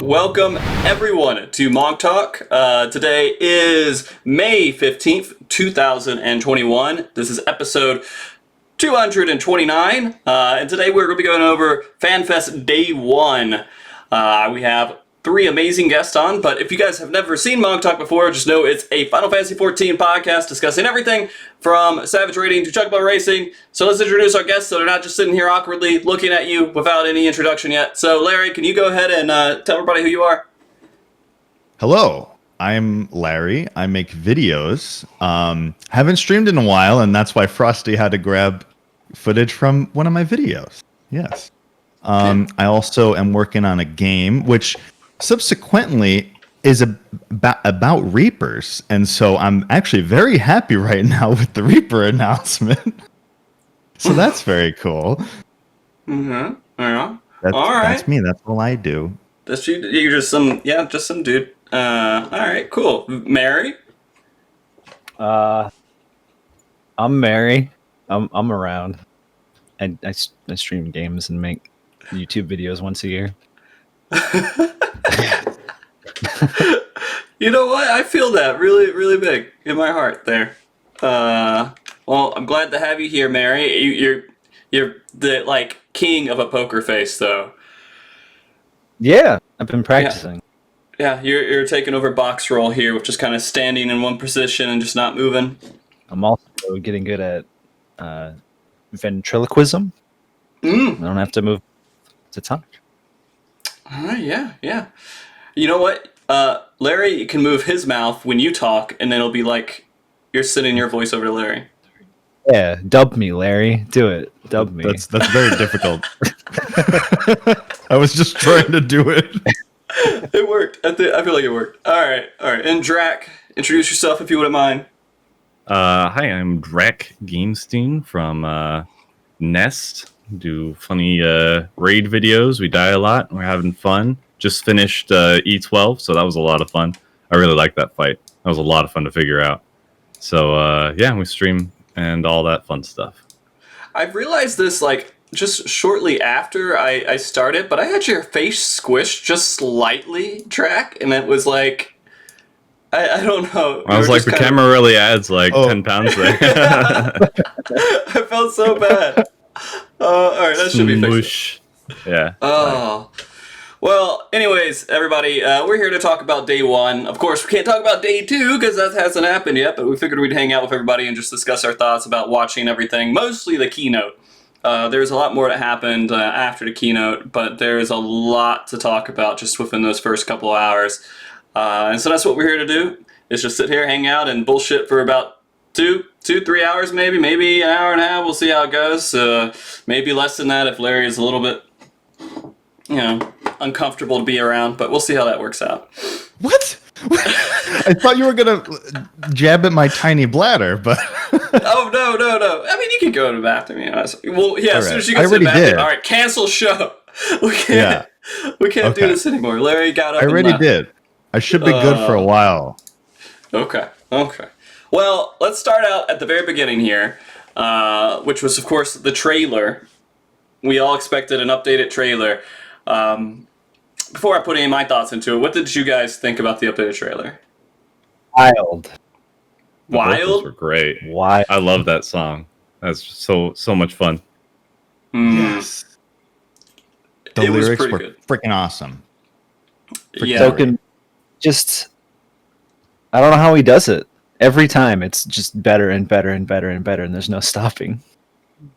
Welcome everyone to MogTalk. Today is May 15th, 2021. This is episode 229. And today we're going to be going over Fanfest Day 1. We have three amazing guests on, but if you guys have never seen MogTalk before, just know it's a Final Fantasy XIV podcast discussing everything from Savage Raiding to Chocobo Racing. So let's introduce our guests so they're not just sitting here awkwardly looking at you without any introduction yet. So Larry, can you go ahead and tell everybody who you are? Hello, I'm Larry. I make videos. Haven't streamed in a while, and that's why Frosty had to grab footage from one of my videos. Yes. I also am working on a game, which subsequently is about Reapers, and so I'm actually very happy right now with the Reaper announcement. So that's very cool. Mm-hmm. Yeah. That's me. That's all I do. That's you. You're just some dude. All right, cool. Merri. I'm Merri. I'm around. I stream games and make YouTube videos once a year. You know what? I feel that really, really big in my heart there. Well, I'm glad to have you here, Merri. You're the king of a poker face, though. Yeah, I've been practicing. Yeah, you're taking over box roll here with just kind of standing in one position and just not moving. I'm also getting good at ventriloquism. I don't have to move to talk. Yeah. You know what? Larry can move his mouth when you talk, and then it'll be like you're sending your voice over to Larry. Yeah, dub me, Larry. Do it. Dub me. That's very difficult. I was just trying to do it. It worked. I feel like it worked. All right. And Drak, introduce yourself if you wouldn't mind. Hi, I'm Drak Gamestein from Nest. Do funny raid videos. We die a lot. We're having fun. Just finished E12, so that was a lot of fun. I really liked that fight. That was a lot of fun to figure out. So yeah, we stream and all that fun stuff. I've realized this just shortly after I started, but I had your face squished just slightly, Drak, and it was like I don't know. I was like, the camera really adds 10 pounds there. I felt so bad. All right, that should be fixed. Yeah. Oh. Well, anyways, everybody, we're here to talk about Day 1. Of course, we can't talk about Day 2 because that hasn't happened yet, but we figured we'd hang out with everybody and just discuss our thoughts about watching everything, mostly the keynote. There's a lot more that happened after the keynote, but there's a lot to talk about just within those first couple of hours. And so that's what we're here to do, is just sit here, hang out, and bullshit for about 3 hours maybe an hour and a half. We'll see how it goes. Maybe less than that if Larry is a little bit, uncomfortable to be around, but we'll see how that works out. What? I thought you were gonna jab at my tiny bladder, but Oh no! I mean, you can go to the bathroom. Well, yeah. As soon as you get to the bathroom, all right, cancel show. We can't do this anymore. Larry got up. I already did. I should be good for a while. Okay. Well, let's start out at the very beginning here, which was, of course, the trailer. We all expected an updated trailer. Before I put any of my thoughts into it, what did you guys think about the updated trailer? Wild. The vocals were great. Wild. I love that song. That's so much fun. Yes. The lyrics were good. Freaking awesome. Soken, I don't know how he does it. Every time it's just better and better and better and better, and there's no stopping.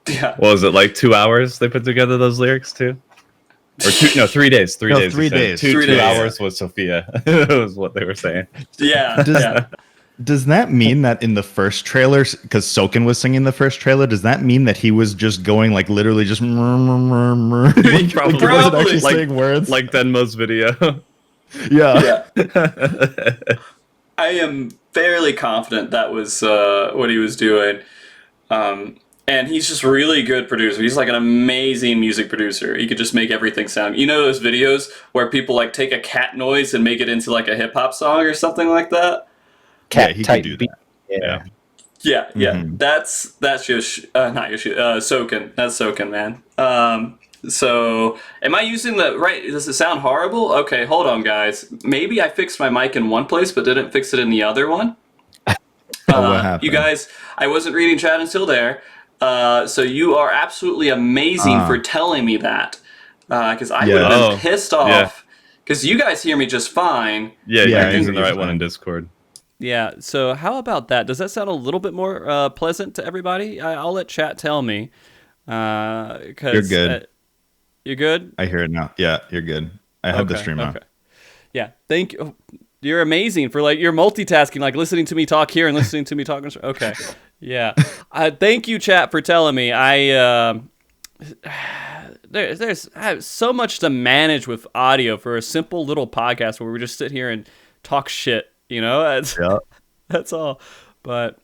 Yeah. Well, is it 2 hours they put together those lyrics too? Or 3 days. 3 days. 3 days. 2 hours with Sophia. Was what they were saying. Yeah. Does that mean that in the first trailer, because Soken was singing the first trailer, does that mean that he was just going literally just Probably. he wasn't actually saying words? Like Denmo's video. Yeah. I am fairly confident that was what he was doing. And he's just really good producer. He's an amazing music producer. He could just make everything sound. You know those videos where people take a cat noise and make it into a hip hop song or something like that? Cat he type can do beat. that. Yeah. That's Soken. That's Soken, man. So, am I using the right? Does it sound horrible? Okay, hold on, guys. Maybe I fixed my mic in one place, but didn't fix it in the other one. What happened? You guys, I wasn't reading chat until there. So you are absolutely amazing for telling me that. Because I would have been pissed off. Because you guys hear me just fine. Yeah, Yeah, you're using the you're right one fine. in Discord. Yeah, so how about that? Does that sound a little bit more pleasant to everybody? I'll let chat tell me. 'Cause, You're good. You're good? I hear it now. Yeah, you're good. I have the stream on. Okay. Yeah, thank you. You're amazing for you're multitasking, listening to me talk here and listening to me talk. Okay, yeah. Thank you, chat, for telling me. I have so much to manage with audio for a simple little podcast where we just sit here and talk shit. That's all. But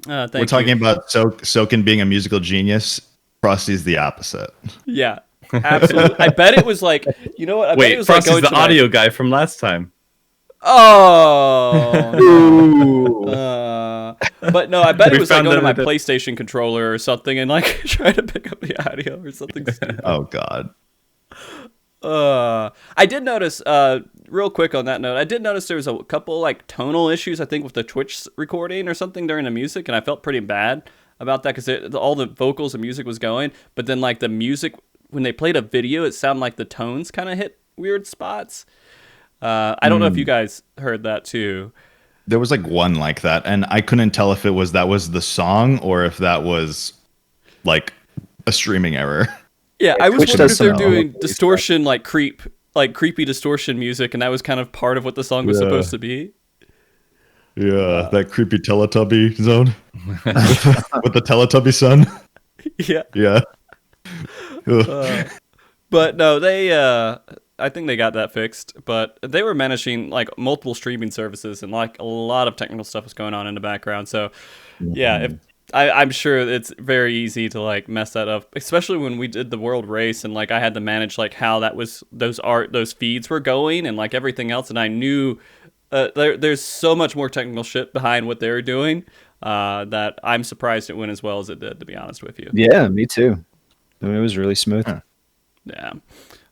thank you. We're talking about Soken being a musical genius. Frosty's the opposite. Yeah, absolutely. I bet it was you know what? Wait, Frosty's the audio guy from last time. Oh. But no, I bet it was going to my PlayStation controller or something and try to pick up the audio or something stupid. Oh God. I did notice, real quick on that note, I did notice there was a couple tonal issues, I think, with the Twitch recording or something during the music, and I felt pretty bad about that because all the vocals and music was going, but then the music, when they played a video, it sounded like the tones kind of hit weird spots. I don't know if you guys heard that too. There was one like that, and I couldn't tell if that was the song or if that was a streaming error. Yeah, I was wondering if they're somehow doing distortion, creepy distortion music, and that was kind of part of what the song was supposed to be. Yeah, that creepy Teletubby zone with the Teletubby son. Yeah. Yeah. But no, I think they got that fixed, but they were managing multiple streaming services and a lot of technical stuff was going on in the background. So yeah, I'm sure it's very easy to mess that up, especially when we did the world race and I had to manage how that was those feeds were going and everything else, and I knew there's so much more technical shit behind what they were doing that I'm surprised it went as well as it did, to be honest with you. Yeah, me too. I mean, it was really smooth. Yeah.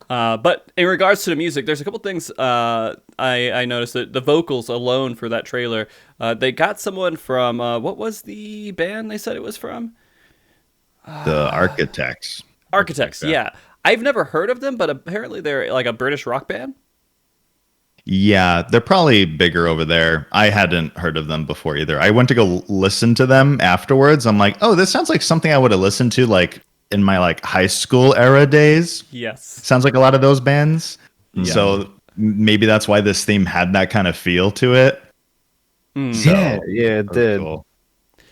But in regards to the music, there's a couple things I noticed that the vocals alone for that trailer, they got someone from, what was the band they said it was from? The Architects. Architects, yeah. I've never heard of them, but apparently they're a British rock band. Yeah, they're probably bigger over there. I hadn't heard of them before either. I went to go listen to them afterwards. I'm like, oh, this sounds like something I would have listened to in my high school era days. Yes. Sounds like a lot of those bands. Yeah. So maybe that's why this theme had that kind of feel to it. So, Yeah, it did. cool.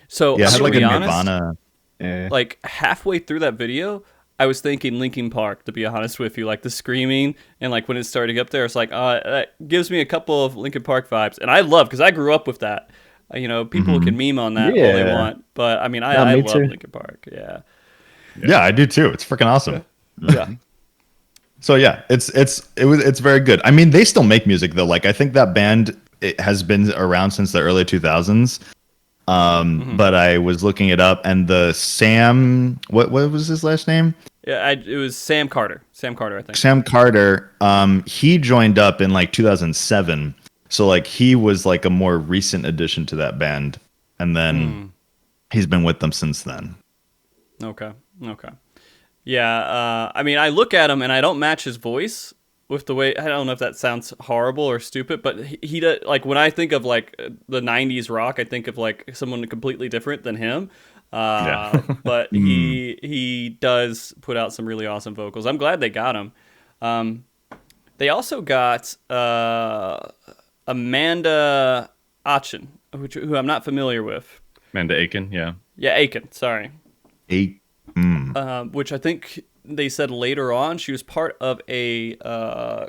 So Yeah, it had to a be honest, Nirvana. Yeah. Halfway through that video, I was thinking Linkin Park, to be honest with you, the screaming and when it's starting up there, it's that gives me a couple of Linkin Park vibes, and I love, because I grew up with that. People can meme on that all they want, but I mean, I love too. Linkin Park. Yeah, I do too. It's freaking awesome. Yeah. So yeah, it's very good. I mean, they still make music though. I think that band has been around since the early 2000s. But I was looking it up, and the Sam, what was his last name? Yeah, it was Sam Carter. Sam Carter, I think. Sam Carter. He joined up in 2007. So he was a more recent addition to that band, and then he's been with them since then. Okay. Yeah, I mean, I look at him and I don't match his voice with the way, I don't know if that sounds horrible or stupid, but he does, when I think of the 90s rock, I think of someone completely different than him. But he does put out some really awesome vocals. I'm glad they got him. They also got Amanda Achen, who I'm not familiar with. Amanda Aiken, yeah. Yeah, Aiken, sorry. Mm. Which I think they said later on she was part of a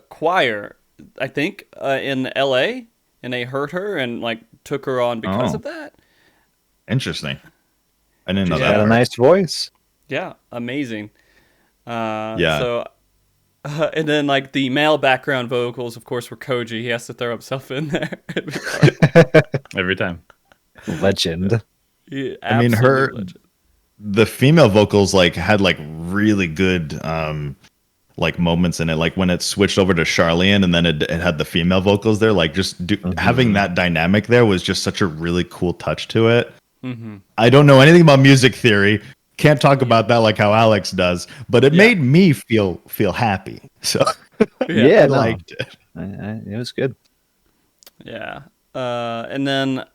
choir, I think, in L.A., and they heard her and took her on because of that. Interesting. I didn't know She that. had a nice voice. Yeah, amazing. Yeah. So, and then the male background vocals, of course, were Koji. He has to throw himself in there Every time. Legend. Yeah, I mean, her legend. the female vocals like had like really good like moments in it, like when it switched over to Charlene and then it had the female vocals there, like just having that dynamic there was just such a really cool touch to it. I don't know anything about music theory, can't talk about that like how Alex does, but it made me feel happy, so Yeah, I no. liked it. It was good. Yeah. And then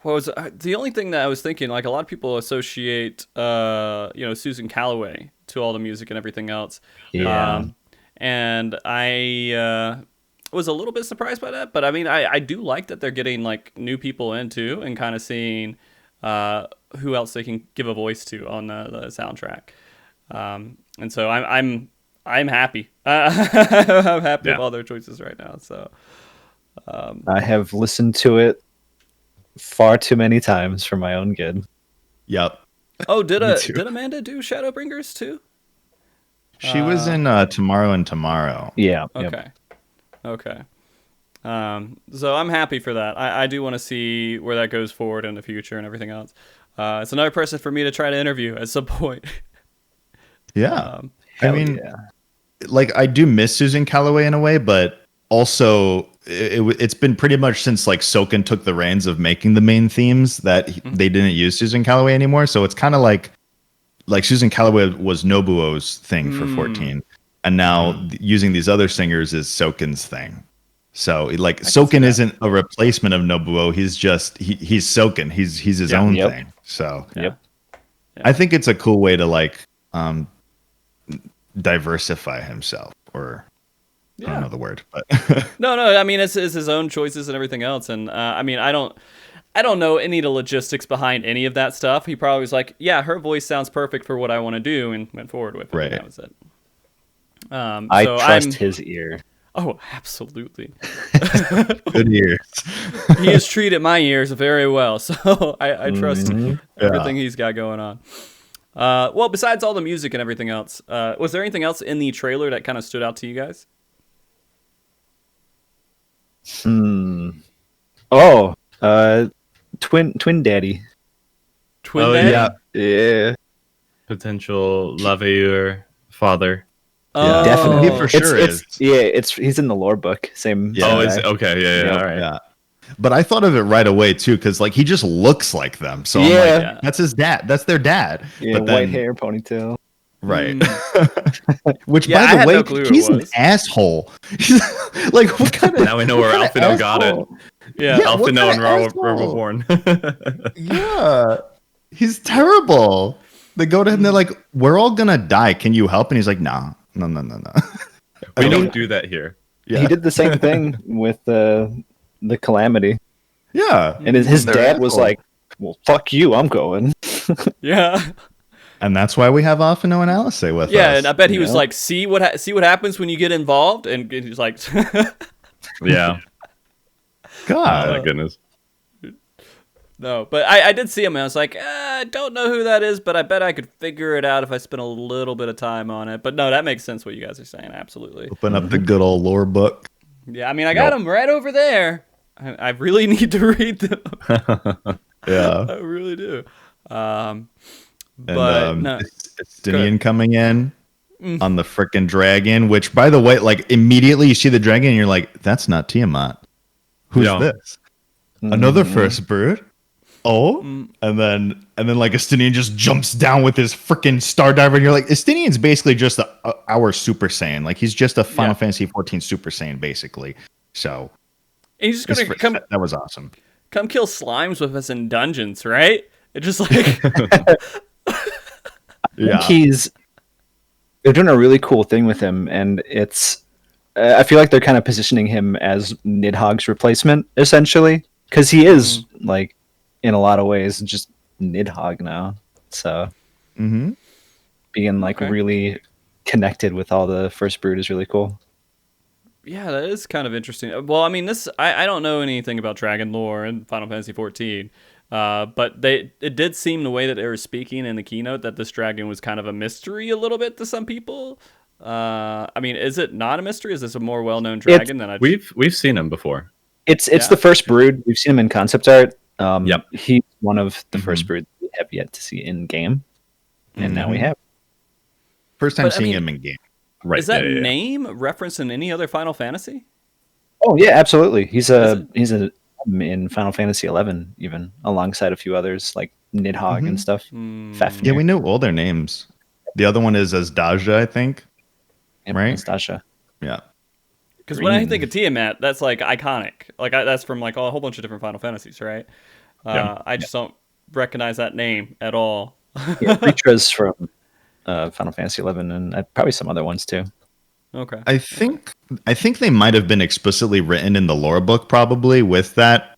what was the only thing that I was thinking, like a lot of people associate Susan Calloway to all the music and everything else. Yeah. And I was a little bit surprised by that, but I mean I do like that they're getting like new people into and kind of seeing who else they can give a voice to on the soundtrack. And so I'm happy. I'm happy with all their choices right now. So I have listened to it far too many times for my own good. Yep. Oh, did Amanda do Shadowbringers too? She was in Tomorrow and Tomorrow. Yeah. Okay. Okay. So I'm happy for that. I do want to see where that goes forward in the future and everything else. It's another person for me to try to interview at some point. Yeah. I Hell mean, yeah. like I do miss Susan Calloway in a way, but also it's been pretty much since like Soken took the reins of making the main themes that they didn't use Susan Calloway anymore. So it's kind of like Susan Calloway was Nobuo's thing for 14, and now using these other singers is Soken's thing. So like Soken isn't a replacement of Nobuo. He's just he's Soken. He's his own thing. So I think it's a cool way to like diversify himself, or I don't know the word, but no. I mean, it's his own choices and everything else. And I mean, I don't know any of the logistics behind any of that stuff. He probably was like, yeah, her voice sounds perfect for what I want to do, and went forward with it. Right. And that was it. I trust his ear. Oh, absolutely. good ears. He has treated my ears very well, so I trust everything he's got going on. Well, besides all the music and everything else, was there anything else in the trailer that kind of stood out to you guys? Oh, Twin Daddy. Twin Daddy? Yeah. Potential Larryzaur father. Oh. Definitely. He for sure is. He's in the lore book. Same. Yeah. Oh, is it? Okay. Yeah. All right. Yeah. But I thought of it right away too, because like he just looks like them. So I'm like, that's his dad. That's their dad. Yeah, but then, white hair, ponytail. Right. Which, Yeah, I by had the way, no clue he's who it an was. asshole. Like, what kind of? Now we know where Alphino got it. Yeah. Yeah, what Alphino kind and of asshole? Roboborn. Yeah, he's terrible. They go to him. They're like, "We're all gonna die. Can you help?" And he's like, "No." We don't do that here. Yeah. He did the same thing with the Calamity, Yeah, and his They're dad was assholes. like, "Well, fuck you, I'm going." Yeah. and that's why we have Alphino and Alice with us. Yeah, and I bet he was Yeah. like, see what happens when you get involved? And he's like... Yeah. God, Oh my goodness. No, but I did see him, and I was like, I don't know who that is, but I bet I could figure it out if I spent a little bit of time on it. But no, that makes sense what you guys are saying, absolutely. open up the good old lore book. Yeah, I mean, I got them right over there. I really need to read them. Yeah, I really do. and But no. Estinian coming in on the frickin' dragon. Which, by the way, like immediately you see the dragon, and you're like, "That's not Tiamat. Who's Yeah. this? Another first brood." Oh, and then like Estinian just jumps down with his freaking star diver, and you're like, Estinian's basically just our Super Saiyan. Like he's just a Final Fantasy 14 Super Saiyan, basically. So And he's just gonna that was awesome. come kill slimes with us in dungeons, right? It's just like Yeah, They're doing a really cool thing with him, and it's. I feel like they're kind of positioning him as Nidhogg's replacement, essentially, because he is like, in a lot of ways, just Nidhogg now. So being like really connected with all the first brood is really cool. yeah, that is kind of interesting. Well, I mean, I don't know anything about dragon lore in Final Fantasy 14. But it did seem the way that they were speaking in the keynote that this dragon was kind of a mystery a little bit to some people. I mean, is it not a mystery? Is this a more well-known dragon than We've seen him before. It's the first brood. We've seen him in concept art. Yep. He's one of the first brood we have yet to see in game. and now we have. First time But, I seeing mean, him in game. Right. Is that yeah. name referenced in any other Final Fantasy? Oh yeah, absolutely. He's Is it? in Final Fantasy 11 even alongside a few others like Nidhogg and stuff. Fafnir. Yeah, we knew all their names. The other one is Asdaja, I think. Yep, right? Nastasha. Yeah. Because when I Green. think of Tiamat, that's like iconic. Like that's from like a whole bunch of different Final Fantasies, right? I just don't recognize that name at all. Yeah, Ritra's from Final Fantasy 11 and probably some other ones too. Okay. I think they might have been explicitly written in the lore book, probably with that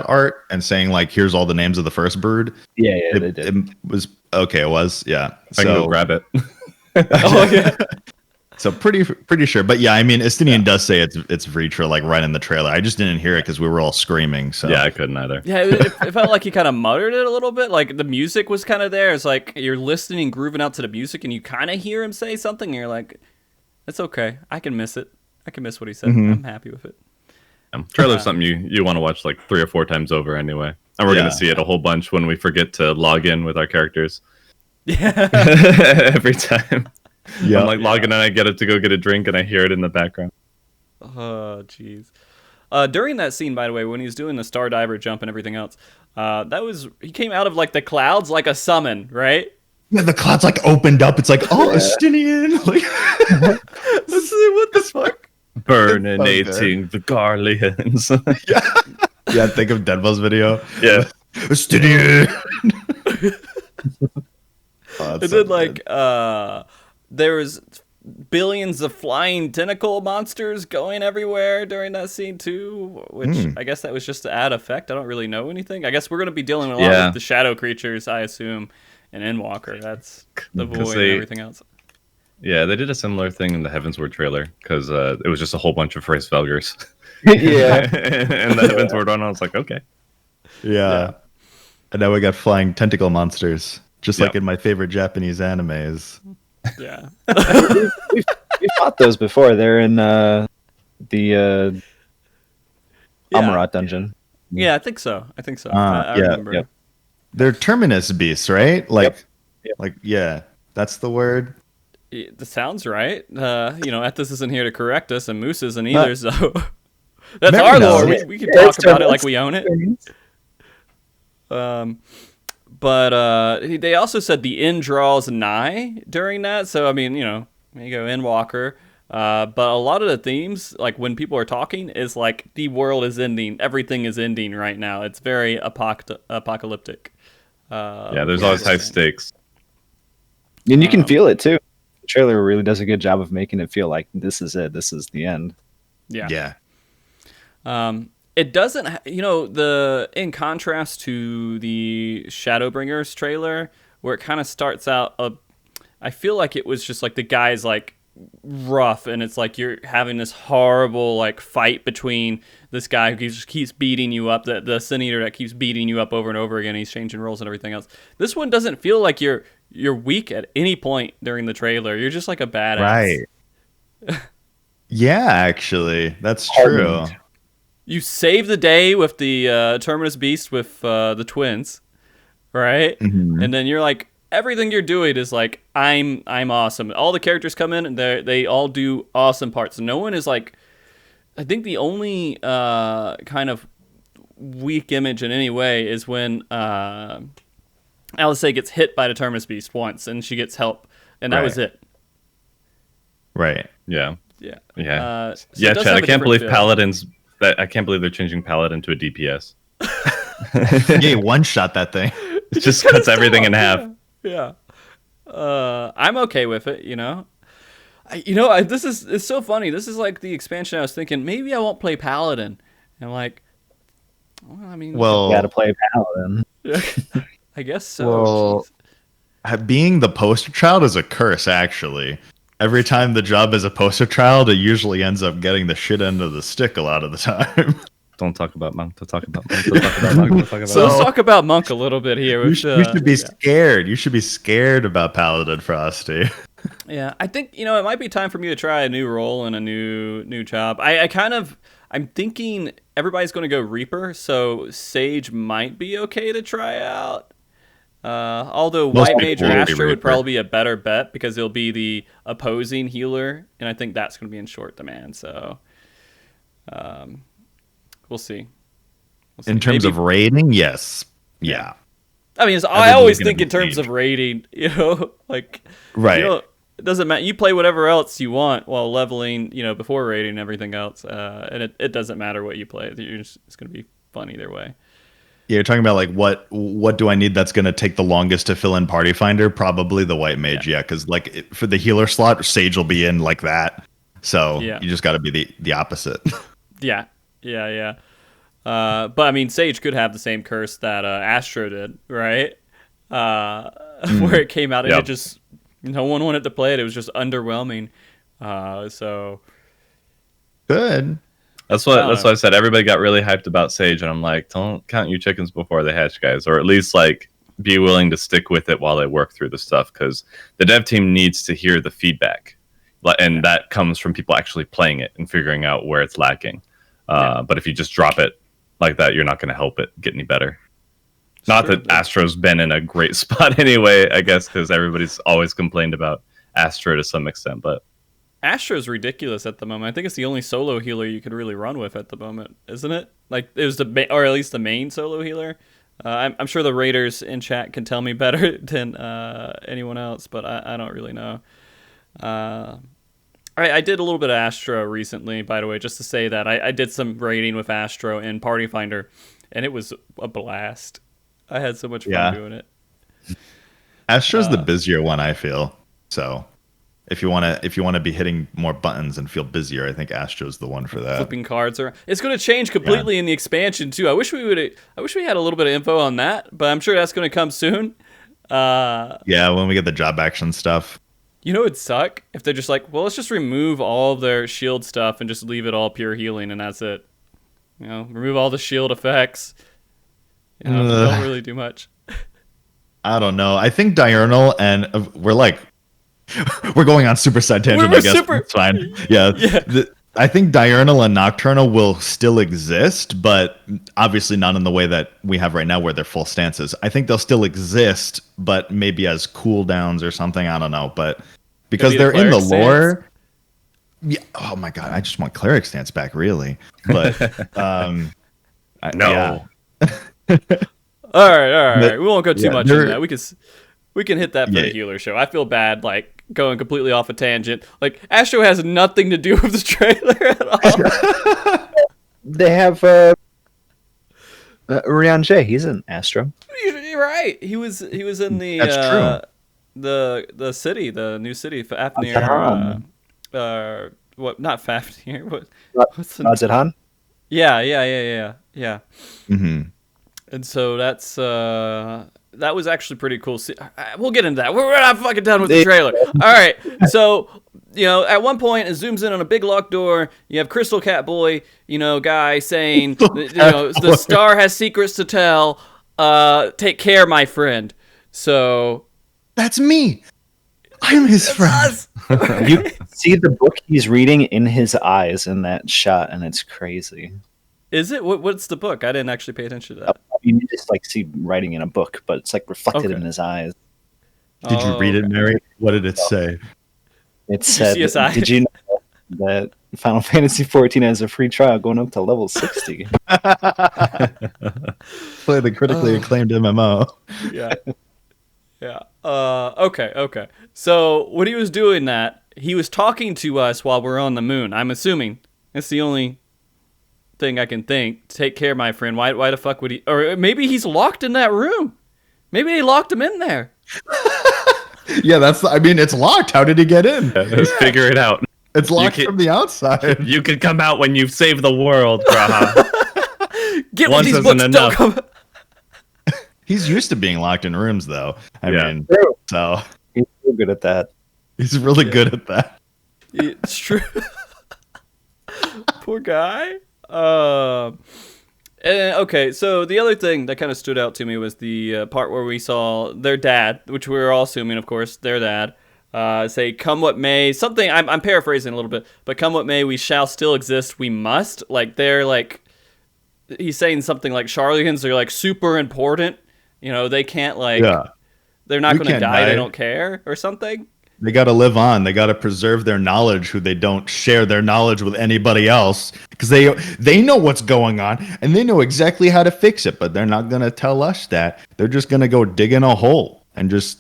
art and saying like, here's all the names of the first brood. Yeah, they did. It was okay. It was, yeah. I can go grab it. Oh yeah. So pretty sure, but yeah, I mean, Estinian does say it's Vritra like right in the trailer. I just didn't hear it because we were all screaming. So Yeah, I couldn't either. Yeah, it felt like he kind of muttered it a little bit. Like the music was kind of there. It's like you're listening, grooving out to the music, and you kind of hear him say something. And you're like, "It's okay. I can miss it. I can miss what he said. I'm happy with it." Trailer's something you want to watch like 3 or 4 times over anyway. And we're Yeah. going to see it a whole bunch when we forget to log in with our characters. Yeah. Every time. yeah, I'm like logging in, I get it to go get a drink, and I hear it in the background. Oh, jeez. During that scene, by the way, when he's doing the Star Diver jump and everything else, he came out of like the clouds like a summon, right? yeah, the clouds like opened up. It's like, oh, Estinian. Like, What the fuck? Burninating the Garleans. yeah, think of Deadbell's video. Yeah. Estinian. Oh, It did like there was billions of flying tentacle monsters going everywhere during that scene too, which I guess that was just to add effect. I don't really know anything. I guess we're going to be dealing a lot with the shadow creatures, I assume, and Endwalker. That's the void and everything else. Yeah, they did a similar thing in the Heavensward trailer because it was just a whole bunch of Hraesvelgers. Yeah. And the Heavensward one, I was like, okay. Yeah. And now we got flying tentacle monsters, just like Yep. in my favorite Japanese animes. Yeah. we fought those before. They're in the Amarat dungeon. Yeah, I think so. I Yeah, remember. yep. They're terminus beasts, right? Like, Yep. like yeah, that's the word. That sounds right. Ethos isn't here to correct us, and Moose isn't either, so... That's Merri our knows. lore. We can Yeah, talk it's about it terminus. like we own it. But they also said the end draws nigh during that. So, I mean, there you go, Endwalker. But a lot of the themes, like when people are talking, is like the world is ending. Everything is ending right now. It's very apocalyptic. Yeah, there's always high stakes. And you can feel it too. The trailer really does a good job of making it feel like this is it. This is the end. Yeah. It doesn't, in contrast to the Shadowbringers trailer, where it kind of starts out, I feel like it was just like the guy's like rough, and it's like you're having this horrible like fight between this guy who just keeps beating you up, the Sin Eater that keeps beating you up over and over again. He's changing roles and everything else. This one doesn't feel like you're weak at any point during the trailer. You're just like a badass. Right. Yeah, actually, that's true. You save the day with the Terminus Beast with the twins, right? Mhm. And then you're like, everything you're doing is like, I'm awesome. All the characters come in and they all do awesome parts. No one is like, I think the only kind of weak image in any way is when Alice gets hit by the Terminus Beast once and she gets help, and that was it. Right. Yeah. Yeah. Yeah. So Yeah, it does Chad, I have a can't different believe feel. Paladins... I can't believe they're changing Paladin to a DPS. Yeah, you one shot that thing. It just cuts everything in half. Yeah. I'm okay with it, it's so funny. This is like the expansion I was thinking, maybe I won't play Paladin. And I'm like, well, I mean, Well, Got to play Paladin. I guess so. well, Jeez. being the poster child is a curse, actually. Every time the job is a poster child, it usually ends up getting the shit end of the stick a lot of the time. Don't talk about Monk. Don't talk about Monk. Don't talk about Monk. Don't talk about So let's Monk. talk about Monk a little bit here. You Which, should be scared. You should be scared about Paladin Frosty. Yeah, I think it might be time for me to try a new role and a new job. I'm thinking everybody's going to go Reaper, so Sage might be okay to try out. Although Most White people Mage or will be Astro would Reaper. probably be a better bet because it'll be the opposing healer, and I think that's going to be in short demand. So, we'll see. In terms of rating, yes. Yeah. I mean, I Everybody's always gonna think be in terms Mage. of rating, like, Right. It doesn't matter. You play whatever else you want while leveling, before rating and everything else, and it doesn't matter what you play. It's going to be fun either way. Yeah, you're talking about like what do I need that's going to take the longest to fill in Party Finder? Probably the White Mage, yeah, because for the healer slot, Sage will be in like that. So Yeah. you just got to be the opposite. Yeah. But I mean, Sage could have the same curse that Astro did, right? Where it came out and it just no one wanted to play it. It was just underwhelming. So Good. That's what I said. Everybody got really hyped about Sage, and I'm like, don't count your chickens before they hatch, guys, or at least like be willing to stick with it while they work through the stuff, because the dev team needs to hear the feedback, and that comes from people actually playing it and figuring out where it's lacking. But if you just drop it like that, you're not going to help it get any better. Not that Astro's been in a great spot anyway, I guess, because everybody's always complained about Astro to some extent, but Astro's ridiculous at the moment. I think it's the only solo healer you could really run with at the moment, isn't it? Like, it was or at least the main solo healer. I'm sure the Raiders in chat can tell me better than anyone else, but I don't really know. I did a little bit of Astro recently, by the way, just to say that I did some raiding with Astro in Party Finder, and it was a blast. I had so much fun doing it. Astro's the busier one, I feel. So if you want to be hitting more buttons and feel busier, I think Astro's the one for that. Flipping cards around. It's going to change completely in the expansion too. I wish we had a little bit of info on that, but I'm sure that's going to come soon. Yeah, when we get the job action stuff. It'd suck if they're just like, well, let's just remove all of their shield stuff and just leave it all pure healing, and that's it. Remove all the shield effects. Don't really do much. I don't know. I think Diurnal and we're going on super side tangent, I guess. It's fine. Yeah. I think Diurnal and Nocturnal will still exist, but obviously not in the way that we have right now where they're full stances. I think they'll still exist, but maybe as cooldowns or something. I don't know. But because they're in the lore. Yeah. Oh my God. I just want Cleric stance back, really. But no. Yeah. All right. But, We won't go too much into that. We can hit that for the healer show. I feel bad, like, going completely off a tangent. Like, Astro has nothing to do with the trailer at all. They have Rian J. He's an Astro. You're right. He was in the That's the city, the new city, Fafnir. What? Not Fafnir. What's the Mazatlan? Yeah. Mm-hmm. And so that's that was actually pretty cool. We'll get into that. We're not fucking done with the trailer. All right. So, at one point, it zooms in on a big locked door. You have Crystal Cat Boy, guy saying, the star has secrets to tell. Take care, my friend. So That's me. I'm his friend. You see the book he's reading in his eyes in that shot, and it's crazy. Is it? What's the book? I didn't actually pay attention to that. You just see writing in a book, but it's reflected in his eyes. Did you read it, Merri? What did it say? It said, CSI? "Did you know that Final Fantasy XIV has a free trial going up to level 60?" Play the critically acclaimed MMO. Yeah. Okay. So when he was doing that, he was talking to us while we're on the moon. I'm assuming that's the only thing I can think. Take care, my friend. Why the fuck would he? Or maybe he's locked in that room. Maybe they locked him in there. Yeah, it's locked. How did he get in? Let's figure it out. It's locked from the outside. You can come out when you've saved the world, Graha. Get Once with these isn't books. enough. Don't come. He's used to being locked in rooms, though. I mean, so He's so good at that. he's really good at that. It's true. Poor guy. Okay, so the other thing that kind of stood out to me was the part where we saw their dad, which we were all assuming, of course, their dad, say, "Come what may." Something, I'm paraphrasing a little bit, but "Come what may, we shall still exist. We must." Like, they're like, he's saying something like Charlians are like super important, They can't Yeah. they're not We going to can't die. They die. don't care or something. They got to live on. They got to preserve their knowledge. Who they don't share their knowledge with anybody else because they know what's going on and they know exactly how to fix it. But they're not gonna tell us that. They're just gonna go dig in a hole and just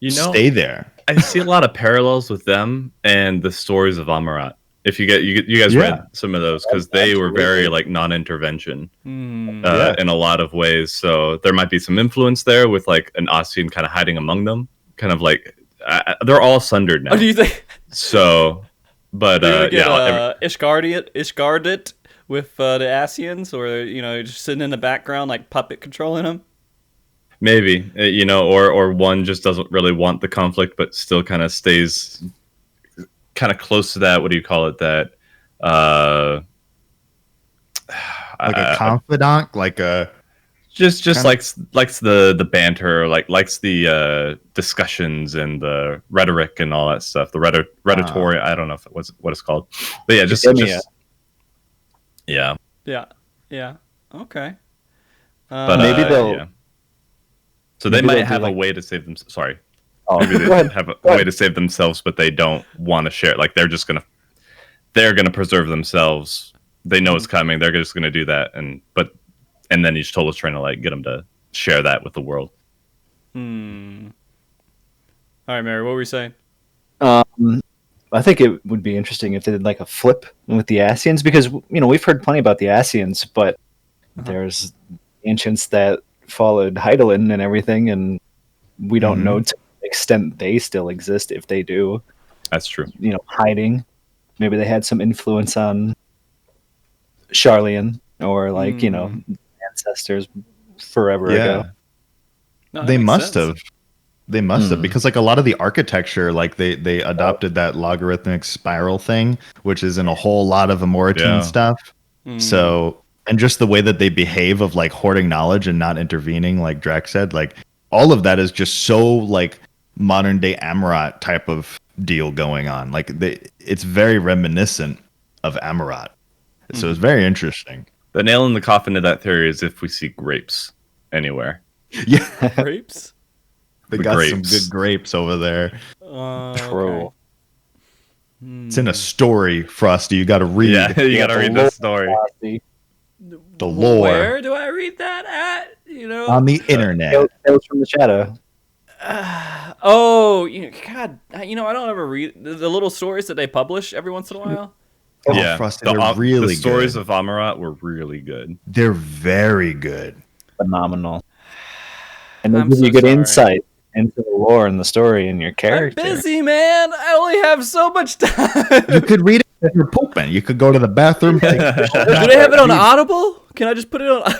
stay there. I see a lot of parallels with them and the stories of Amarat. If you guys read some of those because they were very like non-intervention in a lot of ways. So there might be some influence there with like an Ossian kind of hiding among them, kind of like. They're all sundered now. Oh, do you think? So, but Ishgarded with the Asians, or just sitting in the background like puppet controlling them. Maybe or one just doesn't really want the conflict, but still kind of stays kind of close to that. What do you call it? That like a confidant, like a. Just likes the banter, likes the discussions and the rhetoric and all that stuff. The rhetoric, I don't know if it was what it's called, but yeah, just yeah. Okay. But maybe they'll. So they might have a way to save them. Sorry, maybe they have a way to save themselves, but they don't want to share. Like they're gonna preserve themselves. They know it's coming. They're just gonna do that, and then each toll is trying to like get them to share that with the world. All right, Merri, what were you saying? I think it would be interesting if they did like a flip with the Asians because we've heard plenty about the Asians, but there's ancients that followed Hydaelyn and everything, and we don't know to the extent they still exist if they do. That's true. Hiding. Maybe they had some influence on Sharlayan or like ancestors forever ago. No, They must have because like a lot of the architecture, like they adopted that logarithmic spiral thing, which is in a whole lot of Amorotine stuff. So, and just the way that they behave of like hoarding knowledge and not intervening, like Drac said, like all of that is just so like modern day Amarat type of deal going on. Like it's very reminiscent of Amarat. So it's very interesting. The nail in the coffin of that theory is if we see grapes anywhere. Yeah. Grapes? They got some good grapes over there. True. Okay. It's in a story, Frosty. You got to read. Yeah, you got to read the story. The lore. Where do I read that at? On the internet. Tales from the Shadow. God, I don't ever read the little stories that they publish every once in a while. Yeah, Frosty, they're really the stories good. of Amarat were really good. They're very good. Phenomenal. And they I'm give you so good sorry. insight into the lore and the story and your character. I'm busy, man. I only have so much time. You could read it if you're pooping. You could go to the bathroom. Do they have it on Audible? Can I just put it on?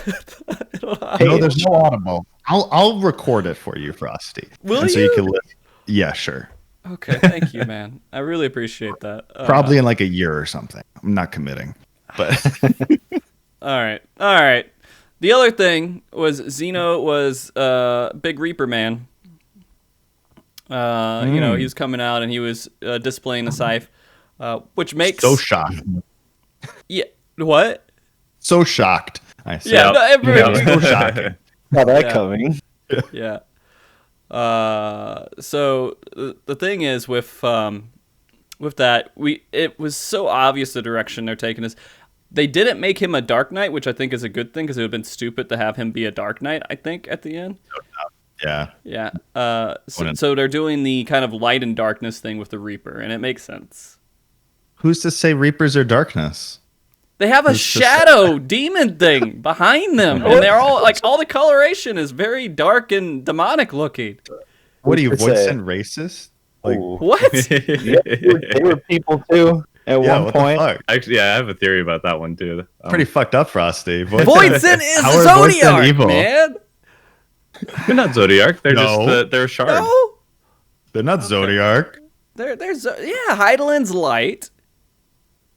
No, there's no Audible. I'll record it for you, Frosty. Will and so you? you can listen. Yeah, sure. Okay, thank you, man. I really appreciate that. Probably in like a year or something. I'm not committing, but All right. The other thing was Xeno was Big Reaper man. He was coming out and he was displaying the scythe, which makes so shocked. Yeah. What? So shocked. I said. Yeah. No, everybody. So shocking. Saw that coming. Yeah. So the thing is with that, it was so obvious the direction they're taking this. They didn't make him a Dark Knight, which I think is a good thing because it would have been stupid to have him be a Dark Knight, I think, at the end. Yeah. Yeah. So they're doing the kind of light and darkness thing with the Reaper, and it makes sense. Who's to say Reapers are darkness? They have a shadow demon thing behind them, and they're all like all the coloration is very dark and demonic looking. What are you, It's voice a- and racist? Like, What? Yeah, they were people too at yeah, one what point. the fuck? Actually, yeah, I have a theory about that one too. Pretty fucked up, Frosty. Voidson is How the are Voidson Zodiac, evil? man. They're not Zodiac. They're No. just they're a shard. No, They're not Zodiac. there's Hydaelyn's light,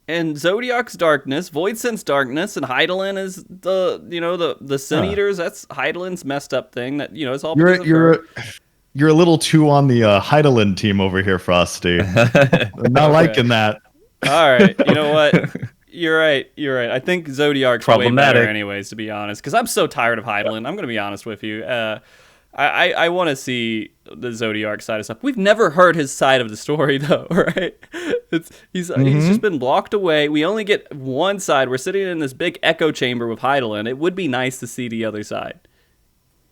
and Zodiac's darkness. Voidson's darkness, and Hydaelyn is the Sin Eaters. That's Hydaelyn's messed up thing. That it's all. because of her. You're a little too on the Heidelin team over here, Frosty. I'm not liking that. All right. You know what? You're right. I think Zodiark's way Problematic. better anyways, to be honest, because I'm so tired of Hydaelyn. I'm going to be honest with you. I want to see the Zodiark side of stuff. We've never heard his side of the story, though, right? He's just been locked away. We only get one side. We're sitting in this big echo chamber with Hydaelyn. It would be nice to see the other side.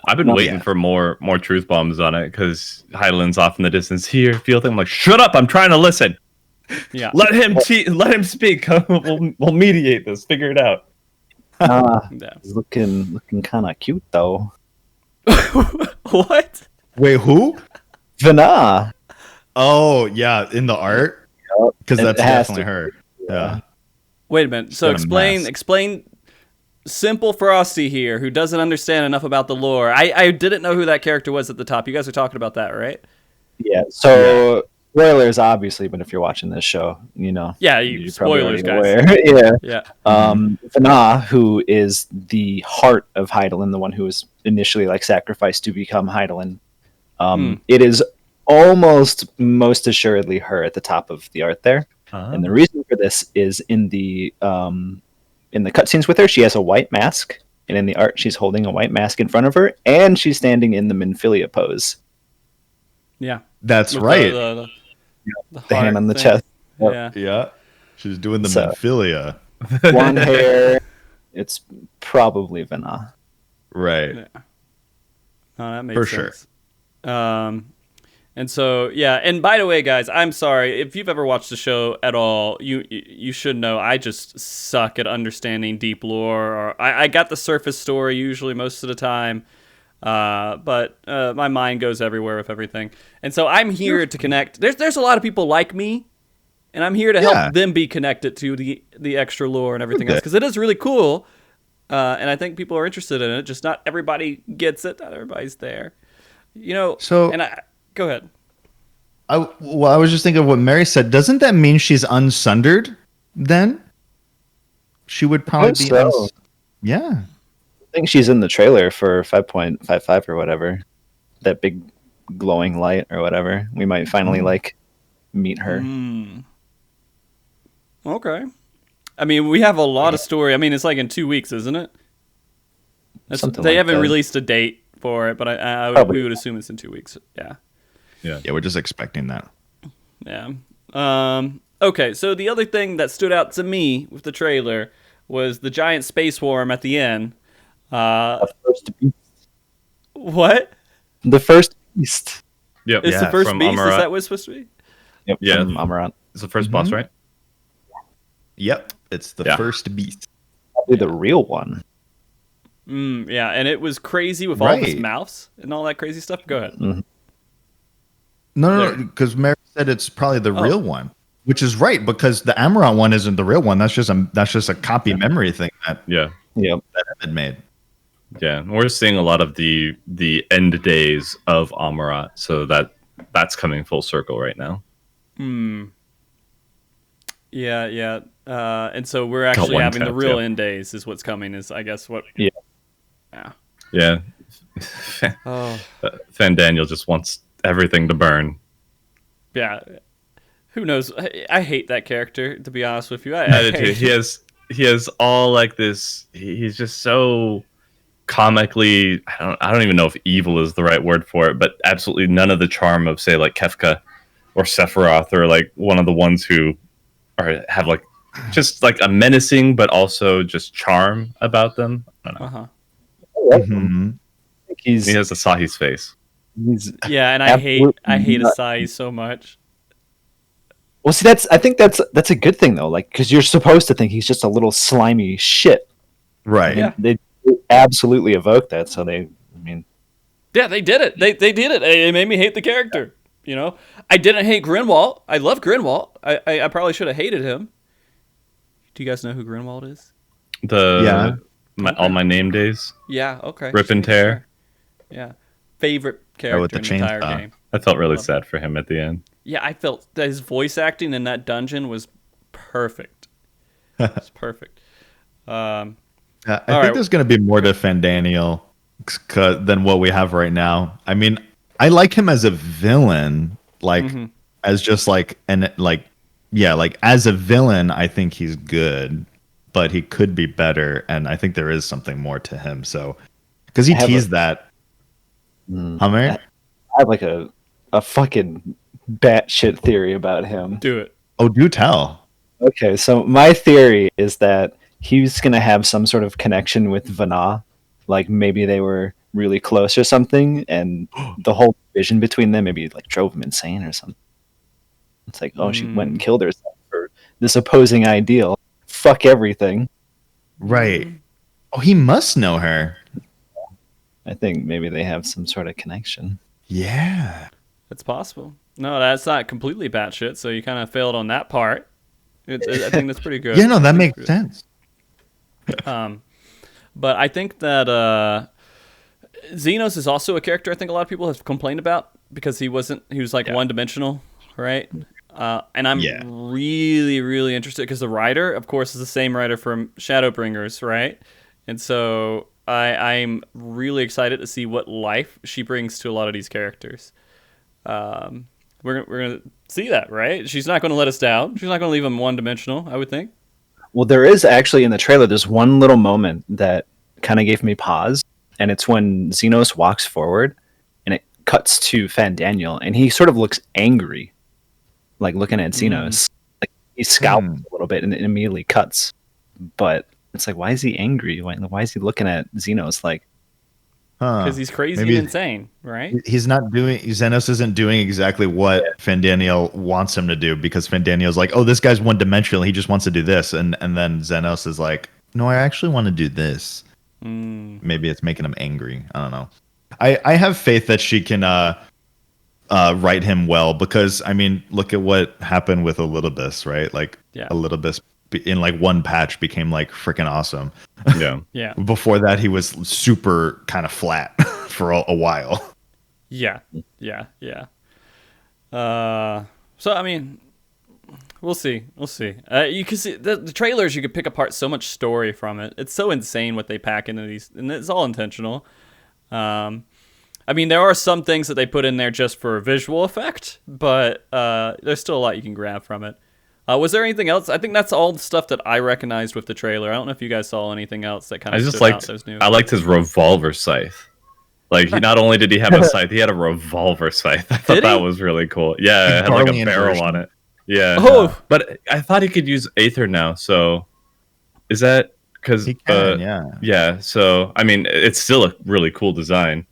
I've been waiting for more truth bombs on it because Hydaelyn's off in the distance. Here, feel thing. I'm like, shut up! I'm trying to listen. Yeah. Let him speak. we'll mediate this. Figure it out. Yeah. He's looking kind of cute though. What? Wait, who? Vana. Oh, yeah, in the art? Because that's definitely her. Yeah. Wait a minute. So explain simple Frosty here, who doesn't understand enough about the lore. I didn't know who that character was at the top. You guys are talking about that, right? Yeah. So spoilers, obviously, but if you're watching this show, you know. Yeah, you're spoilers, probably guys. aware. Yeah. Vana, who is the heart of Hydaelyn, the one who was initially like sacrificed to become Hydaelyn. It is almost most assuredly her at the top of the art there. And the reason for this is in the cutscenes with her, she has a white mask, and in the art, she's holding a white mask in front of her, and she's standing in the Minfilia pose. Yeah. That's With right. The hand on the thing. chest. Yeah. Yeah. She's doing the So- Minfilia. Blonde hair. It's probably Vana. Right. Yeah. No, that makes For sure. sense. And so, yeah, and by the way, guys, I'm sorry. If you've ever watched the show at all, you should know I just suck at understanding deep lore. Or I got the surface story usually most of the time, but my mind goes everywhere with everything. And so I'm here to connect. There's a lot of people like me, and I'm here to help them be connected to the extra lore and everything else, because it is really cool, and I think people are interested in it. Just not everybody gets it. Not everybody's there. You know, go ahead. I was just thinking of what Merri said. Doesn't that mean she's unsundered then? She would probably be. So. Yeah. I think she's in the trailer for 5.55 or whatever. That big glowing light or whatever. We might finally meet her. Okay. I mean, we have a lot of story. I mean, it's like in 2 weeks, isn't it? They haven't released a date for it, but we would assume it's in 2 weeks. Yeah. Yeah, we're just expecting that. Yeah. Okay, so the other thing that stood out to me with the trailer was the giant space worm at the end. The first beast. What? The first beast. Yep. It's the first from beast? Amarat. Is that what it's supposed to be? Yep, Yeah. from Amarat. It's the first boss, right? Yep. It's the first beast. Probably the real one. Yeah, and it was crazy with all of his mouths and all that crazy stuff. Go ahead. Mm-hmm. No, because Merri said it's probably the real one, which is right, because the Amarat one isn't the real one. That's just a copy memory thing that Yep. Evan made. Yeah, we're seeing a lot of the end days of Amarat, so that's coming full circle right now. Yeah. And so we're actually having the real end days is what's coming, is I guess what... Yeah. Yeah. Oh. Daniel just wants everything to burn. Yeah. Who knows? I hate that character, to be honest with you. He has all like this. He's just so comically. I don't even know if evil is the right word for it, but absolutely none of the charm of, say, like Kefka or Sephiroth, or like one of the ones who have like just like a menacing but also just charm about them. I don't know. Mm-hmm. He has Asahi's face. Yeah, and I hate Asahi so much. Well, see, I think that's a good thing though, like, because you're supposed to think he's just a little slimy shit, right? Yeah. They absolutely evoke that. So they did it. They did it. It made me hate the character. You know, I didn't hate Grinwald. I love Grinwald. I probably should have hated him. Do you guys know who Grinwald is? All my name days. Yeah. Okay. Rip and tear. Yeah. Favorite character in the entire game. I felt really sad for him at the end. Yeah, I felt that his voice acting in that dungeon was perfect. It's perfect. I think there's going to be more to Fandaniel than what we have right now. I mean, I like him as a villain, as just like as a villain. I think he's good. but he could be better, and I think there is something more to him. So, because he I have teased that. Hummer? I have like a fucking batshit theory about him. Do it. Oh, do tell. Okay, so my theory is that he's gonna have some sort of connection with Vana, like maybe they were really close or something, and the whole vision between them maybe like drove him insane or something. It's like, oh, she went and killed herself for this opposing ideal. Fuck everything. Right. Oh, he must know her. I think maybe they have some sort of connection. Yeah. It's possible. No, that's not completely batshit, so you kind of failed on that part. I think that's pretty good. Yeah, no, that makes sense. But I think that Xenos is also a character I think a lot of people have complained about because he was like one-dimensional, right? And I'm really, really interested because the writer, of course, is the same writer from Shadowbringers, right? And so I'm really excited to see what life she brings to a lot of these characters. We're gonna see that, right? She's not going to let us down. She's not going to leave them one-dimensional, I would think. Well, there is actually in the trailer, there's one little moment that kind of gave me pause, and it's when Xenos walks forward, and it cuts to Fandaniel, and he sort of looks angry, like looking at Xenos. Like he scowls a little bit, and it immediately cuts. But it's like, why is he angry? Why is he looking at Xenos like? Because he's crazy and insane, right? He's not doing. Xenos isn't doing exactly what Fandaniel wants him to do because Fandaniel's like, oh, this guy's one-dimensional. He just wants to do this, and then Xenos is like, no, I actually want to do this. Maybe it's making him angry. I don't know. I have faith that she can write him well because I mean, look at what happened with Elidibus, right? Like Elidibus in like one patch became like freaking awesome. Yeah. Before that, he was super kind of flat for a while. Yeah. So I mean, we'll see. You can see the trailers. You could pick apart so much story from it. It's so insane what they pack into these, and it's all intentional. I mean, there are some things that they put in there just for visual effect, but there's still a lot you can grab from it. Was there anything else? I think that's all the stuff that I recognized with the trailer. I don't know if you guys saw anything else that kind of stood out. I liked his revolver scythe. Like, not only did he have a scythe, he had a revolver scythe. I thought that was really cool. Yeah, it had like a barrel on it. Yeah. Oh, but I thought he could use Aether now. So, is that because? He can, yeah. So, I mean, it's still a really cool design.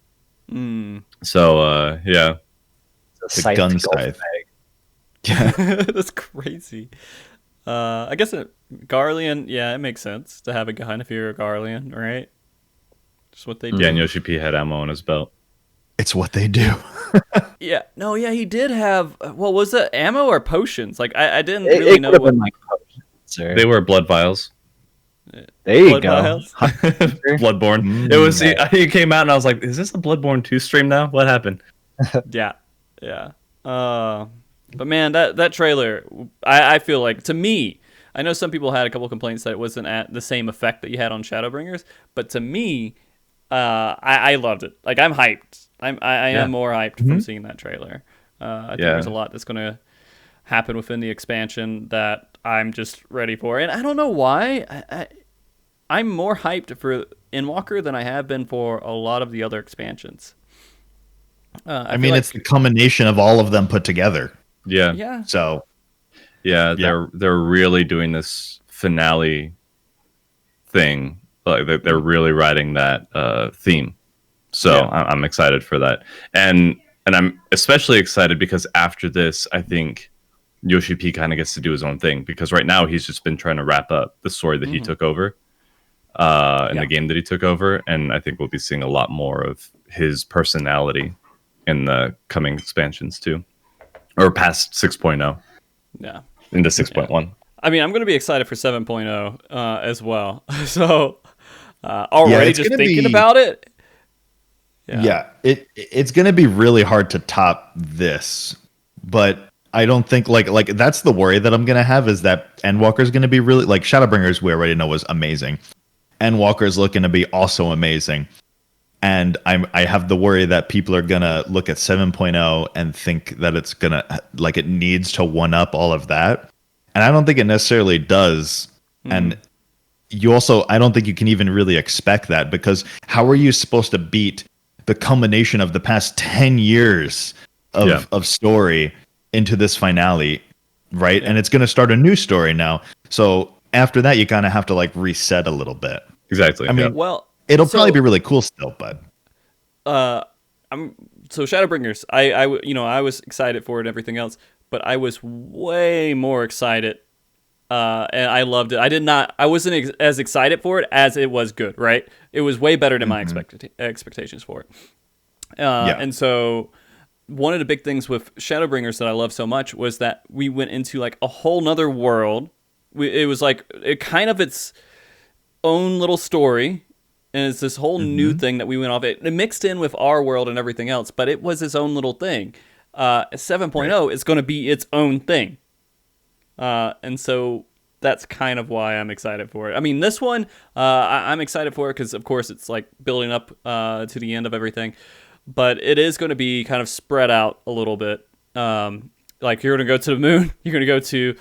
So, yeah. The gun scythe. Yeah. That's crazy. I guess Garlean, yeah, it makes sense to have a gun if you're a Garlean, right? Just what they do. Yeah, and Yoshi P had ammo on his belt. It's what they do. Yeah. No, yeah, he did have, well, was it ammo or potions? Like, I didn't really know what. Like potions, they were blood vials. There you go. Bloodborne. It was, he came out and I was like, is this a Bloodborne 2 stream now? What happened? Yeah. But man, that trailer, I feel like, to me, I know some people had a couple complaints that it wasn't at the same effect that you had on Shadowbringers, but to me, I loved it. Like, I'm hyped. I am more hyped from seeing that trailer. I think there's a lot that's going to happen within the expansion that I'm just ready for. And I don't know why. I'm more hyped for Endwalker than I have been for a lot of the other expansions. I mean, it's the combination of all of them put together. Yeah. So, they're really doing this finale thing. Like they're really riding that theme. So I'm excited for that, and I'm especially excited because after this, I think Yoshi P kind of gets to do his own thing because right now he's just been trying to wrap up the story that he took over in the game that he took over, and I think we'll be seeing a lot more of his personality in the coming expansions too. Or past 6.0. Yeah. Into 6.1. I mean, I'm going to be excited for 7.0 as well. So, already just thinking about it. Yeah, it's going to be really hard to top this. But I don't think, like that's the worry that I'm going to have is that Endwalker's going to be really, like Shadowbringers we already know was amazing. Endwalker's looking to be also amazing. And I have the worry that people are going to look at 7.0 and think that it's going to, like, it needs to one up all of that. And I don't think it necessarily does. And you also, I don't think you can even really expect that, because how are you supposed to beat the culmination of the past 10 years of story into this finale, right? And it's going to start a new story now. So after that, you kind of have to like reset a little bit. Exactly. I mean, Well, it'll probably be really cool still, but so Shadowbringers, I was excited for it and everything else, but I was way more excited, and I loved it. I wasn't as excited for it as it was good, right? It was way better than my expectations for it. And so one of the big things with Shadowbringers that I love so much was that we went into like a whole nother world. It was like kind of its own little story. And it's this whole new thing that we went off. It mixed in with our world and everything else, but it was its own little thing. 7.0 is going to be its own thing. And so that's kind of why I'm excited for it. I mean, this one, I'm excited for it because, of course, it's like building up to the end of everything. But it is going to be kind of spread out a little bit. Like, you're going to go to the moon. You're going to go to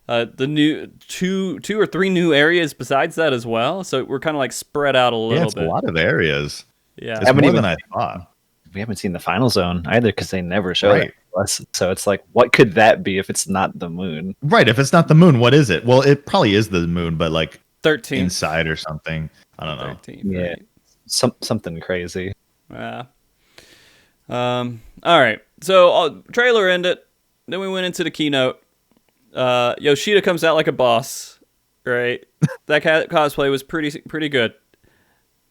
the new two or three new areas besides that as well. So we're kind of like spread out a little bit. A lot of areas. Yeah, it's more than I thought. We haven't seen the final zone either because they never showed it to us. So it's like, what could that be if it's not the moon? Right. If it's not the moon, what is it? Well, it probably is the moon, but like 13 inside or something. I don't know. 13, yeah, right? something crazy. Yeah. All right. So trailer ended. Then we went into the keynote. Yoshida comes out like a boss, right? That cosplay was pretty good.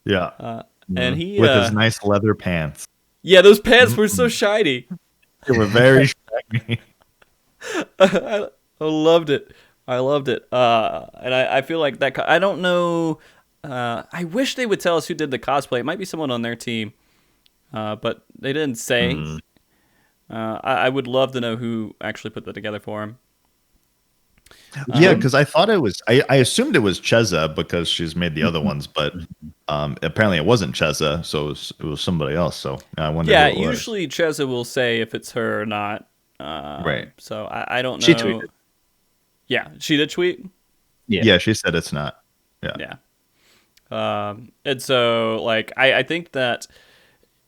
Yeah. And he with his nice leather pants. Yeah, those pants were so shiny. They were very shiny. I loved it. I loved it. And I feel like that. I don't know. I wish they would tell us who did the cosplay. It might be someone on their team, but they didn't say. I would love to know who actually put that together for him. Yeah, because I thought it was. I assumed it was Cheza because she's made the other ones, but apparently it wasn't Cheza, so it was somebody else. So I wonder. Yeah, who it was. usually Cheza will say if it's her or not. Right. So I don't know. She tweeted. Yeah, she did tweet. Yeah, she said it's not. Yeah. And so like I think that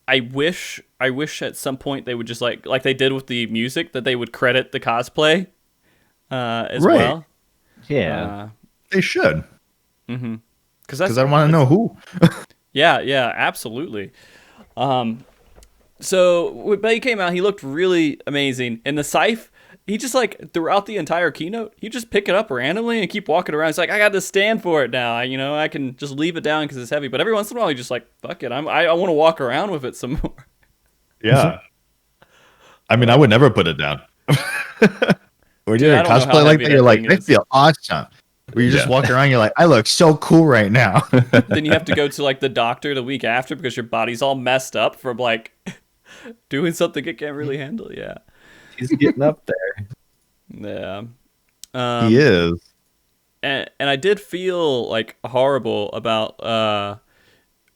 I wish at some point they would just like they did with the music that they would credit the cosplay as well. Yeah, they should. Because I want to know who. Yeah, absolutely. So when he came out, he looked really amazing. And the scythe, he just like throughout the entire keynote, he just pick it up randomly and keep walking around. He's like, I got to stand for it now. I can just leave it down because it's heavy. But every once in a while, he just like, fuck it. I want to walk around with it some more. Yeah. I mean, I would never put it down. When you're a cosplay like that, you're like, I feel awesome. Where you just walk around, you're like, I look so cool right now. Then you have to go to like the doctor the week after because your body's all messed up from like doing something it can't really handle. Yeah. he's getting up there. Yeah. He is. And I did feel like horrible about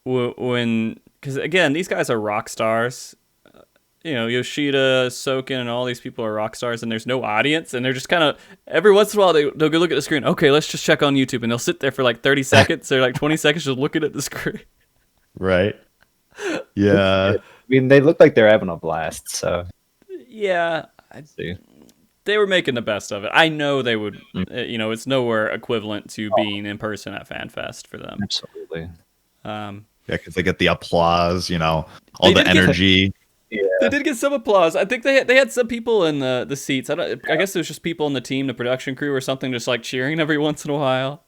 when, because again, these guys are rock stars. Yoshida, Soken, and all these people are rock stars, and there's no audience, and they're just kind of, every once in a while, they'll go look at the screen. Okay, let's just check on YouTube, and they'll sit there for like 30 seconds or like 20 seconds just looking at the screen. Right. Yeah. I mean, they look like they're having a blast, so. Yeah. See. They were making the best of it. I know they would, it's nowhere equivalent to being in person at Fanfest for them. Absolutely. Yeah, because they get the applause, all the energy. Yeah. They did get some applause. I think they had some people in the seats. I guess it was just people in the team, the production crew or something, just like cheering every once in a while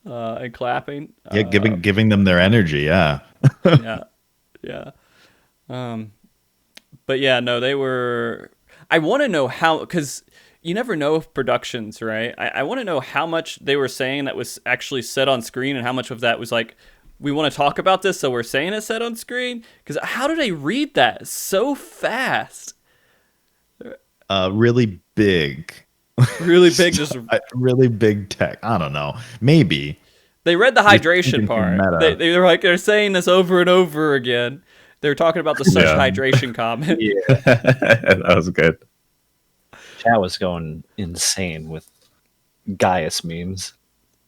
and clapping. Yeah, giving them their energy. Yeah. Yeah. But yeah, no, they were. I want to know how, because you never know with productions, right? I want to know how much they were saying that was actually said on screen and how much of that was like, we want to talk about this, so we're saying it's said on screen. Because how do they read that so fast? Really big. Really big, just really big tech. I don't know. Maybe they read the hydration part. They're saying this over and over again. They're talking about the such hydration comment. Yeah, that was good. Chat was going insane with Gaius memes.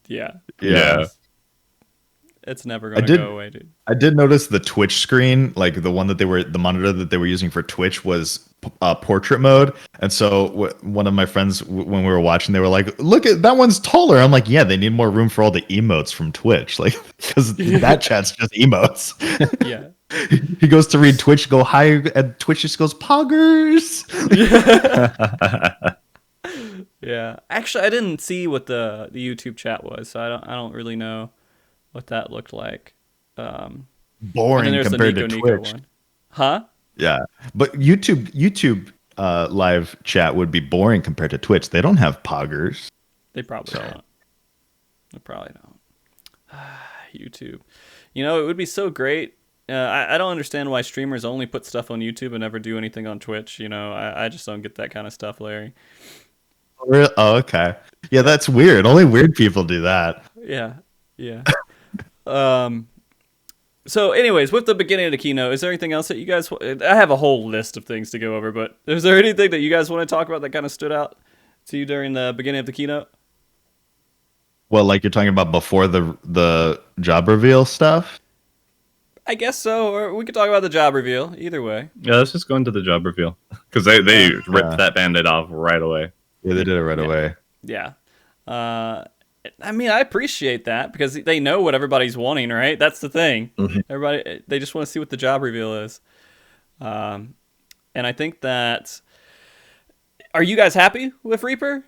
Yeah. Yeah. It's never going to go away, dude. I did notice the Twitch screen, like the monitor that they were using for Twitch was portrait mode. And so one of my friends, when we were watching, they were like, look at that one's taller. I'm like, yeah, they need more room for all the emotes from Twitch. Like, because that chat's just emotes. Yeah. He goes to read Twitch, go hi, and Twitch just goes, poggers. Yeah. Actually, I didn't see what the YouTube chat was, so I don't really know what that looked like. Boring compared to Twitch. One. Huh? Yeah, but YouTube live chat would be boring compared to Twitch. They don't have poggers. They probably don't. They probably don't. YouTube. You know, it would be so great. I don't understand why streamers only put stuff on YouTube and never do anything on Twitch. You know, I just don't get that kind of stuff, Larry. Oh, okay. Yeah, that's weird. Only weird people do that. Yeah. So anyways, with the beginning of the keynote, is there anything else that you guys... I have a whole list of things to go over, but is there anything that you guys want to talk about that kind of stood out to you during the beginning of the keynote? Well, like you're talking about before the job reveal stuff? I guess so, or we could talk about the job reveal. Either way. Yeah, let's just go into the job reveal. Because they ripped that Band-Aid off right away. Yeah, they did it right away. Yeah. I mean, I appreciate that because they know what everybody's wanting, right? That's the thing. Mm-hmm. Everybody, they just want to see what the job reveal is. And I think that... Are you guys happy with Reaper?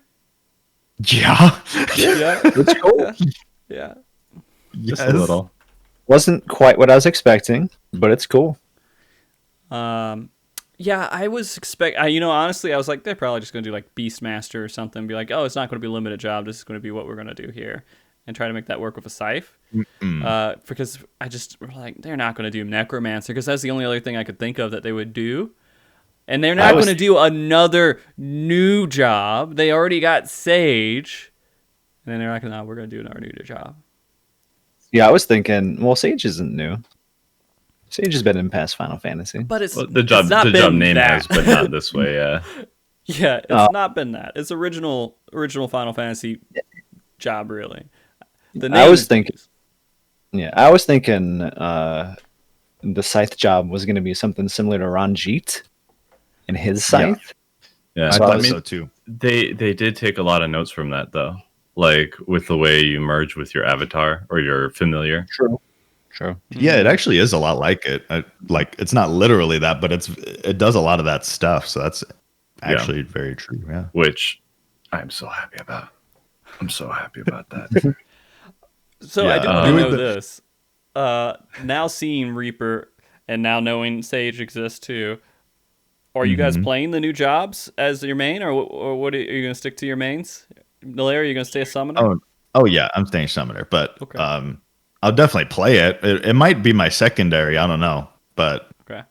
Yeah. Yeah. It's cool. Yeah. Just a little. Wasn't quite what I was expecting, but it's cool. Yeah, I was honestly, I was like, they're probably just going to do like Beastmaster or something. Be like, oh, it's not going to be a limited job. This is going to be what we're going to do here. And try to make that work with a scythe. Because I just, like, they're not going to do Necromancer because that's the only other thing I could think of that they would do. And they're not going to do another new job. They already got Sage. And then they're like, no, we're going to do another new job. Yeah, I was thinking, well, Sage isn't new. Sage has been in past Final Fantasy. But the job name has, but not this way, yeah. Yeah, it's not been that. It's original Final Fantasy job, really. I was thinking the scythe job was going to be something similar to Ranjit and his scythe. Yeah, I thought so too. They did take a lot of notes from that, though. Like, with the way you merge with your avatar or your familiar. True. Yeah, it actually is a lot like it. Like, it's not literally that, but it does a lot of that stuff. So that's actually very true. Yeah, which I'm so happy about. I'm so happy about that. So I do want to know this. Now seeing Reaper and now knowing Sage exists too, are you guys playing the new jobs as your main, or what are you going to stick to your mains? Larry, are you going to stay a summoner? Oh yeah, I'm staying summoner, but okay. I'll definitely play it. It might be my secondary. I don't know, but okay.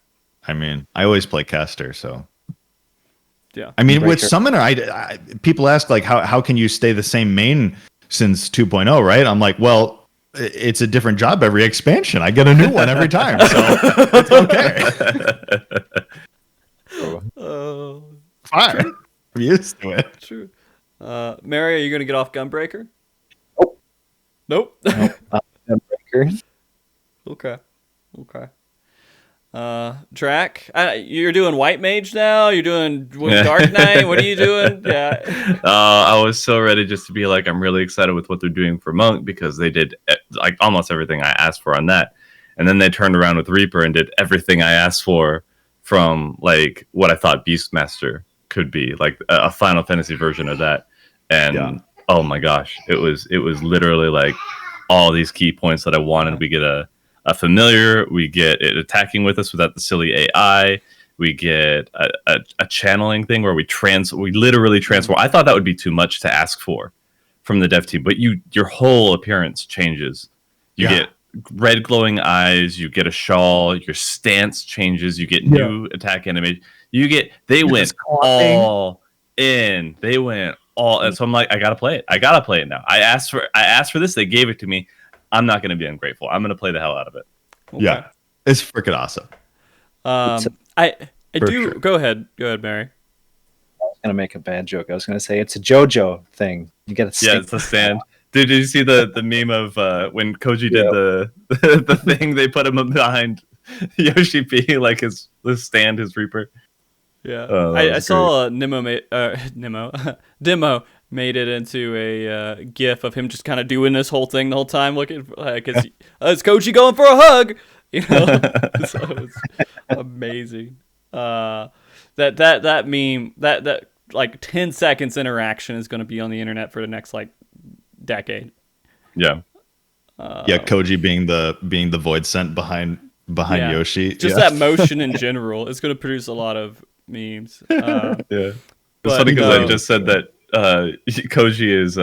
I mean, I always play caster, so yeah. I mean, with summoner, I people ask like how can you stay the same main since 2.0, right? I'm like, well, it's a different job every expansion. I get a new one every time, so it's okay. Fine. I'm used to it. True. Merri, are you going to get off Gunbreaker? Nope. Gunbreaker. Okay. Drac, you're doing White Mage now? You're doing Dark Knight? What are you doing? Yeah. I was so ready just to be like, I'm really excited with what they're doing for Monk because they did like almost everything I asked for on that. And then they turned around with Reaper and did everything I asked for from like what I thought Beastmaster could be, like a Final Fantasy version of that. And oh my gosh, it was literally like all these key points that I wanted. We get a familiar, we get it attacking with us without the silly AI, we get a channeling thing where we literally transform. I thought that would be too much to ask for from the dev team, but your whole appearance changes. You get red glowing eyes, you get a shawl, your stance changes, you get new attack animation. They went all in. And so I'm like, I gotta play it now. I asked for this, they gave it to me. I'm not gonna be ungrateful. I'm gonna play the hell out of it. Okay. Yeah, it's freaking awesome. I do. Sure. Go ahead, Merri. I was gonna make a bad joke. I was gonna say it's a JoJo thing. You get a it's a stand. Did you see the meme of when Koji did the thing? They put him behind Yoshi P, like his Reaper. Yeah, Oh, I saw Demo made it into a GIF of him just kind of doing this whole thing the whole time, looking like is Koji going for a hug? You know, so it's amazing. That meme that like 10 seconds interaction is going to be on the internet for the next like decade. Yeah. Koji being the void sent behind Yoshi. Just that motion in general is going to produce a lot of memes. Yeah. It's funny because I just said that Koji is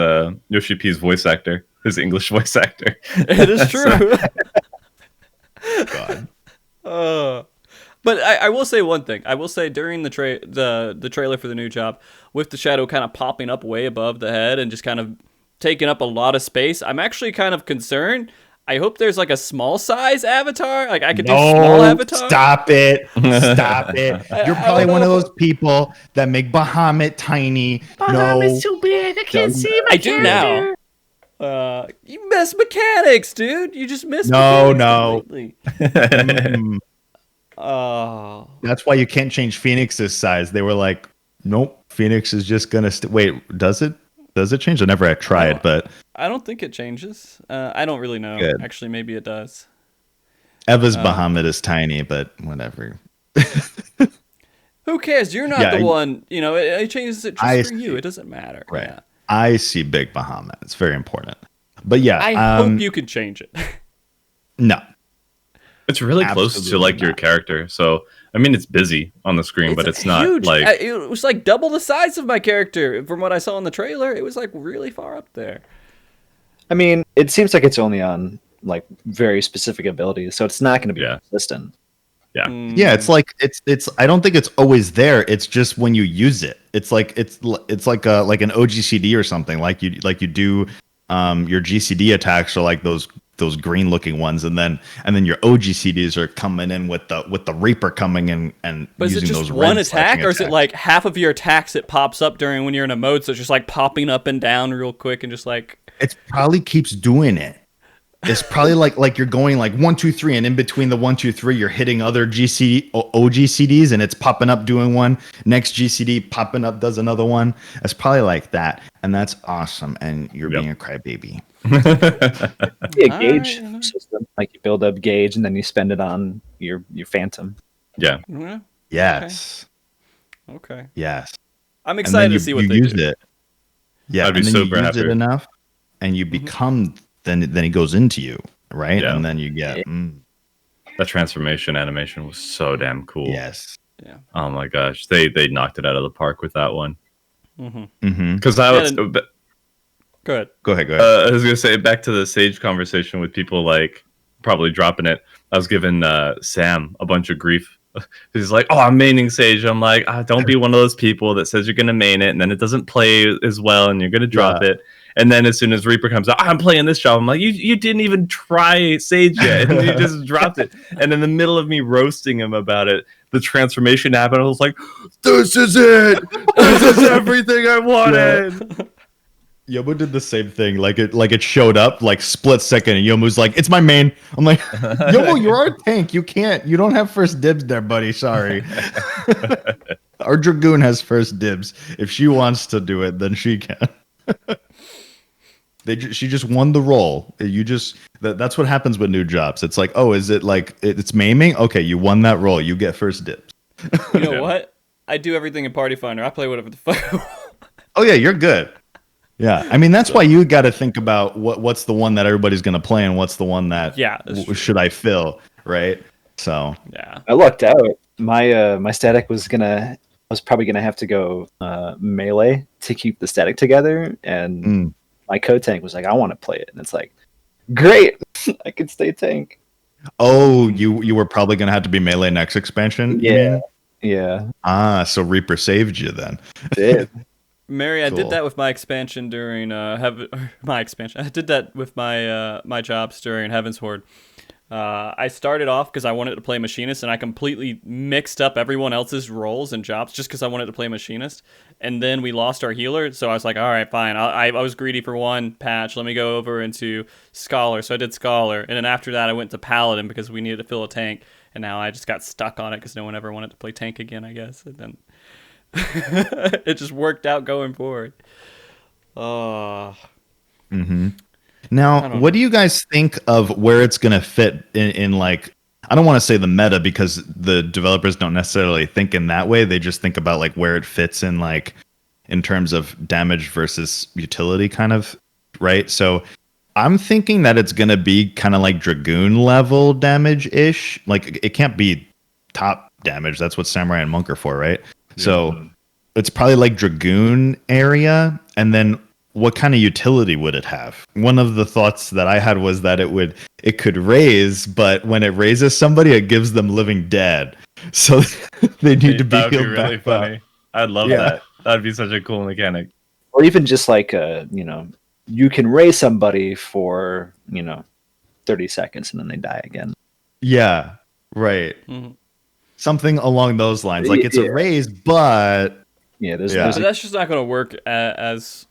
Yoshi P's voice actor, his English voice actor. It is true. God. But I will say one thing. I will say during the trailer for the new job, with the shadow kind of popping up way above the head and just kind of taking up a lot of space, I'm actually kind of concerned. I hope there's like a small size avatar. Like I could do small avatar. Stop it. Stop it. You're probably one of those people that make Bahamut tiny. Bahamut's too big. I can't see my character. I do now. You miss mechanics, dude. You just miss No. completely. That's why you can't change Phoenix's size. They were like, nope, Phoenix is just gonna wait, does it change? I never tried, but I don't think it changes. I don't really know. Good. Actually, maybe it does. Eva's Bahamut is tiny, but whatever. Who cares? You're not the one. You know, it changes it just for you. It doesn't matter. Right. Yeah. I see big Bahamut. It's very important. But yeah, I hope you can change it. No. It's really close to like your character. So I mean, it's busy on the screen, but it's not huge. like it was like double the size of my character from what I saw in the trailer. It was like really far up there. I mean, it seems like it's only on like very specific abilities, so it's not going to be consistent. Yeah. Yeah, it's like it's I don't think it's always there. It's just when you use it. It's like an OGCD or something. Like you do your GCD attacks are like those green looking ones, and then your OGCDs are coming in with the Reaper coming in and but using is it just those one red attack, or is it attacks. like half of your attacks it pops up during when you're in a mode, so it's just like popping up and down real quick and just like It probably keeps doing it. It's probably like you're going like 1, 2, 3, and in between the 1, 2, 3, you're hitting other OGCDs, and it's popping up doing one. Next GCD popping up does another one. It's probably like that, and that's awesome. And you're being a crybaby. A gauge system, like you build up gauge and then you spend it on your phantom. Yeah. Yes. Okay. Yes. I'm excited to see what they use do. it. Yeah, I'd be and then super you use happy. it enough, and you become. Then he goes into you, right? Yeah. And then you get. That transformation animation was so damn cool. Yes. Yeah. Oh my gosh, they knocked it out of the park with that one. Mm-hmm. Because I was. Go ahead. Go ahead. I was gonna say back to the Sage conversation with people like probably dropping it. I was giving Sam a bunch of grief. He's like, "Oh, I'm maining Sage." I'm like, "Don't be one of those people that says you're gonna main it and then it doesn't play as well and you're gonna drop it." And then as soon as Reaper comes out, I'm playing this job. I'm like, you didn't even try Sage yet, and you just dropped it. And in the middle of me roasting him about it, the transformation happened. I was like, "This is it. This is everything I wanted." Yomu did the same thing. Like it showed up like split second, and Yomu's like, "It's my main." I'm like, "Yomu, you're our tank. You don't have first dibs there, buddy. Sorry." Our Dragoon has first dibs. If she wants to do it, then she can. She just won the role. That's what happens with new jobs. It's like, oh, is it like it's maiming? Okay, you won that role. You get first dibs. You know what? I do everything in Party Finder. I play whatever the fuck. Oh yeah, you're good. Yeah, I mean that's why you got to think about what's the one that everybody's gonna play and what's the one that should I fill, right? So yeah, I lucked out. My static was probably gonna have to go melee to keep the static together, and my co-tank was like, I want to play it, and it's like, great, I could stay tank. Oh, you were probably gonna have to be melee next expansion. Yeah, yeah. So Reaper saved you then. Did. Merri, I did that with my expansion during my expansion. I did that with my my jobs during Heaven's Horde. I started off because I wanted to play machinist, and I completely mixed up everyone else's roles and jobs just because I wanted to play machinist. And then we lost our healer, so I was like, all right, fine. I was greedy for one patch. Let me go over into Scholar. So I did Scholar. And then after that, I went to Paladin because we needed to fill a tank. And now I just got stuck on it because no one ever wanted to play tank again, I guess. And then it just worked out going forward. Oh. Now, what do you guys think of where it's going to fit in like, I don't want to say the meta because the developers don't necessarily think in that way. They just think about like where it fits in, like in terms of damage versus utility kind of, right? So I'm thinking that it's going to be kind of like Dragoon level damage-ish. Like it can't be top damage. That's what Samurai and Monk are for, right? Yeah. So it's probably like Dragoon area. And then what kind of utility would it have? One of the thoughts that I had was that it could raise, but when it raises somebody, it gives them living dead. So they need to be that would healed be really back funny. up. I'd love that. That'd be such a cool mechanic. Or even just like you can raise somebody for 30 seconds and then they die again. Yeah, right. Mm-hmm. Something along those lines. Like it's a raise, but there's but that's just not going to work as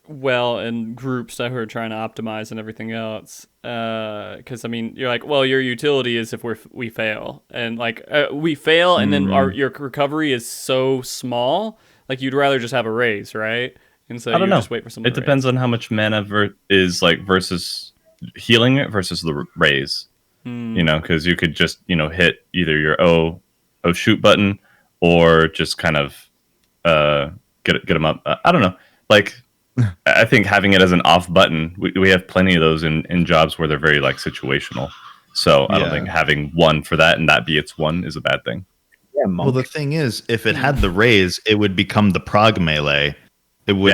well in groups that are trying to optimize and everything else. Because I mean, you're like, well, your utility is if we fail, and like we fail, and then your recovery is so small. Like you'd rather just have a raise, right? And so I don't know. Just wait for someone. It depends on how much mana is like versus healing it versus the raise. Because you could just hit either your O shoot button or just kind of get them up. I don't know. Like I think having it as an off button, we have plenty of those in jobs where they're very like situational. So I don't think having one for that and that be its one is a bad thing. Yeah, well, the thing is, if it had the raise, it would become the prog melee. It would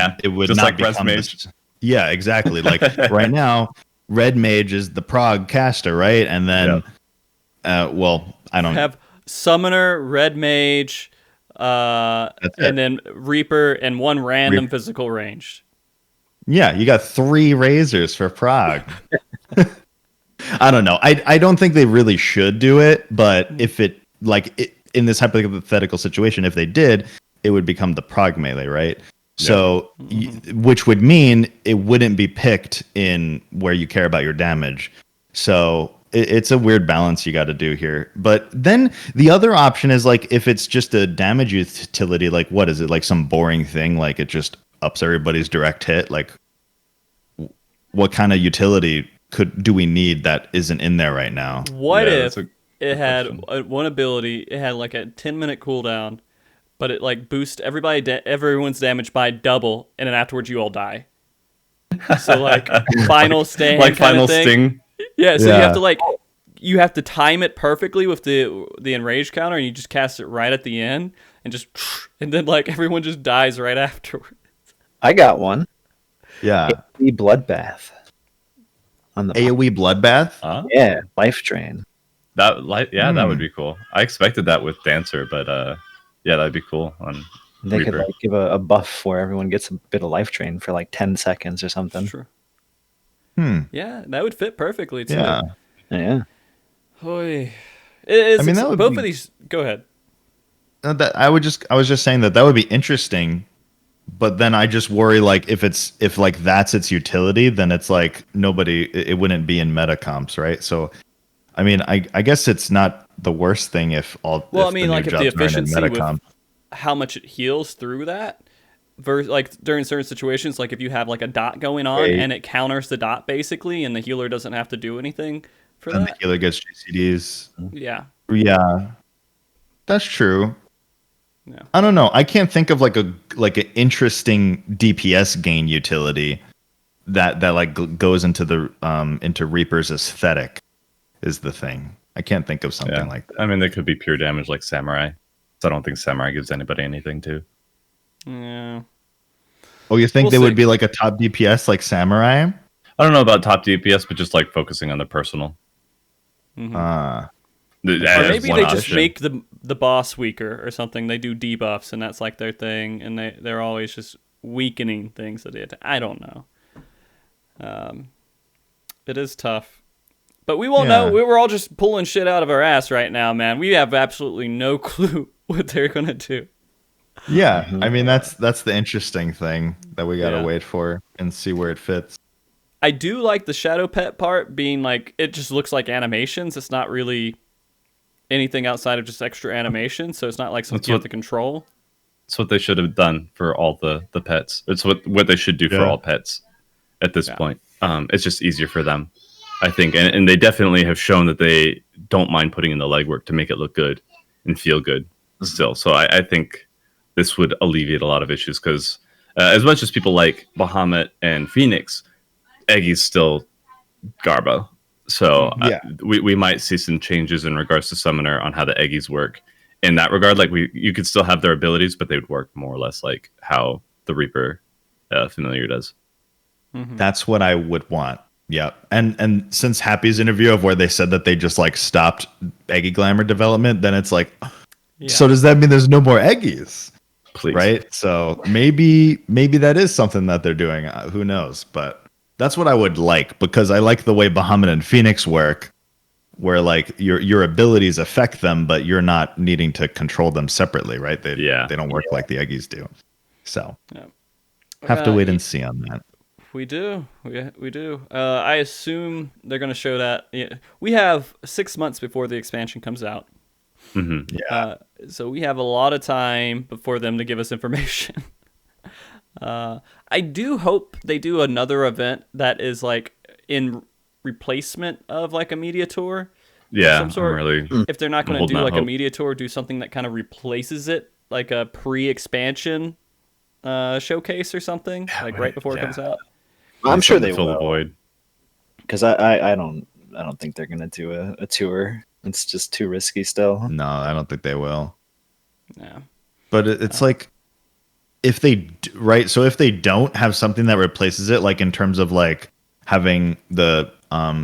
just not like become Mage. Yeah, exactly. Like right now, Red Mage is the prog caster, right? And then, well, I don't have Summoner, Red Mage, and then Reaper, and one random physical ranged. Yeah, you got 3 razors for prog. I don't know. I don't think they really should do it, but if in this hypothetical situation, if they did, it would become the prog melee, right? So, which would mean it wouldn't be picked in where you care about your damage. So it's a weird balance you got to do here. But then the other option is like if it's just a damage utility, like what is it? Like some boring thing, like it just ups everybody's direct hit. Like what kind of utility do we need that isn't in there right now? What if it had one ability? It had like a 10-minute cooldown. But it like boosts everyone's damage by double, and then afterwards you all die. So like final stand, like final sting. Yeah, so you have to time it perfectly with the enrage counter, and you just cast it right at the end, and then like everyone just dies right afterwards. I got one. Yeah, AOE bloodbath. On the AOE bloodbath. Yeah, life drain. That would be cool. I expected that with Dancer, but yeah, that'd be cool on They Reaper. could like give a buff where everyone gets a bit of life drain for like 10 seconds or something. True. Yeah, that would fit perfectly too. Yeah. Hoy. I mean, that would both of these. Go ahead. I was just saying that would be interesting, but then I just worry like if like that's its utility, then it's like it wouldn't be in meta comps, right? So, I mean, I guess it's not the worst thing if all. Well, if I mean, like if the efficiency with comp. how much it heals through that, versus like during certain situations, like if you have like a dot going on and it counters the dot basically, and the healer doesn't have to do anything for that. The healer gets GCDs. Yeah. Yeah, that's true. Yeah. I don't know. I can't think of like an interesting DPS gain utility that like goes into the into Reaper's aesthetic. Is the thing. I can't think of something like that. I mean, there could be pure damage like Samurai. So I don't think Samurai gives anybody anything too. Yeah. Oh, you think would be like a top DPS like Samurai? I don't know about top DPS, but just like focusing on the personal. Or maybe they just make the boss weaker or something. They do debuffs and that's like their thing, and they're always just weakening things that I don't know. It is tough. But we won't know. We were all just pulling shit out of our ass right now, man. We have absolutely no clue what they're gonna do. Yeah, I mean that's the interesting thing that we gotta wait for and see where it fits. I do like the shadow pet part being like it just looks like animations. It's not really anything outside of just extra animation, so it's not like something you have to control. It's what they should have done for all the pets. It's what they should do for all pets at this point. It's just easier for them, I think, and they definitely have shown that they don't mind putting in the legwork to make it look good and feel good still. So I think this would alleviate a lot of issues because as much as people like Bahamut and Phoenix, Eggy's still Garbo. So we might see some changes in regards to Summoner on how the Eggies work. In that regard, like you could still have their abilities, but they would work more or less like how the Reaper familiar does. That's what I would want. Yeah, and since Happy's interview of where they said that they just like stopped Eggy Glamour development, then it's like, so does that mean there's no more Eggies? Please. Right? So maybe that is something that they're doing. Who knows? But that's what I would like because I like the way Bahamut and Phoenix work, where like your abilities affect them, but you're not needing to control them separately, right? They don't work like the Eggies do. So have to wait and see on that. We do. We do. I assume they're going to show that. We have 6 months before the expansion comes out. So we have a lot of time before them to give us information. I do hope they do another event that is like in replacement of like a media tour. Yeah, some sort. really. If they're not going to do like a media tour, do something that kind of replaces it, like a pre-expansion showcase or something, like right before it comes out. I'm sure they fill will. The void. Because I don't think they're gonna do a tour. It's just too risky still. No, I don't think they will. Yeah. But it's like if they so if they don't have something that replaces it, like in terms of like having the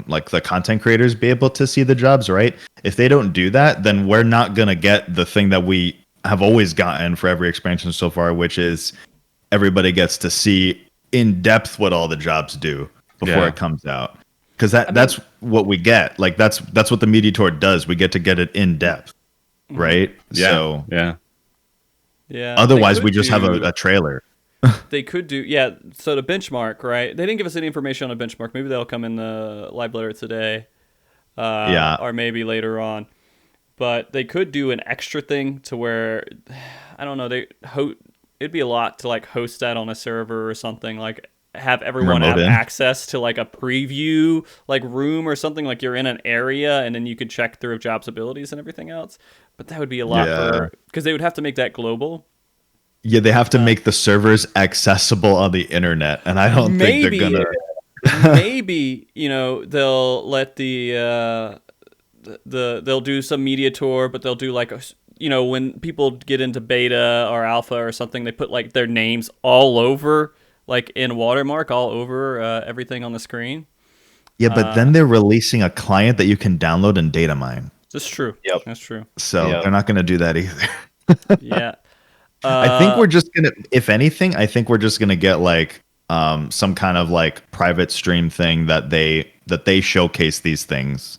like the content creators be able to see the jobs, right? If they don't do that, then we're not gonna get the thing that we have always gotten for every expansion so far, which is everybody gets to see in depth what all the jobs do before it comes out. Because that's what we get. Like that's what the media tour does. We get to get it in depth, right? Yeah. So yeah. Otherwise, we just have a trailer. They could do So the benchmark, right? They didn't give us any information on a benchmark. Maybe they'll come in the live letter today, or maybe later on. But they could do an extra thing to where I don't know. It'd be a lot to like host that on a server or something, like have everyone have access to like a preview like room or something, like you're in an area and then you could check through jobs abilities and everything else. But that would be a lot because they would have to make that global. Yeah, they have to make the servers accessible on the internet, and I don't think they're gonna. Maybe they'll let they'll do some media tour, but they'll do like when people get into beta or alpha or something, they put like their names all over, like in watermark, all over everything on the screen. Yeah, but then they're releasing a client that you can download and data mine. That's true. Yep. That's true. So they're not going to do that either. Yeah. I think we're just going to, if anything, I think we're just going to get like some kind of like private stream thing that they showcase these things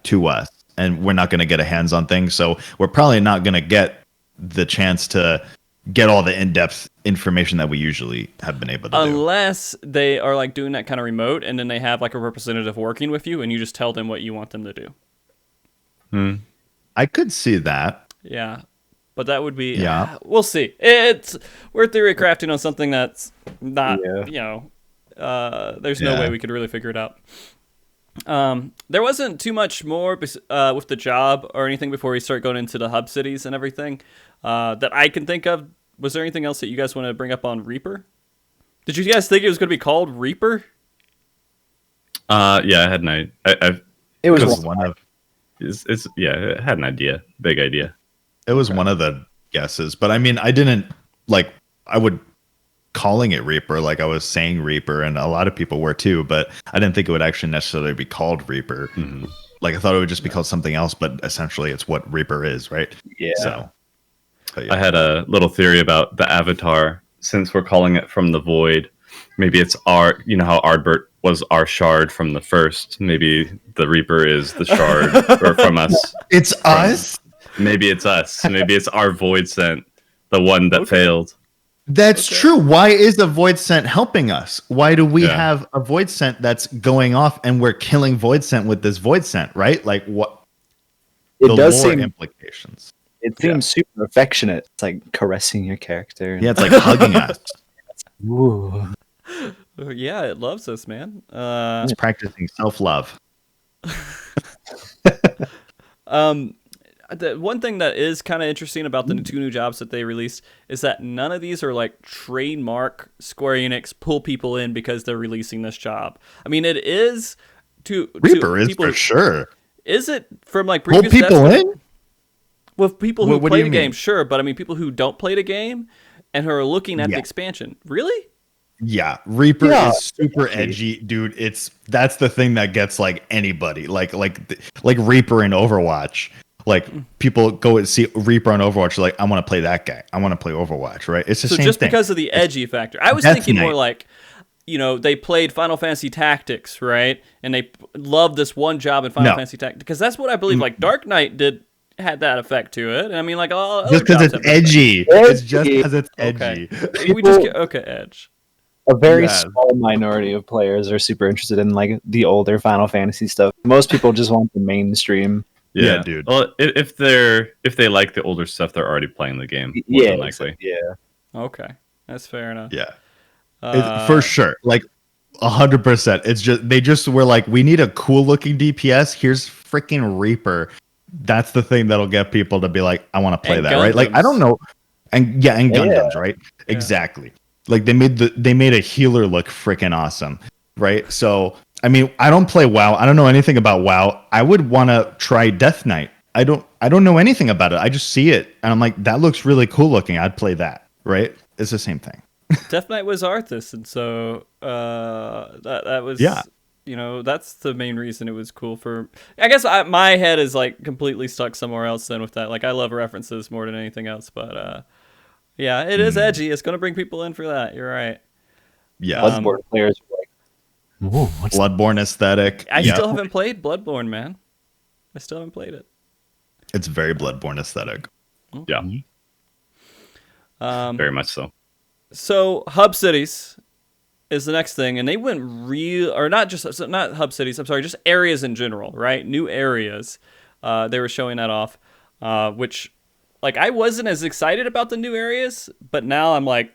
to us. And we're not going to get a hands-on thing. So we're probably not going to get the chance to get all the in-depth information that we usually have been able to do. Unless they are like doing that kind of remote and then they have like a representative working with you and you just tell them what you want them to do. I could see that. Yeah. But that would be, we'll see. We're theory crafting on something that's not, there's no way we could really figure it out. There wasn't too much more with the job or anything before we start going into the hub cities and everything that I can think of. Was there anything else that you guys want to bring up on Reaper? Did you guys think it was going to be called Reaper? Yeah, I had an idea. It was one of. It had an idea, big idea. It was one of the guesses, but I mean, I didn't like. I would calling it Reaper, like I was saying Reaper, and a lot of people were too, but I didn't think it would actually necessarily be called Reaper. Mm-hmm. Like I thought it would just be called something else, but essentially it's what Reaper is, right? Yeah. So I had a little theory about the avatar. Since we're calling it From the Void, maybe it's how Ardbert was our shard from the first. Maybe the Reaper is the shard or from us. It's us. Maybe it's us. Maybe it's our void scent, the one that failed. That's true. Why is the void scent helping us? Why do we have a void scent that's going off and we're killing void scent with this void scent, right? Like what? It the does lore seem implications. It seems super affectionate. It's like caressing your character. Yeah, it's like hugging us. Ooh. Yeah, it loves us, man. It's practicing self-love. The one thing that is kind of interesting about the two new jobs that they released is that none of these are like trademark Square Enix pull people in because they're releasing this job. I mean, it is Reaper is people, for sure. Is it from like Pull previous people in? With people who What do play you the mean? game, sure, but I mean people who don't play the game and who are looking at the expansion. Really? Yeah, Reaper is super edgy, dude. That's the thing that gets like anybody, like Reaper in Overwatch. Like people go and see Reaper on Overwatch, like I want to play that guy. I want to play Overwatch, right? It's the same just thing. because of the edgy factor. I was thinking more like, you know, they played Final Fantasy Tactics, right? And they loved this one job in Final Fantasy Tactics because that's what I believe. Like Dark Knight had that effect to it. I mean, like just because it's edgy. It's just because it's edgy. Okay. We just get edge. A very small minority of players are super interested in like the older Final Fantasy stuff. Most people just want the mainstream. Yeah, dude. Well, if they like the older stuff, they're already playing the game. More than likely. Yeah. Okay, that's fair enough. Yeah, for sure. Like 100%. It's just they just were like, we need a cool looking DPS. Here's freaking Reaper. That's the thing that'll get people to be like, I want to play that, right? Like I don't know, and Gundams, right? Yeah. Exactly. Like they made a healer look freaking awesome, right? So I mean, I don't play WoW. I don't know anything about WoW. I would want to try Death Knight. I don't know anything about it. I just see it and I'm like, that looks really cool looking. I'd play that, right? It's the same thing. Death Knight was Arthas, and so that was you know, that's the main reason it was cool for. I guess my head is like completely stuck somewhere else then with that. Like I love references more than anything else, but yeah, it is edgy. It's gonna bring people in for that. You're right. Yeah, Bloodborne players are like, ooh, what's Bloodborne aesthetic. I still haven't played Bloodborne, man. I still haven't played it. It's very Bloodborne aesthetic. Yeah. Very much so. So hub cities is the next thing, and they went not hub cities. I'm sorry, just areas in general, right? New areas. They were showing that off, which, like, I wasn't as excited about the new areas, but now I'm like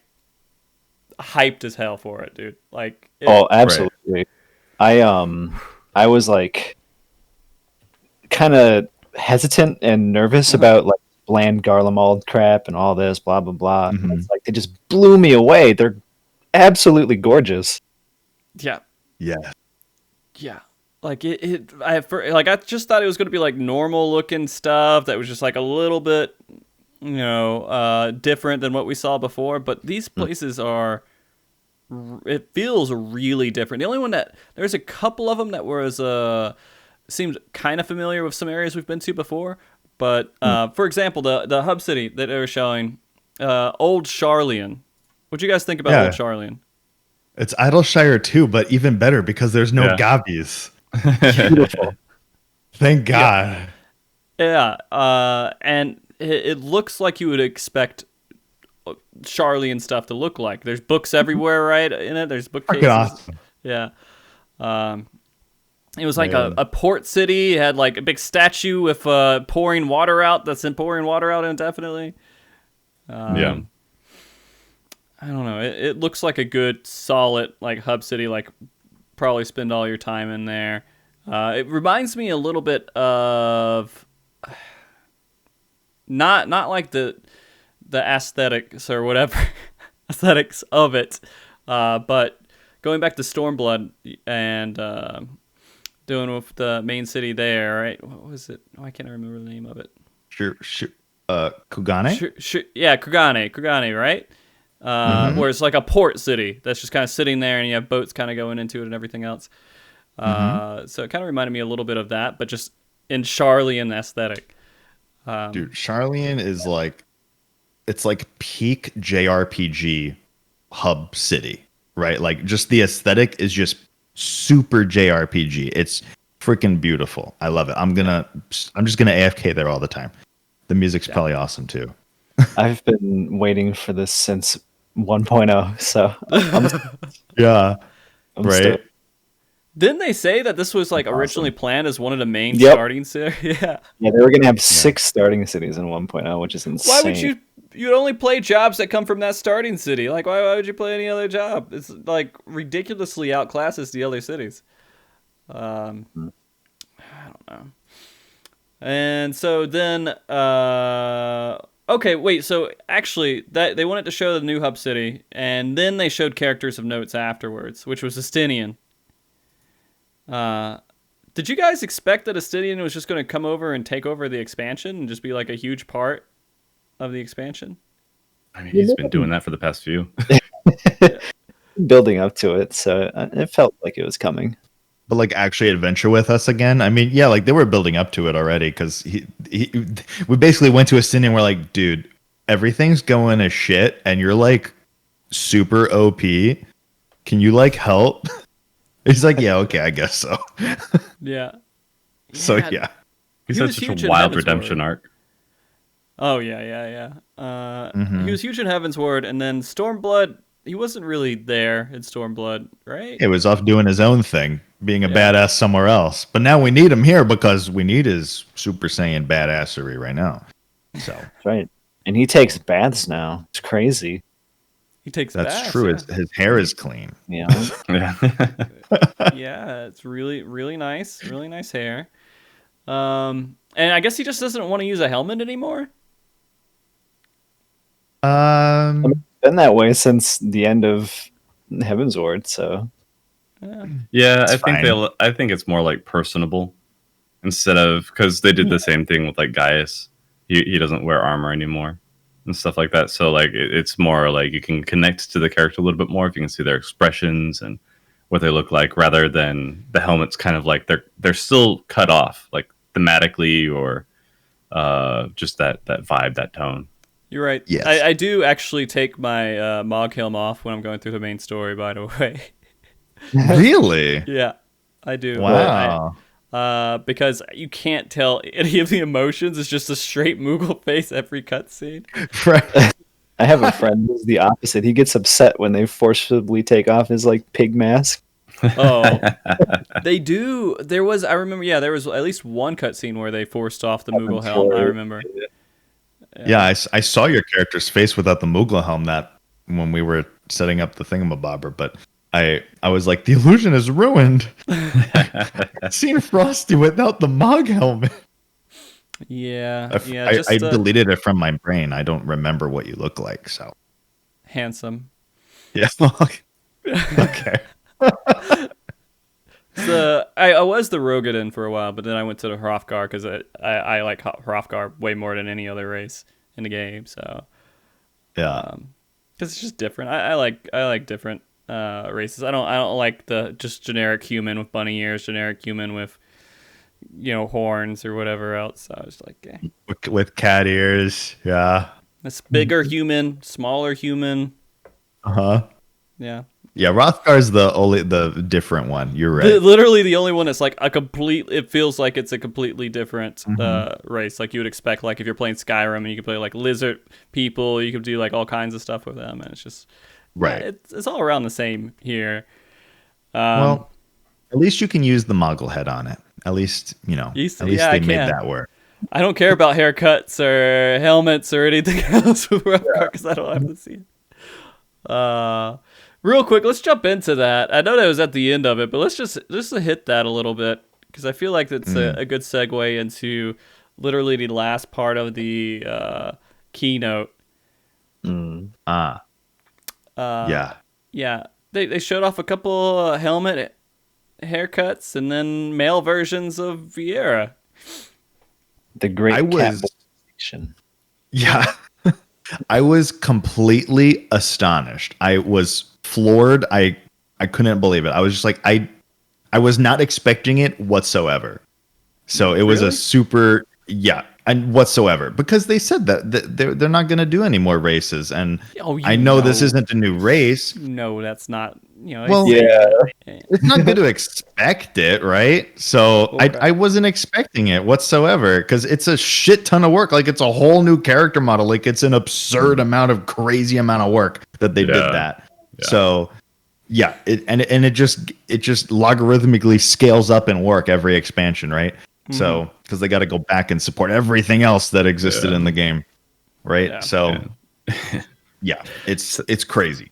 hyped as hell for it, dude. Like, absolutely. Right. I was like kind of hesitant and nervous about like bland Garlemald crap and all this blah blah blah. Mm-hmm. It's like they just blew me away. They're absolutely gorgeous. Yeah. Like I just thought it was going to be like normal looking stuff that was just like a little bit, you know, different than what we saw before. But these places are, it feels really different. The only one there's a couple of them that was seemed kind of familiar with some areas we've been to before. But for example, the hub city that they were showing, Old Sharlayan. What'd you guys think about Old Sharlayan? It's Idleshire too, but even better because there's no Gavies. Beautiful. Thank God. Yeah, and it looks like you would expect Sharlayan stuff to look like. There's books everywhere, right? In it, there's bookcases. Awesome. Yeah. It was like a port city. It had like a big statue with pouring water out. That's pouring water out indefinitely. Yeah. I don't know. It looks like a good, solid like hub city. Like probably spend all your time in there. It reminds me a little bit of not like the aesthetics or whatever aesthetics of it, but going back to Stormblood and doing with the main city there, right? What was it? Oh, I can't remember the name of it. Kugane? Yeah, Kugane, right? Where it's like a port city that's just kind of sitting there and you have boats kind of going into it and everything else. So it kind of reminded me a little bit of that, but just in Sharlayan aesthetic. Dude, Sharlayan is like, it's like peak JRPG hub city, right? Like just the aesthetic is just super JRPG. It's freaking beautiful. I love it. I'm just gonna AFK there all the time. The music's probably awesome too. I've been waiting for this since 1.0, so Yeah. I'm Right. stoked. Didn't they say that this was like Awesome. originally planned as one of the main Yep. starting cities? Yeah. Yeah, they were gonna have 6 starting cities in 1.0, which is insane. Why would you'd only play jobs that come from that starting city? Like, why would you play any other job? It's like ridiculously outclasses the other cities. I don't know. And so then, okay, wait. So actually, that they wanted to show the new hub city, and then they showed characters of notes afterwards, which was Estinian. Did you guys expect that Estinian was just going to come over and take over the expansion and just be like a huge part of the expansion? I mean, he's been doing that for the past few. Building up to it, so it felt like it was coming. But like actually adventure with us again. I mean, yeah, like they were building up to it already because we basically went to a scene and we're like, dude, everything's going to shit and you're like super OP. Can you like help? He's like, yeah, okay, I guess so. Yeah. So yeah. He's He had was such huge a in wild Heavensward. redemption arc. Oh yeah. He was huge in Heavensward, and then Stormblood. He wasn't really there in Stormblood, right? He was off doing his own thing, being a Yeah. badass somewhere else. But now we need him here because we need his Super Saiyan badassery right now. So That's right. And he takes baths now. It's crazy. He takes that's baths, true. Yeah. His hair is clean. Yeah. Yeah. Yeah, it's really nice hair. And I guess he just doesn't want to use a helmet anymore. It's been that way since the end of Heavensward, so Yeah, It's I think fine. I think it's more like personable instead of because they did the same thing with like Gaius. He doesn't wear armor anymore and stuff like that. So like it's more like you can connect to the character a little bit more if you can see their expressions and what they look like, rather than the helmet's kind of like they're still cut off like thematically or just that vibe, that tone. You're right. Yes. I do actually take my Mog helm off when I'm going through the main story, by the way. Really? Yeah, I do. Wow. Because you can't tell any of the emotions. It's just a straight Moogle face every cutscene. Right. I have a friend who's the opposite. He gets upset when they forcibly take off his like pig mask. Oh, they do. I remember, there was at least one cutscene where they forced off the Moogle helm. I remember. Yeah, I saw your character's face without the Moogle helm that when we were setting up the thingamabobber, but I was like, the illusion is ruined. Seen Frosty without the Mog helmet. Yeah. I deleted it from my brain. I don't remember what you look like, so. Handsome. Yeah. Okay. So I was the Rogadin for a while, but then I went to the Hrothgar because I like Hrothgar way more than any other race in the game. So Yeah. because it's just different. I like different races. I don't like the just generic human with bunny ears, generic human with horns or whatever else. So I was like, With cat ears. Yeah. this bigger human, smaller human. Uh-huh. Yeah. Yeah, Rothgar's the different one. You're right. Literally the only one that's like it feels like it's a completely different race. Like you would expect, like if you're playing Skyrim and you can play like lizard people, you could do like all kinds of stuff with them, and it's just Right. it's all around the same here. Well, at least you can use the Muggle head on it. At least, yeah, they I made can. that work. I don't care about haircuts or helmets or anything else with Rothgar because I don't have to see it. Real quick, let's jump into that. I know that was at the end of it, but let's just hit that a little bit because I feel like that's a good segue into literally the last part of the keynote. Yeah. Yeah, they showed off a couple helmet haircuts and then male versions of Vieira. The great I cat was- section. Yeah. I was completely astonished. I was floored. I couldn't believe it. I was just like, I was not expecting it whatsoever. So it was Really? a super, and whatsoever, because they said that they're not going to do any more races, and Oh, I know this isn't a new race. No, that's not. Well, it's not good to expect it, right? So Okay. I wasn't expecting it whatsoever, because it's a shit ton of work. Like, it's a whole new character model. Like, it's an absurd amount of crazy amount of work that they did that. Yeah. So yeah, it just logarithmically scales up in work every expansion, right? So because they got to go back and support everything else that existed in the game, right? Yeah. So yeah, it's crazy.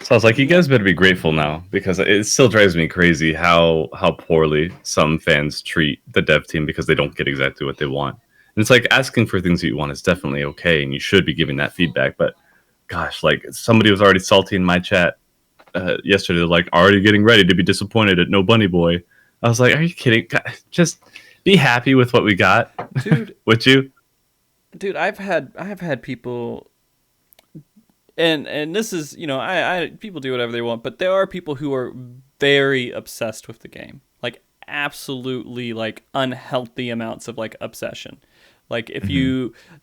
So I was like, you guys better be grateful now, because it still drives me crazy how poorly some fans treat the dev team because they don't get exactly what they want. And it's like, asking for things that you want is definitely okay, and you should be giving that feedback. But gosh, like, somebody was already salty in my chat yesterday, like, already getting ready to be disappointed at No Bunny Boy. I was like, are you kidding? God, just be happy with what we got, Dude. would you? Dude, I have had people, and this is, I people do whatever they want, but there are people who are very obsessed with the game, like absolutely like unhealthy amounts of like obsession. Like if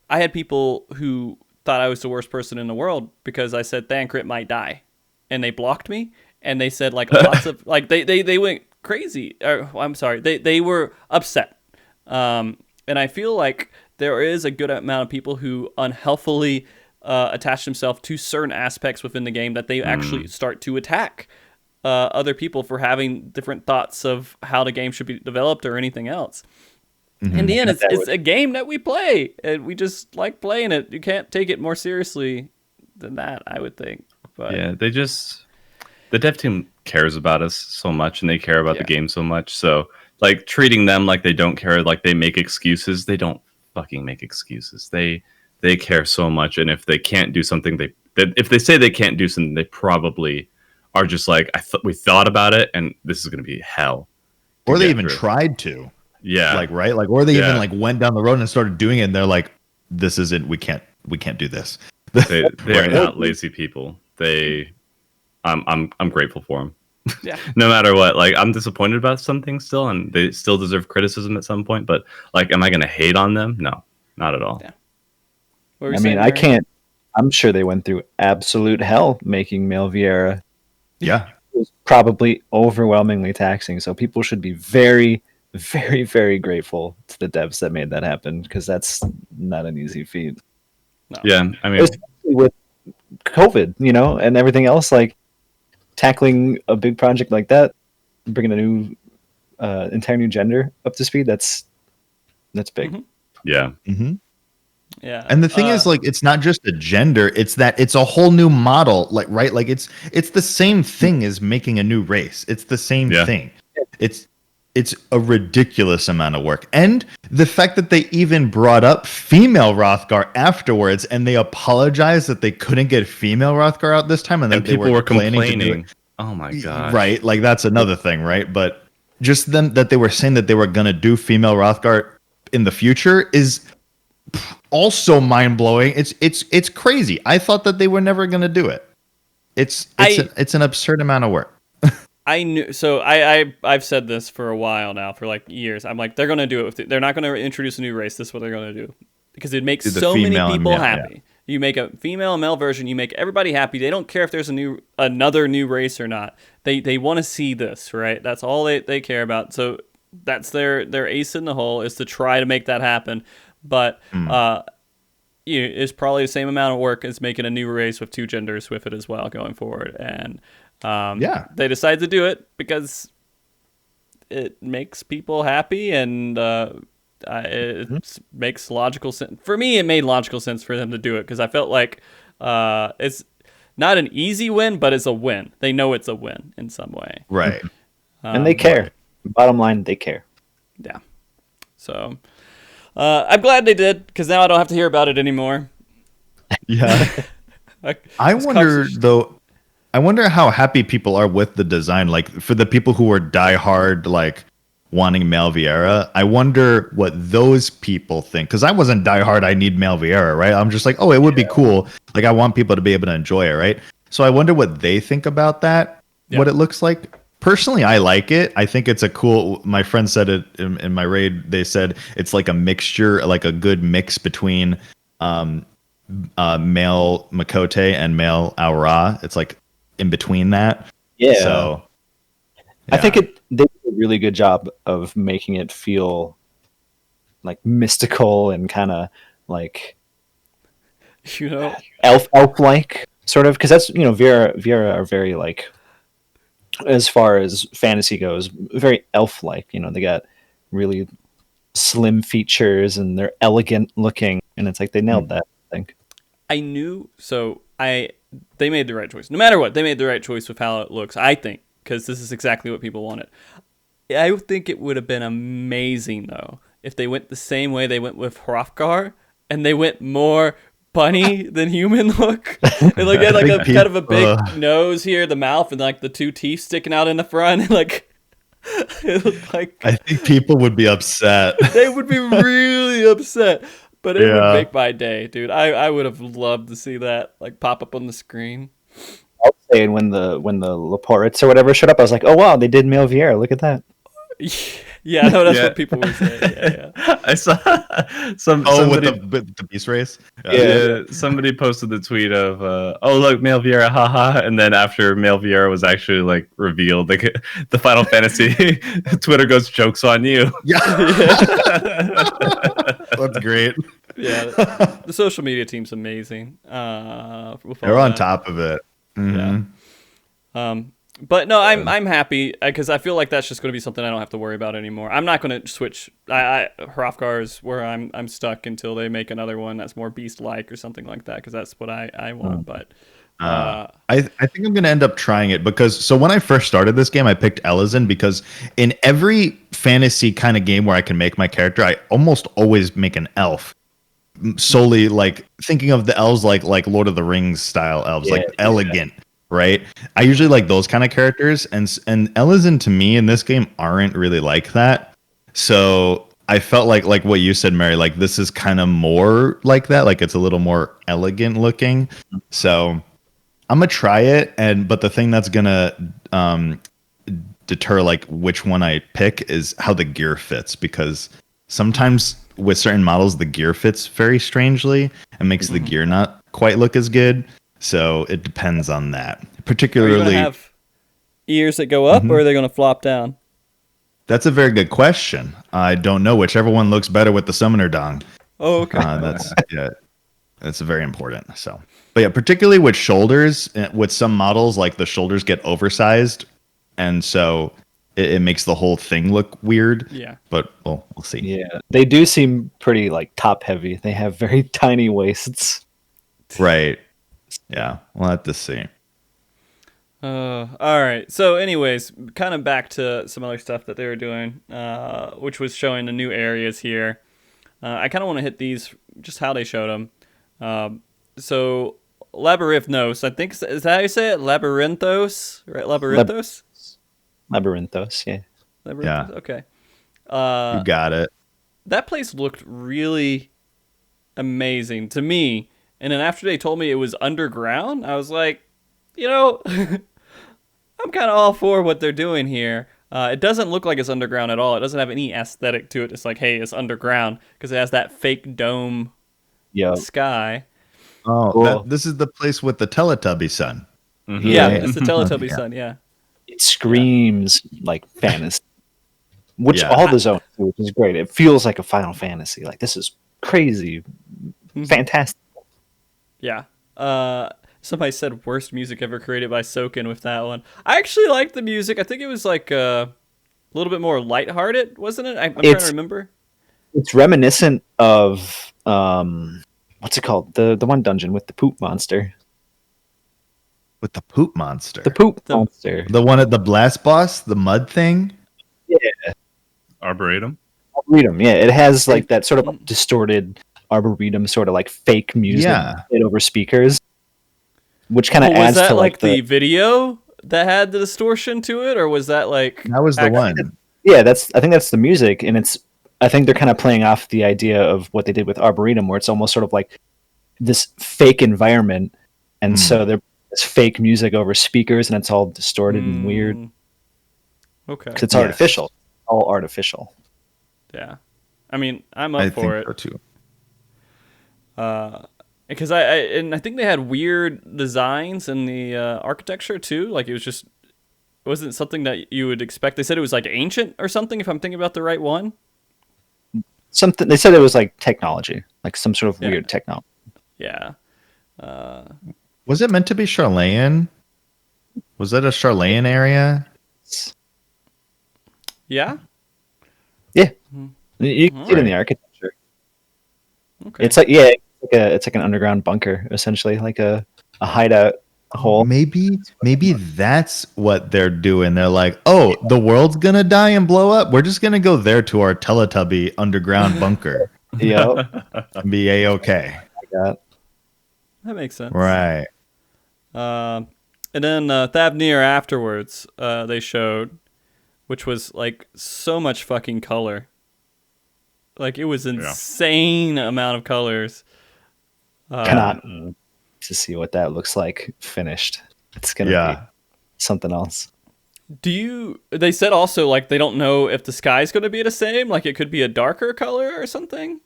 I had people who thought I was the worst person in the world because I said Thancred might die, and they blocked me, and they said like lots of like they went crazy. I'm sorry, they were upset, and I feel like there is a good amount of people who unhealthily attach themselves to certain aspects within the game that they actually start to attack other people for having different thoughts of how the game should be developed or anything else. In the end, it's a game that we play, and we just like playing it. You can't take it more seriously than that, I would think. But Yeah, the dev team cares about us so much, and they care about the game so much. So, like, treating them like they don't care, like they make excuses, they don't fucking make excuses. They care so much, and if they can't do something, if they say they can't do something, they probably are just like, we thought about it, and this is going to be hell. Or they even tried to. Yeah. Like, right? Like, or they even like went down the road and started doing it, and they're like, this isn't, we can't do this. They are not lazy people. I'm grateful for them. yeah, No matter what, like, I'm disappointed about something still, and they still deserve criticism at some point, but like, am I going to hate on them? No, not at all. Yeah. I mean, I can't. I'm sure they went through absolute hell making Male Vieira. Yeah. It was probably overwhelmingly taxing. So people should be very, very, very grateful to the devs that made that happen, because that's not an easy feat. No. Yeah, I mean, Especially with COVID, and everything else, like tackling a big project like that, bringing a new, entire new gender up to speed. That's big. yeah. Yeah. And the thing is, like, it's not just a gender, it's that it's a whole new model, like, right? Like, it's the same thing as making a new race. It's the same thing. It's a ridiculous amount of work. And the fact that they even brought up female Rothgar afterwards, and they apologized that they couldn't get female Rothgar out this time, and that people they were complaining. complaining. Oh my god! Right, like, that's another thing, right? But just them that they were saying that they were gonna do female Rothgar in the future is also mind blowing. It's crazy. I thought that they were never gonna do it. It's an absurd amount of work. I knew, so I've said this for a while now, for like years. I'm like, they're gonna do it. They're not gonna introduce a new race. This is what they're gonna do, because it makes so many people happy. You make a female and male version. You make everybody happy. They don't care if there's another new race or not. They want to see this, right? That's all they care about. So that's their ace in the hole, is to try to make that happen. But it's probably the same amount of work as making a new race with two genders with it as well going forward. And they decide to do it because it makes people happy, and it makes logical sense. For me, it made logical sense for them to do it, because I felt like it's not an easy win, but it's a win. They know it's a win in some way. Right. And they care. Bottom line, they care. Yeah. So I'm glad they did, because now I don't have to hear about it anymore. Yeah. I wonder how happy people are with the design. Like, for the people who are diehard, like, wanting Male Vieira, I wonder what those people think. Because I wasn't diehard, I need Male Vieira, right? I'm just like, oh, it would be cool. Like, I want people to be able to enjoy it, right? So I wonder what they think about that, what it looks like. personally, I like it. I think it's a cool. My friend said it in my raid. They said it's like a mixture, like a good mix between male Makote and male Aura. It's like in between that. Yeah. So I think they did a really good job of making it feel like mystical and kind of like elf like sort of, because that's Viera are very like, as far as fantasy goes, very elf like. They got really slim features and they're elegant looking, and it's like they nailed that, I think. I knew, they made the right choice. No matter what, they made the right choice with how it looks, I think, because this is exactly what people wanted. I think it would have been amazing, though, if they went the same way they went with Hrothgar, and they went more bunny than human look. And like had like a kind of a big nose here, the mouth, and like the two teeth sticking out in the front. Like it looked like, I think people would be upset. They would be really upset. But it would make my day, dude. I would have loved to see that like pop up on the screen. I was saying when the Laportes or whatever showed up, I was like, oh wow, they did male Viera. Look at that. Yeah, no, that's what people were saying. Yeah. I saw somebody with the beast race. Somebody posted the tweet of oh look, male Viera, haha, and then after male Viera was actually like revealed, like the Final Fantasy Twitter goes, jokes on you. Yeah. That's great. Yeah, the social media team's amazing. They're on top of it. Mm-hmm. Yeah. But no, I'm happy because I feel like that's just going to be something I don't have to worry about anymore. I'm not going to switch. Hrothgar is where I'm stuck until they make another one that's more beast-like or something like that, because that's what I want. But I think I'm going to end up trying it because when I first started this game, I picked Elizin because in every fantasy kind of game where I can make my character, I almost always make an elf. Solely like thinking of the elves like Lord of the Rings style elves, like elegant. Right, I usually like those kind of characters, and Elizin to me in this game aren't really like that. So I felt like what you said, Merri, like this is kind of more like that. Like it's a little more elegant looking. So I'm gonna try it, but the thing that's gonna deter like which one I pick is how the gear fits, because sometimes with certain models the gear fits very strangely and makes the gear not quite look as good. So it depends on that. Particularly, are you gonna have ears that go up, or are they going to flop down? That's a very good question. I don't know. Whichever one looks better with the summoner dong. Oh, okay. That's very important. So, but yeah, particularly with shoulders, with some models, like the shoulders get oversized, and so it makes the whole thing look weird. Yeah. But we'll see. Yeah, they do seem pretty like top heavy. They have very tiny waists. Right. Yeah, we'll have to see. All right. So anyways, kind of back to some other stuff that they were doing, which was showing the new areas here. I kind of want to hit these, just how they showed them. So Labyrinthos, I think, is that how you say it? Labyrinthos, right? Labyrinthos? Labyrinthos, yeah. Labyrinthos? Yeah. Okay. You got it. That place looked really amazing to me. And then after they told me it was underground, I was like, I'm kind of all for what they're doing here. It doesn't look like it's underground at all. It doesn't have any aesthetic to it. It's like, hey, it's underground, because it has that fake dome sky. Oh, cool. This is the place with the Teletubby sun. Mm-hmm. Yeah, it's the Teletubby sun, yeah. It screams like fantasy. Which all the zones do, which is great. It feels like a Final Fantasy. Like, this is crazy. Fantastic. Yeah. Somebody said worst music ever created by Soken with that one. I actually liked the music. I think it was like a little bit more lighthearted, wasn't it? I'm trying to remember. It's reminiscent of what's it called? The one dungeon with the poop monster. With the poop monster. The poop monster. The one at the blast boss, the mud thing? Yeah. Arboretum? Arboretum, yeah. It has like that sort of distorted Arboretum sort of like fake music played over speakers, which kind of adds to like the video that had the distortion to it, or was that like that was the one? Yeah, I think that's the music, and I think they're kind of playing off the idea of what they did with Arboretum, where it's almost sort of like this fake environment, and so there's fake music over speakers, and it's all distorted and weird. Okay. Because it's Yes. artificial. All artificial. Yeah. I mean, I'm up I for think it. so too. Because I think they had weird designs in the architecture too. Like it wasn't something that you would expect. They said it was like ancient or something. If I'm thinking about the right one. Something they said it was like technology, like some sort of weird technology. Yeah. Was it meant to be Charlayan? Was that a Charlayan area? Yeah. Yeah, you can see it in the architecture. Okay. It's like it's like an underground bunker, essentially, like a hideout hole. Maybe that's what they're doing. They're like, oh, the world's gonna die and blow up. We're just gonna go there to our Teletubby underground bunker Yeah, and be a-okay. that. That makes sense. Right. And then Thavnir afterwards, they showed, which was like so much fucking color. Like it was insane amount of colors. Cannot to see what that looks like finished. It's gonna be something else. They said also like they don't know if the sky's going to be the same. Like it could be a darker color or something.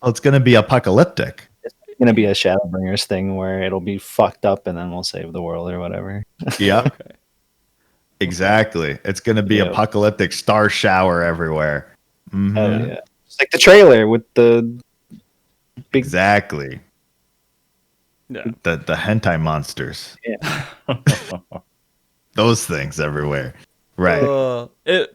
Oh, it's gonna be apocalyptic. It's gonna be a Shadowbringers thing where it'll be fucked up and then we'll save the world or whatever. Yeah. Okay. Exactly. It's gonna be apocalyptic star shower everywhere. Mhm. Hell yeah. It's like the trailer with the big Exactly. Yeah. The hentai monsters. Yeah. Those things everywhere. Right.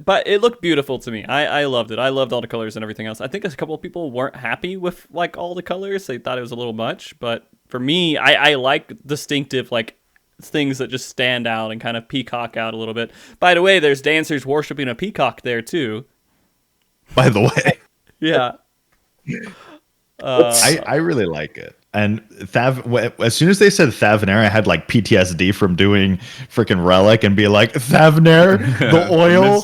But it looked beautiful to me. I loved it. I loved all the colors and everything else. I think a couple of people weren't happy with like all the colors. They thought it was a little much. But for me, I like distinctive like things that just stand out and kind of peacock out a little bit. By the way, there's dancers worshiping a peacock there too. By the way. Yeah. I really like it. And as soon as they said Thavnair, I had like PTSD from doing freaking Relic and be like, Thavnair, the oil.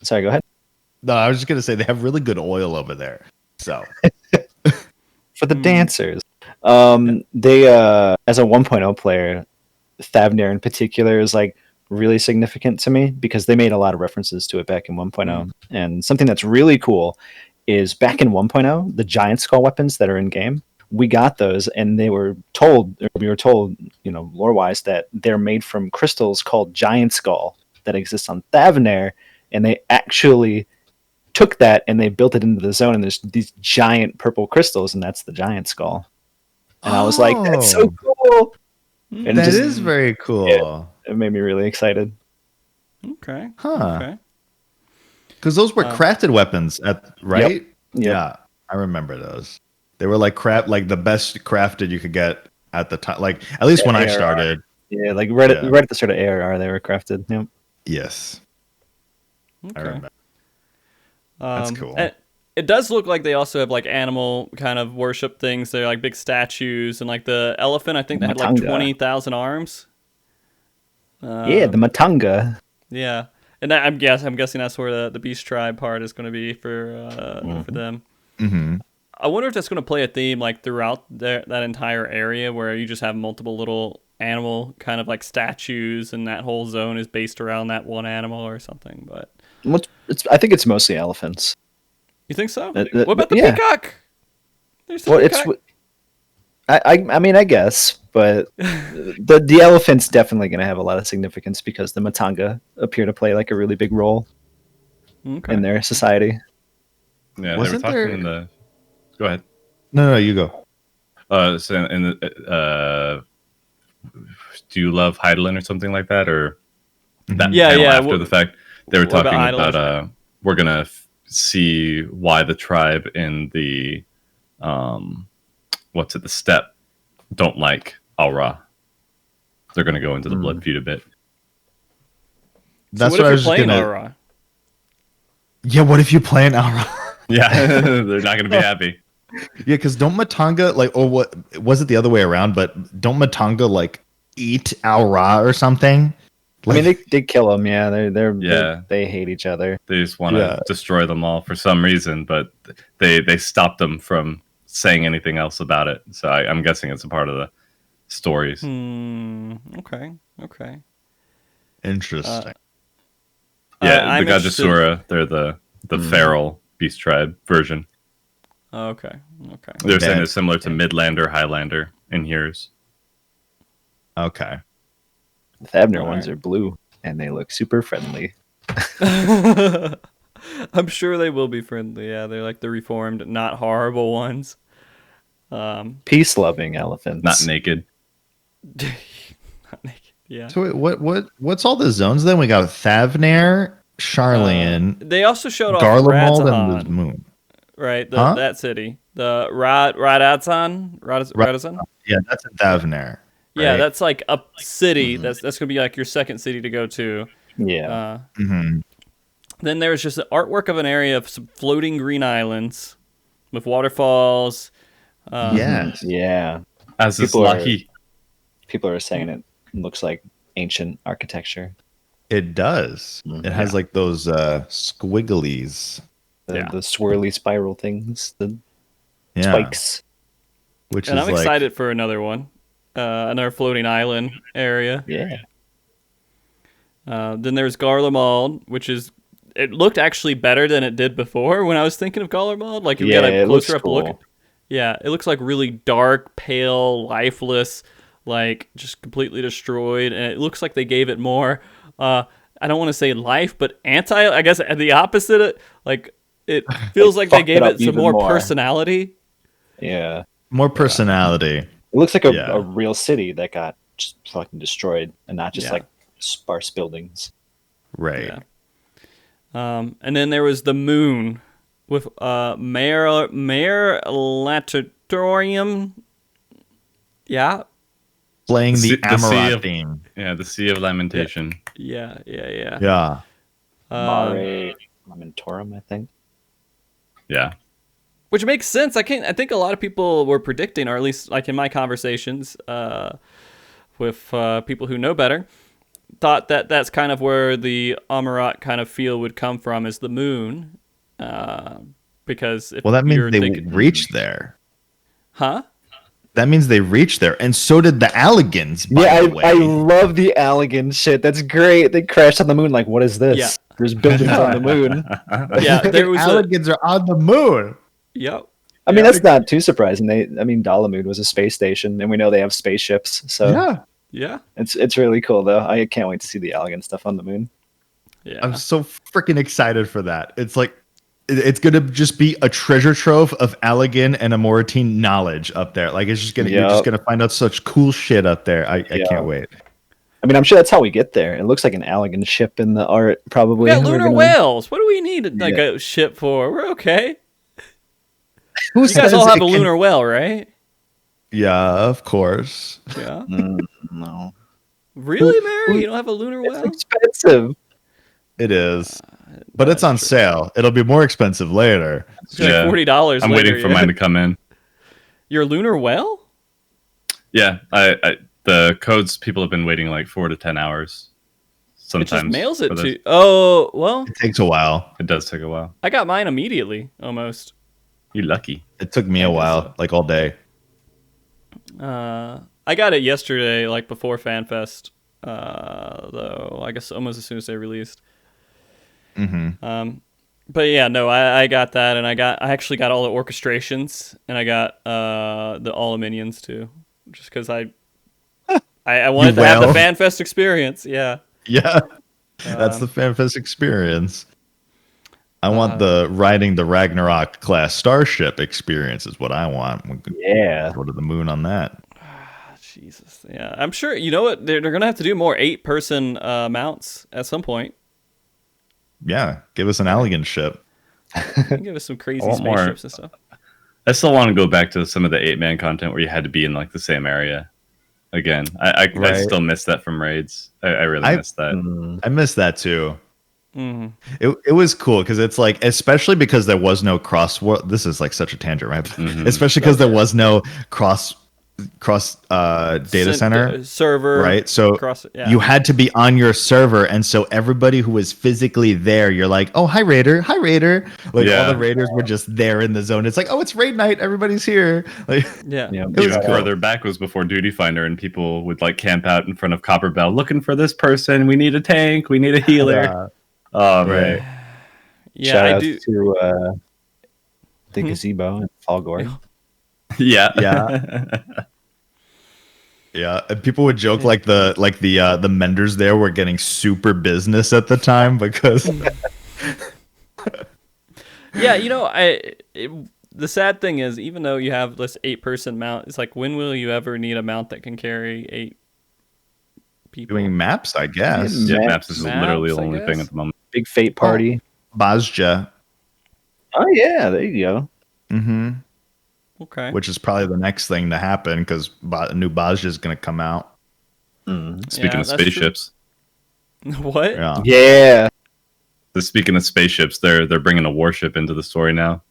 Sorry, go ahead. No, I was just going to say they have really good oil over there. So For the dancers. They as a 1.0 player, Thavnair in particular is like really significant to me because they made a lot of references to it back in 1.0. And something that's really cool is back in 1.0, the giant skull weapons that are in game, we got those and we were told, lore wise, that they're made from crystals called giant skull that exists on Thavnair, and they actually took that and they built it into the zone, and there's these giant purple crystals, and that's the giant skull. And I was like, that's so cool. And that is very cool. Yeah, it made me really excited. Okay. Huh. Okay. Because those were crafted weapons, right? Yep. Yeah, I remember those. They were like the best crafted you could get at the time. Like at least when I started. Yeah, like right at the start of ARR, they were crafted. Yep. Yes. Okay. I remember. That's cool. And it does look like they also have like animal kind of worship things. They're like big statues, and like the elephant, I think they had like 20,000 arms. Yeah, the Matanga. Yeah. And I'm guessing that's where the Beast Tribe part is going to be for them. Mm-hmm. I wonder if that's going to play a theme like throughout that entire area where you just have multiple little animal kind of like statues, and that whole zone is based around that one animal or something. But I think it's mostly elephants. you think so? What about the peacock? There's the peacock. I mean, I guess, but the elephant's definitely going to have a lot of significance because the Matanga appear to play like a really big role in their society. Yeah, Wasn't they were talking there... Go ahead. No, you go. So do you love Heidelin or something like that, or that panel after the fact they were talking about we're gonna see why the tribe in the the steppe don't like Al-Ra. They're gonna go into the blood feud a bit. That's what what I if was you're playing gonna. Al-Ra? Yeah, what if you play an Al-Ra? Yeah, they're not gonna be happy. Yeah, because don't Matanga what was it the other way around? But don't Matanga like eat Al-Ra or something? Like, I mean, they kill them. Yeah, they hate each other. They just want to destroy them all for some reason, but they stopped them from saying anything else about it. So I'm guessing it's a part of stories. Okay. Okay. Interesting. Yeah, I'm the interested- Gajasura, they're the feral beast tribe version. Okay. Okay. They're saying Okay. it's similar to Midlander, Highlander, and Here's. Okay. The Thavner All ones right. are blue, and they look super friendly. I'm sure they will be friendly. Yeah, they're like the reformed, not horrible ones. Peace-loving elephants. Not naked. Not naked, yeah. So what's all the zones then? We got Thavner, Charlian, They also showed off Garlemald, and Radazan, the Moon. right? Huh? That city, the Radazan. Yeah, that's in Thavner. Yeah, right? that's like a city. That's gonna be like your second city to go to. Yeah. Mhm. Then there's just the artwork of an area of some floating green islands with waterfalls. Yes. Yeah. As is People are- Lahi. People are saying it looks like ancient architecture. It does. It has like those squigglies. The, Yeah. the swirly spiral things, the Yeah. spikes. Which And is I'm like excited for another one, another floating island area. Yeah. Then there's Garlemald, which is it looked actually better than it did before when I was thinking of Garlemald. Like you Yeah, got a it looks closer up cool. look. Yeah, it looks like really dark, pale, lifeless, like just completely destroyed, and it looks like they gave it more. I don't want to say life, but I guess the opposite. Like it feels like they fucked gave it up it some even more more. personality. Yeah. more personality. It looks like a Yeah. real city that got just fucking destroyed and not just Yeah. like sparse buildings. Right. Yeah. And then there was the moon with Mayor Latatorium. Yeah. Playing the The sea Amarat of- theme. Yeah, the Sea of Lamentation. Yeah. Yeah. Mare Lamentorum, I think. Yeah. Which makes sense. I think a lot of people were predicting, or at least like in my conversations with people who know better, thought that that's kind of where the Amarat kind of feel would come from, is the moon. Because if Well, that means you're they thinking, reached there. huh? That means they reached there, and so did the Alligans. By Yeah, the way. I love the Allegan shit. That's great. They crashed on the moon. Like, what is this? Yeah. There's buildings on the moon. Yeah, there was a, Alligans are on the moon. yep. I mean, that's not too surprising. Dalamud was a space station, and we know they have spaceships. So Yeah, Yeah. it's really cool, though. I can't wait to see the Allegan stuff on the moon. Yeah. I'm so freaking excited for that. It's like it's gonna just be a treasure trove of Allegan and Amoratine knowledge up there. Like it's just gonna you're just Yep. gonna find out such cool shit up there. I Yeah. can't wait. I mean, I'm sure that's how we get there. It looks like an Allegan ship in the art, probably. We got We're lunar gonna- whales. What do we need like a ship for? We're okay. Who You guys says all have it a can- lunar whale, right? Yeah, of course. Yeah. No. Really, Merri? You don't have a lunar It's whale? expensive. It is, but it's on sale. It'll be more expensive later. It's like Yeah. $40. I'm waiting for mine to come in. Your lunar whale? Yeah, I the codes people have been waiting like 4 to 10 hours. It Sometimes just mails it for to this. you. Oh, well, It takes a while. It does take a while. I got mine immediately, almost. You lucky. It took me a while, like all day. I got it yesterday, like before Fanfest, though, I guess almost as soon as they released. Mm-hmm. But yeah, no, I got that, and I actually got all the orchestrations, and I got the all the minions too, just because I wanted to have the will? Fanfest experience. Yeah, Yeah, that's the FanFest experience. I want the riding the Ragnarok class starship experience is what I want. We could Yeah. go to the moon on that. Jesus, yeah, I'm sure. You know what? They're gonna have to do more 8-person mounts at some point. Yeah, give us an Allegan ship. Give us some crazy I want more. spaceships and stuff. I still want to go back to some of the 8-man content where you had to be in like the same area. Again, I Right. still miss that from raids. I really miss that. I miss that too. Mhm. It was cool because it's like, especially because there was no cross world. This is like such a tangent, right? Mhm. Especially because there was no cross data center. server, right? So you had to be on your server, and so everybody who was physically there, you're like, "Oh, hi Raider, hi Raider!" Like all the Raiders were just there in the zone. It's like, "Oh, it's raid night, everybody's here!" Like, Even further back was before Duty Finder, and people would like camp out in front of Copper Bell, looking for this person. We need a tank. We need a healer. Oh man, Shout out to the gazebo in Falgore. Yeah. Yeah, and people would joke like the menders there were getting super business at the time because the sad thing is, even though you have this 8-person mount, it's like, when will you ever need a mount that can carry 8 people? Doing maps, I guess. Yeah, maps is literally the only thing at the moment. Big Fate Party. Bazja. Oh yeah, there you go. Mm-hmm. Okay. Which is probably the next thing to happen because a new Bazja is going to come out. Speaking of spaceships. What? Yeah. Speaking of spaceships, they're bringing a warship into the story now.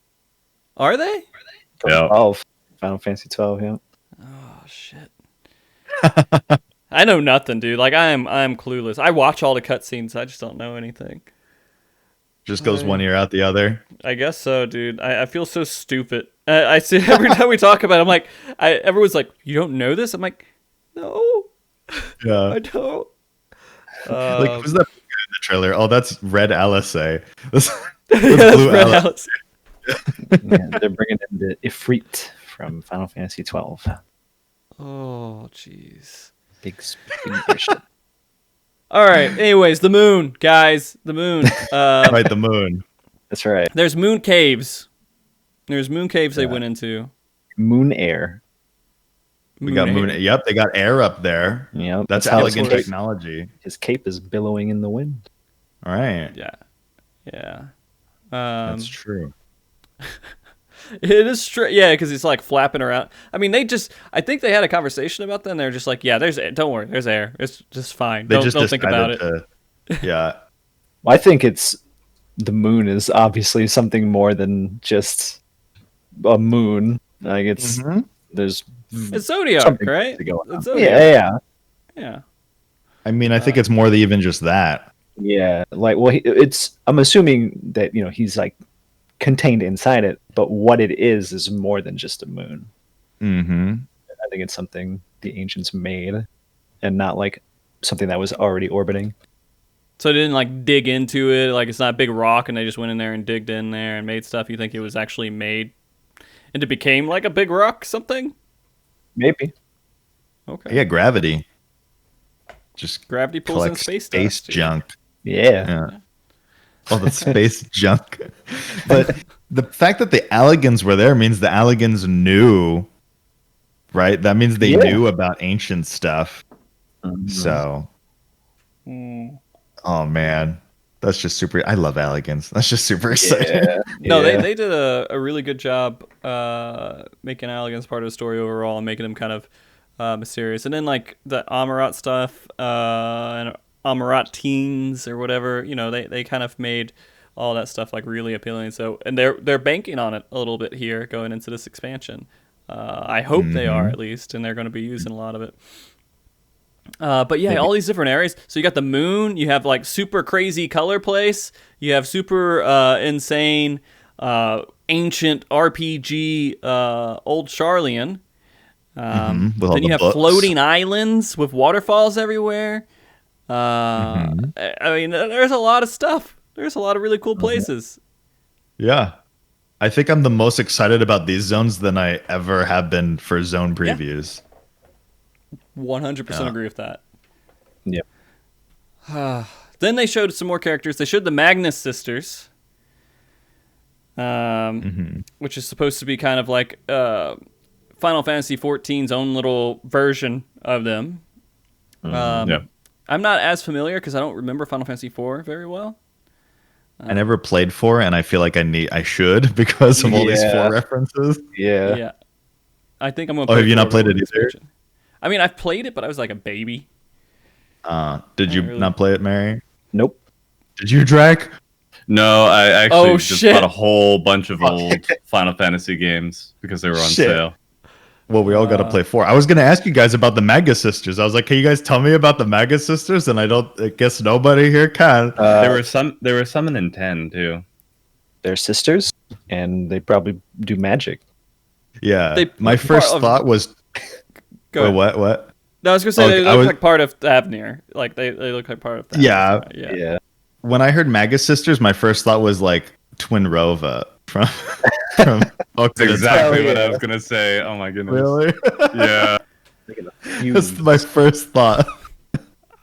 Are they? Yeah. Oh, Final Fantasy 12. Yeah. Oh shit. I know nothing, dude. Like I'm clueless. I watch all the cutscenes. I just don't know anything. Just goes one ear out the other. I guess so, dude. I feel so stupid. I see every time we talk about it, I'm like, everyone's like, "You don't know this?" I'm like, "No, yeah, I don't." Like, who's that in the trailer? Oh, that's Red LSA. That's Blue Red LSA. Yeah, they're bringing in the Ifrit from Final Fantasy 12. Oh, jeez. Big ship. All right. Anyways, the moon, guys. The moon. Right, the moon. That's right. There's moon caves. There's moon caves they went into. Moon air. We got moon. Yep, they got air up there. Yep, that's elegant technology. His cape is billowing in the wind. All right. Yeah. That's true. It is straight, yeah, because it's like flapping around. I mean, I think they had a conversation about that, and they're just like, yeah, don't worry, there's air. It's just fine. Don't think about it. Yeah. Well, I think the moon is obviously something more than just a moon. Like it's Zodiac, right? It's Zodiac. Yeah. I mean, I think it's more than even just that. Yeah, like, well, I'm assuming that he's like contained inside it, but what it is more than just a moon. Mm-hmm. I think it's something the ancients made, and not like something that was already orbiting. So they didn't like dig into it, like it's not a big rock, and they just went in there and digged in there and made stuff. You think it was actually made, and it became like a big rock, something? Maybe. Okay. Yeah, gravity. Just gravity pulls in space junk. Yeah. All the space junk. But the fact that the Alligans were there means the Alligans knew, right? That means they knew about ancient stuff. Mm-hmm. So, oh man, that's just super. I love Alligans. That's just super exciting. Yeah. No, they did a really good job making Alligans part of the story overall and making them kind of mysterious. And then like the Amarat stuff and Amarat teens or whatever, they kind of made all that stuff like really appealing. So, and they're banking on it a little bit here going into this expansion. I hope they are, at least, and they're going to be using a lot of it. But yeah, all these different areas. So you got the moon, you have like super crazy color place, you have super insane ancient RPG old Charlian. Then you have floating islands with waterfalls everywhere. I mean, there's a lot of stuff. There's a lot of really cool places. Yeah. I think I'm the most excited about these zones than I ever have been for zone previews. 100% agree with that. Yep. Then they showed some more characters. They showed the Magnus Sisters, which is supposed to be kind of like Final Fantasy XIV's own little version of them. I'm not as familiar because I don't remember Final Fantasy IV very well. I never played 4, and I feel like I should because of all these 4 references. Yeah. I think I'm going to play. Oh, have you not played it either? I mean, I've played it, but I was like a baby. Did you not play it, Merri? Nope. Did you, Drak? No, I actually just bought a whole bunch of old Final Fantasy games because they were on sale. Well, we all got to play 4. I was going to ask you guys about the Magnus Sisters. I was like, can you guys tell me about the Magnus Sisters? And I guess nobody here can. There were some in 10 too. They're sisters, and they probably do magic. Yeah. My first thought was... Go ahead. What? No, I was going to say they look like part of Avnir. Like, they look like part of that. Yeah. When I heard Magnus Sisters, my first thought was like Twin Rova from That's exactly what I was gonna say. Oh my goodness. Really? Yeah. That's my first thought.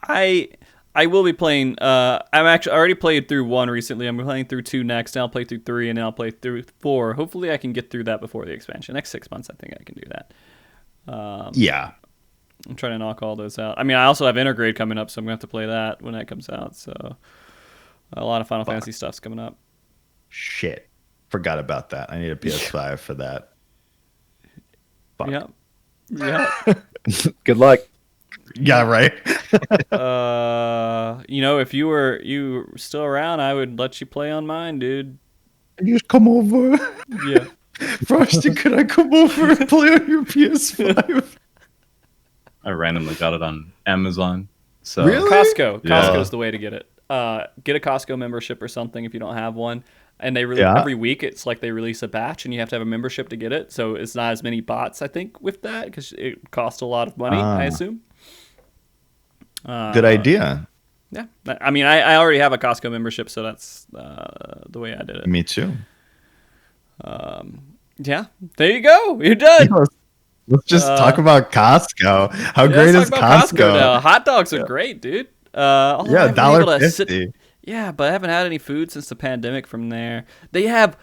I will be playing. I already played through 1 recently. I'm playing through 2 next. Then I'll play through 3, and then I'll play through 4. Hopefully, I can get through that before the expansion. Next 6 months, I think I can do that. Yeah. I'm trying to knock all those out. I mean, I also have Intergrade coming up, so I'm gonna have to play that when that comes out. So a lot of Final Fantasy stuff's coming up. Shit. Forgot about that. I need a PS5 for that. Fuck. Yeah. Good luck. Yeah, right. If you were still around, I would let you play on mine, dude. Just come over. Yeah. Frosty, could I come over and play on your PS5? I randomly got it on Amazon. So Really? Costco's the way to get it. Get a Costco membership or something if you don't have one. And they every week it's like they release a batch, and you have to have a membership to get it. So it's not as many bots, I think, with that because it costs a lot of money. I assume. Good idea. Yeah, I mean, I already have a Costco membership, so that's the way I did it. Me too. Yeah, there you go. You're done. Let's just talk about Costco. How great is Costco? Now. Hot dogs are great, dude. $1.50. Yeah, but I haven't had any food since the pandemic from there. They have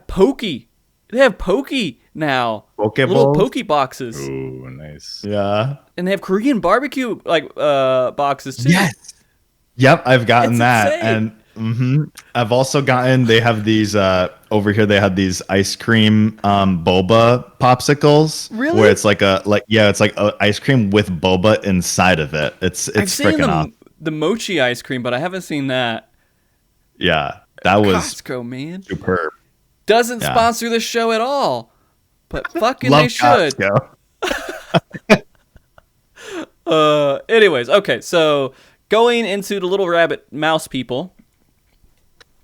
Pokey. They have Pokey now. Little Pokey boxes. Ooh, nice. Yeah. And they have Korean barbecue boxes too. Yes. Yep, I've gotten That's that. insane. And I've also gotten, they have these over here, they have these ice cream boba popsicles. Really? Where it's it's like a ice cream with boba inside of it. It's freaking awesome. The mochi ice cream, but I haven't seen that. Yeah, that was Costco, man. superb. Doesn't sponsor the show at all, but fucking Love they should. Costco. Anyways, okay, so going into the little rabbit mouse people.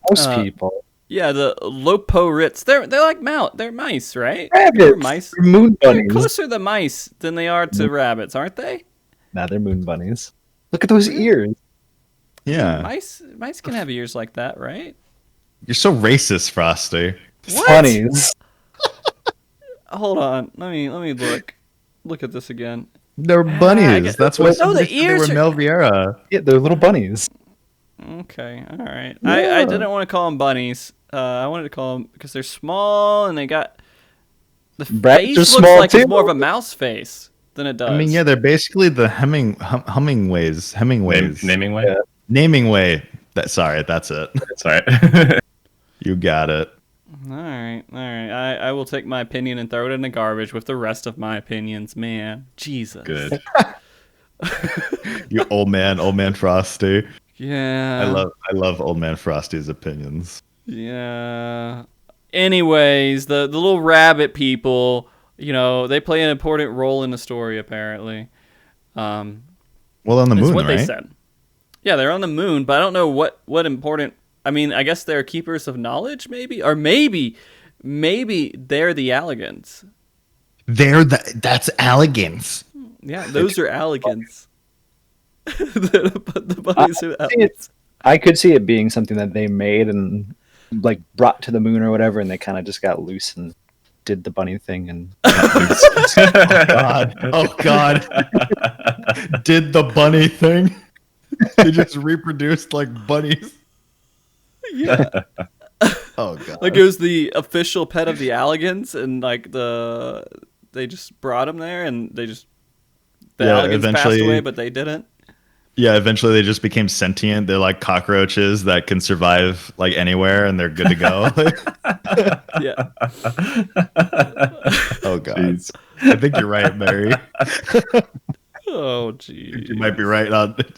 Most people. Yeah, the Lopo-Ritz. They're like they're mice, right? Rabbits. They're mice. They're moon They're bunnies. closer to mice than they are to rabbits, aren't they? Nah, they're moon bunnies. Look at those ears. Yeah. Mice can have ears like that, right? You're so racist, Frosty. What? Bunnies. Hold on. Let me look at this again. They're bunnies. That's why the ears they were Mel Vieira. Yeah, they're little bunnies. Okay, all right. Yeah. I didn't want to call them bunnies. I wanted to call them because they're small and they got the Rabbits face are looks small, like too. it's more of a mouse face than it does. I mean, yeah, they're basically the Hemingways. Naming way? Yeah. Naming way. That's it. Sorry. You got it. All right. I will take my opinion and throw it in the garbage with the rest of my opinions, man. Jesus. Good. You old man Frosty. Yeah. I love old man Frosty's opinions. Yeah. Anyways, the little rabbit people, they play an important role in the story apparently. Well, on the moon, what right? they said. Yeah, they're on the moon, but I don't know what important. I mean, I guess they're keepers of knowledge, maybe, or maybe they're the Alligans. That's Alligans. Yeah, those are Alligans. the bunnies are Alligans. I could see it being something that they made and like brought to the moon or whatever, and they kind of just got loose and did the bunny thing and Oh god. Did the bunny thing. They just reproduced like bunnies. Yeah. Oh god. Like it was the official pet of the Alligans, and like they just brought him there, and the Alligans passed away, but they didn't. Yeah, eventually they just became sentient. They're like cockroaches that can survive like anywhere, and they're good to go. Yeah. Oh god. Jeez. I think you're right, Merri. Oh geez. You might be right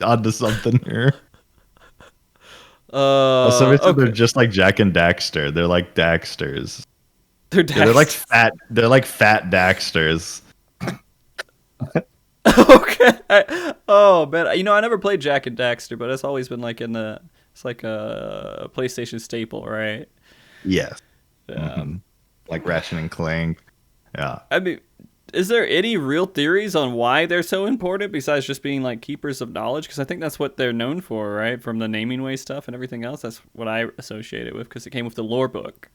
onto something here. Okay. They're just like Jack and Daxter. They're like Daxters. They're Yeah, they're like fat. They're like fat Daxters. Okay. Oh man, you know I never played Jack and Daxter, but it's always been like it's like a PlayStation staple, right? Yes. Yeah. Like Ratchet and Clank. Yeah. I mean, is there any real theories on why they're so important besides just being like keepers of knowledge? Because I think that's what they're known for, right? From the naming way stuff and everything else. That's what I associate it with because it came with the lore book.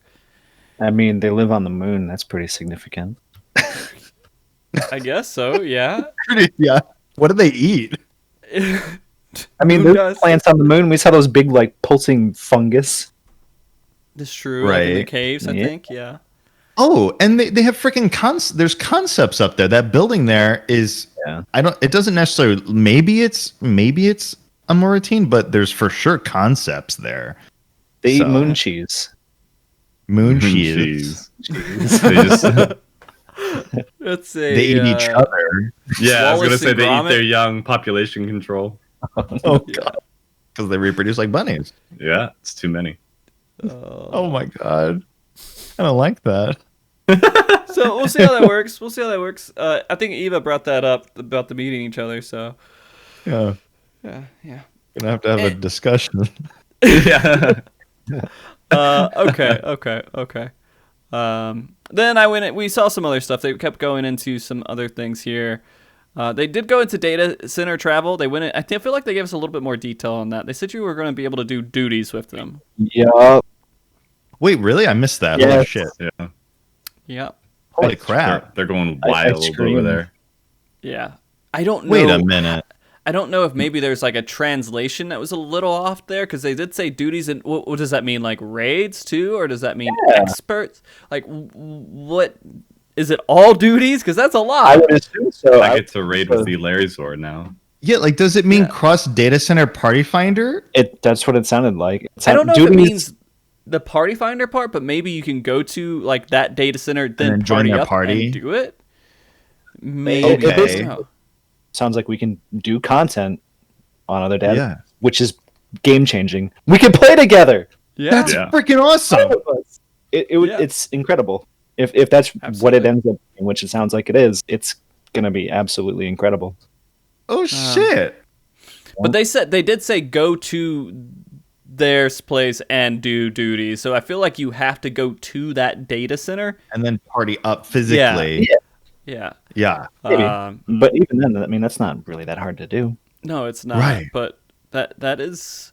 I mean, they live on the moon. That's pretty significant. I guess so. Yeah. Yeah. What do they eat? I mean, Moon there's dust. plants on the moon. We saw those big, like, pulsing fungus. That's true. Like in the Right. caves, I Yeah. think. Yeah. Oh, and they have freaking there's concepts up there. That building there is Yeah. it doesn't necessarily maybe it's a Moratine, but there's for sure concepts there. They So- eat moon cheese. Moon cheese. They just, Let's say They eat each other. yeah, I was gonna Wallace say and they eat Gromit? their young. Population control. Oh god. Because they reproduce like bunnies. Yeah, it's too many. Oh my god. I don't like that. So we'll see how that works. I think Eva brought that up about them eating each other. So Yeah. yeah. Gonna have to have a discussion. Yeah. Okay. Then we saw some other stuff. They kept going into some other things here. They did go into data center travel. They went in, I feel like they gave us a little bit more detail on that. They said you were going to be able to do duties with them. Yeah. Wait, really? I missed that. Yes. Holy shit. Yeah. Yep. Holy crap. They're going I wild over screamed. there. Yeah. I don't know. Wait a minute. I don't know if maybe there's like a translation that was a little off there because they did say duties and what does that mean? Like raids too, or does that mean experts? Like what is it? All duties? Because that's a lot. I would assume so. I get to raid with the Larryzaur now. Yeah, like does it mean Yeah. cross data center party finder? That's what it sounded like. I don't know if it means the party finder part, but maybe you can go to like that data center, then join party their up party? and do it. Maybe. Okay. I don't know. sounds like we can do content on other data, Yeah. which is game changing. We can play together. Yeah. That's Yeah. freaking awesome. It it's incredible. If that's what Absolutely. it ends up being, which it sounds like it is, it's gonna be absolutely incredible. Oh shit. But they did say go to their place and do duties. So I feel like you have to go to that data center. And then party up physically. Yeah. Yeah. Maybe. Um, But even then, I mean, that's not really that hard to do. no, it's not. Right. But that is.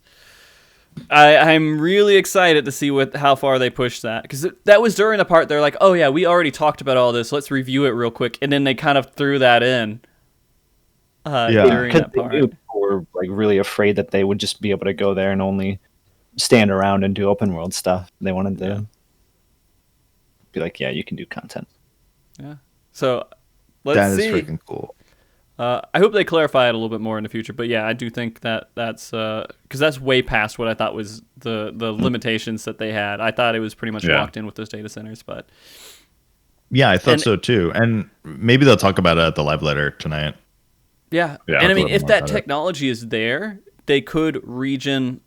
I'm really excited to see how far they push that, because that was during the part they're like, oh yeah, we already talked about all this. Let's review it real quick, and then they kind of threw that in. Yeah. During Because that they part. knew people were like really afraid that they would just be able to go there and only stand around and do open world stuff. They wanted to be like, yeah, you can do content. Yeah. So let's That is see. freaking cool. I hope they clarify it a little bit more in the future. But yeah, I do think that's because that's way past what I thought was the limitations that they had. I thought it was pretty much locked in with those data centers, but Yeah, I thought And- so too. And maybe they'll talk about it at the live letter tonight. yeah. Yeah, And I I'll mean, put if more that about it. technology is there, they could region.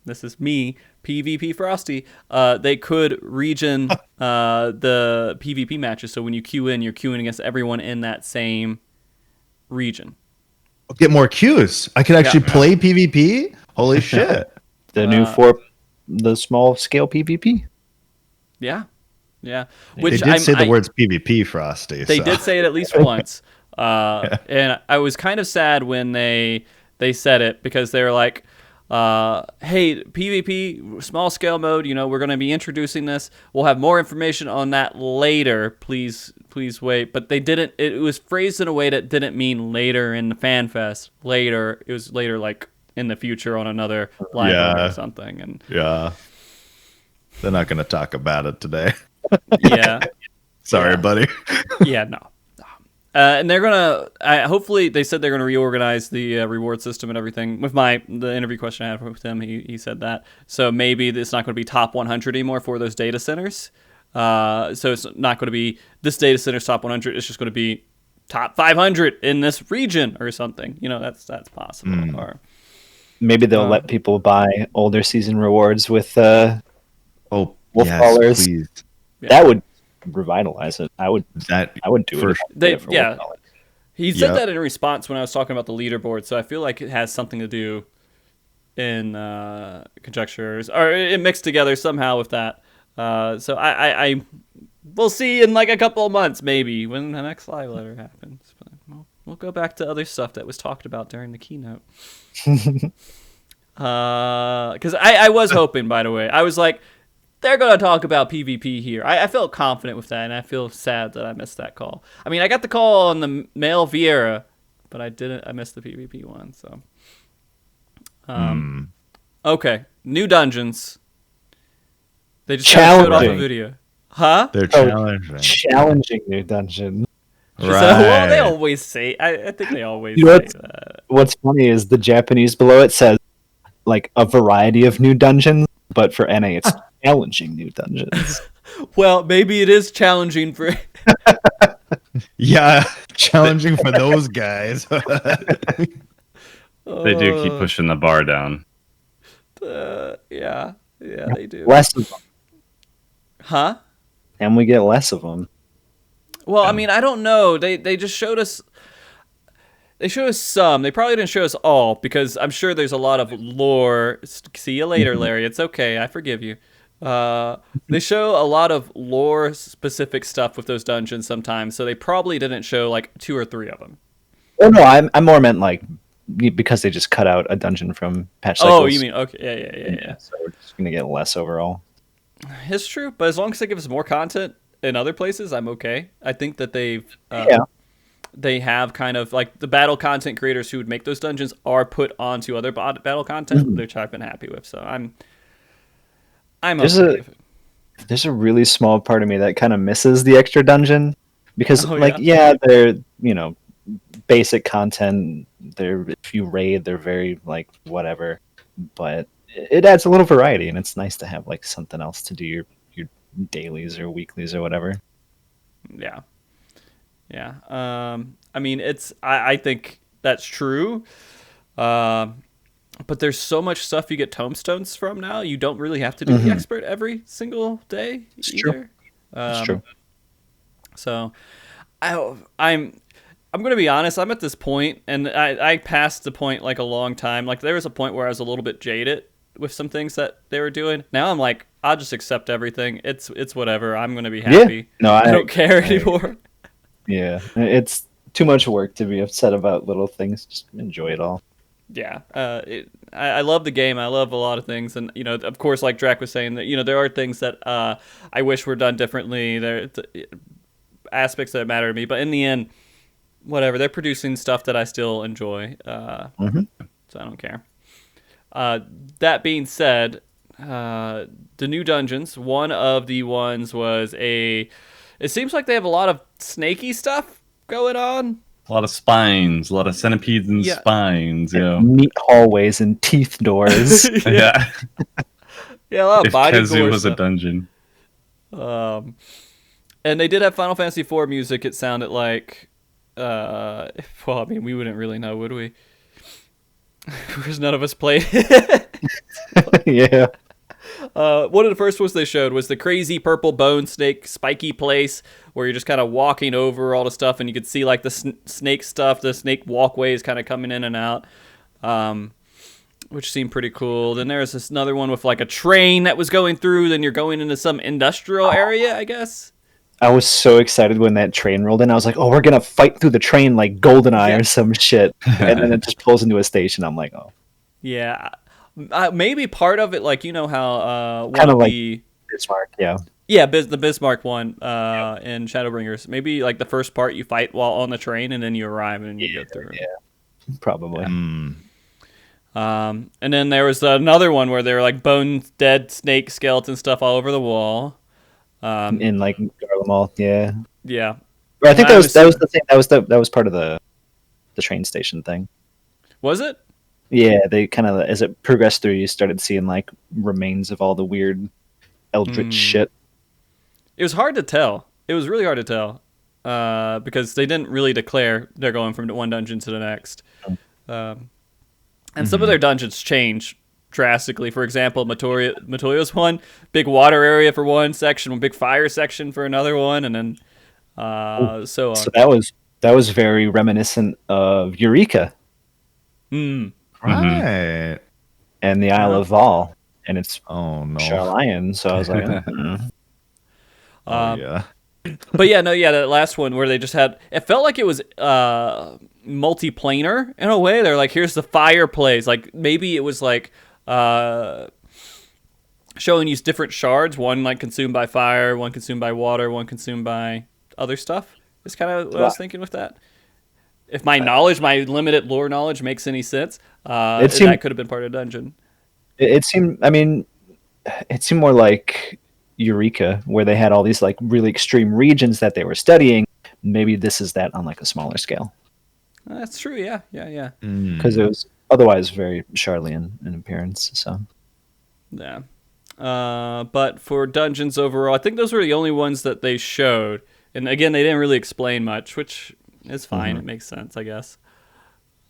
This is me, PvP Frosty. They could region the PvP matches. So when you queue in, you're queuing against everyone in that same region. Get more queues. I could actually play PvP. Holy shit. The new the small scale PvP. Yeah. Yeah. They Which did say the I- words PvP, Frosty. They so. did say it at least once, and I was kind of sad when they said it, because they were like, "Hey, PvP small scale mode. You know, we're going to be introducing this. We'll have more information on that later. Please wait." But they didn't. It was phrased in a way that didn't mean later in the Fanfest. Later, it was later, like in the future on another live Yeah. or something. And Yeah. They're not going to talk about it today. yeah. Sorry, Yeah. buddy. Yeah, no. And they're gonna. Hopefully, they said they're gonna reorganize the reward system and everything. With the interview question I had with him, he said that. So maybe it's not going to be top 100 anymore for those data centers. So it's not going to be this data center's top 100. It's just going to be top 500 in this region or something. You know, that's possible. Or Maybe they'll let people buy older season rewards with Oh, Wolf yes, Callers. please. that would revitalize it. I would That do for it. they, for yeah. Wolf Callers. He said that in response when I was talking about the leaderboard, so I feel like it has something to do in conjectures, or it mixed together somehow with that. So I we'll see in like a couple of months, maybe, when the next live letter happens. But we'll go back to other stuff that was talked about during the keynote. Because I was hoping, by the way, I was like, they're going to talk about PvP here. I felt confident with that, and I feel sad that I missed that call. I mean, I got the call on the male Vieira, but I missed the PvP one, so. Okay, new dungeons. They just showed off a video. Huh? They're challenging. Challenging new dungeon. Right. Well, they always say. I think they always say that. What's funny is the Japanese below it says like a variety of new dungeons, but for NA it's challenging new dungeons. Well, maybe it is challenging for. Yeah, challenging for those guys. They do keep pushing the bar down. Yeah, they do. Less of them. Huh? And we get less of them. Well, I mean, I don't know. They just showed us. They showed us some. They probably didn't show us all because I'm sure there's a lot of lore. See you later, Larry. It's okay. I forgive you. They show a lot of lore-specific stuff with those dungeons sometimes, so they probably didn't show like 2 or 3 of them. Oh no, I more meant like because they just cut out a dungeon from patch cycles. Oh, you mean okay? Yeah. So we're just gonna get less overall. It's true, but as long as they give us more content in other places, I'm okay. I think that they have kind of like the battle content creators who would make those dungeons are put onto other battle content, which I've been happy with. So I'm There's okay with it. There's a really small part of me that kind of misses the extra dungeon because they're basic content. They're if you raid, they're very like whatever, but it adds a little variety and it's nice to have like something else to do your dailies or weeklies or whatever. Yeah. I mean, I think that's true. But there's so much stuff you get tomestones from now. You don't really have to do the expert every single day either. It's true. So I'm going to be honest. I'm at this point, and I passed the point like a long time. Like there was a point where I was a little bit jaded with some things that they were doing. Now I'm like, I'll just accept everything. It's whatever. I'm going to be happy. Yeah. No, I don't care anymore. Yeah, it's too much work to be upset about little things. Just enjoy it all. Yeah, I love the game. I love a lot of things, and of course, like Drac was saying, that there are things that I wish were done differently. There aspects that matter to me, but in the end, whatever. They're producing stuff that I still enjoy, so I don't care. That being said, the new dungeons. One of the ones was it seems like they have a lot of snaky stuff going on. A lot of spines, a lot of centipedes and spines. Yeah, meat hallways and teeth doors. Yeah. Yeah, a lot of if body Kezu gore was stuff. a dungeon. And they did have Final Fantasy IV music. It sounded like, well, I mean, we wouldn't really know, would we? Because none of us played it. Yeah. One of the first ones they showed was the crazy purple bone snake spiky place where you're just kind of walking over all the stuff and you could see like the snake stuff, the snake walkways kind of coming in and out, which seemed pretty cool. Then there's this another one with like a train that was going through. Then you're going into some industrial area, I guess. I was so excited when that train rolled in. I was like, oh, we're going to fight through the train like GoldenEye or some shit. And then it just pulls into a station. I'm like, oh. Yeah. Maybe part of it, like, how kind of like Bismarck, yeah. Yeah, the Bismarck one in Shadowbringers. Maybe like the first part you fight while on the train and then you arrive and you go through. Yeah, probably. And then there was another one where there were like bones, dead snake skeleton stuff all over the wall. In like Garlemald, yeah. Yeah. But I think that was the thing. That was part of the train station thing. Was it? Yeah, they kind of, as it progressed through, you started seeing like remains of all the weird eldritch shit. It was hard to tell. It was really hard to tell because they didn't really declare they're going from one dungeon to the next. And some of their dungeons change drastically. For example, Matoyo's one, big water area for one section, one big fire section for another one, and then so on. So that was That was very reminiscent of Eureka Hmm. Right. and the Isle of Val, and it's Oh no. Charlion. So I was like, Oh yeah. But yeah, no, yeah, that last one where they just had, it felt like it was multiplanar in a way. They're like, here's the fireplace. Like maybe it was like showing you different shards, one like consumed by fire, one consumed by water, one consumed by other stuff. Is kind of what I was thinking with that. If my knowledge, my limited lore knowledge makes any sense, that could have been part of dungeon. it seemed. I mean, it seemed more like Eureka, where they had all these like really extreme regions that they were studying. Maybe this is that on like a smaller scale. That's true. Yeah. Because it was otherwise very Charlian in appearance. So Yeah. But for dungeons overall, I think those were the only ones that they showed. And again, they didn't really explain much, which is fine. It makes sense, I guess.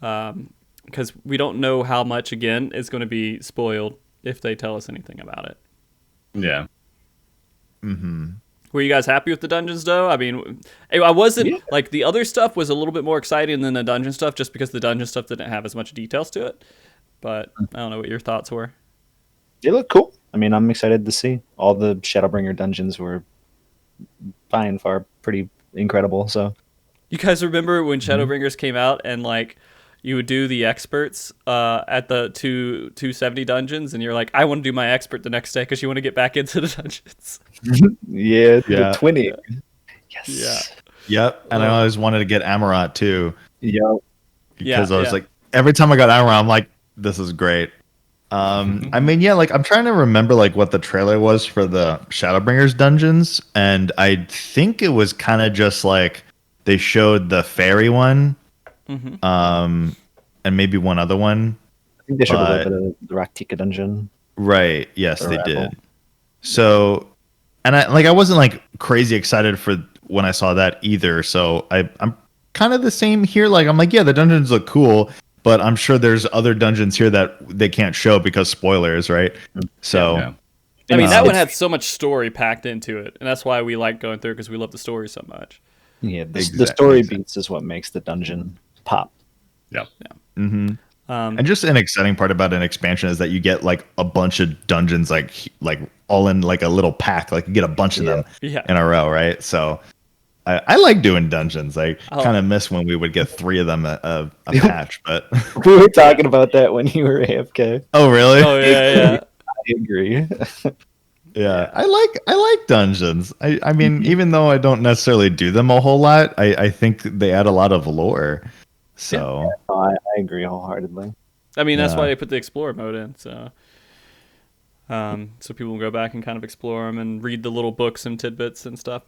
Because we don't know how much, again, is going to be spoiled if they tell us anything about it. Yeah. Were you guys happy with the dungeons, though? I mean, I wasn't, like, the other stuff was a little bit more exciting than the dungeon stuff, just because the dungeon stuff didn't have as much details to it. But I don't know what your thoughts were. they look cool. I mean, I'm excited to see. All the Shadowbringer dungeons were by and far pretty incredible. So You guys remember when Shadowbringers came out and, like, you would do the experts at the 270 dungeons, and you're like, I want to do my expert the next day because you want to get back into the dungeons. yeah, the Yeah. twinning. Yes. Yeah. Yep. And I always wanted to get Amarat too. Yeah. Because I was yeah. like, every time I got Amarat, I'm like, this is great. I mean, yeah, like I'm trying to remember like what the trailer was for the Shadowbringers dungeons, and I think it was kind of just like they showed the fairy one, and maybe one other one. I think they showed a little bit of the Raktika dungeon. Right. Yes, The they raffle. did. So, and I wasn't like crazy excited for when I saw that either. So I'm kind of the same here. Like I'm like, yeah, the dungeons look cool, but I'm sure there's other dungeons here that they can't show because spoilers, right? So, Yeah. I mean, that one it's- had so much story packed into it, and that's why we like going through, because we love the story so much. Yeah, the Exactly, story exactly. beats is what makes the dungeon pop. Yeah. and just an exciting part about an expansion is that you get like a bunch of dungeons, like all in like a little pack. Like you get a bunch of them Yeah. in a row, right? So. I like doing dungeons. I Oh. kind of miss when we would get 3 of them a patch, but We were talking about that when you were AFK. oh really? Oh yeah. I agree. Yeah, I like dungeons. I mean, even though I don't necessarily do them a whole lot, I think they add a lot of lore. So I agree wholeheartedly. I mean, that's Yeah. why they put the Explorer mode in, so people will go back and kind of explore them and read the little books and tidbits and stuff.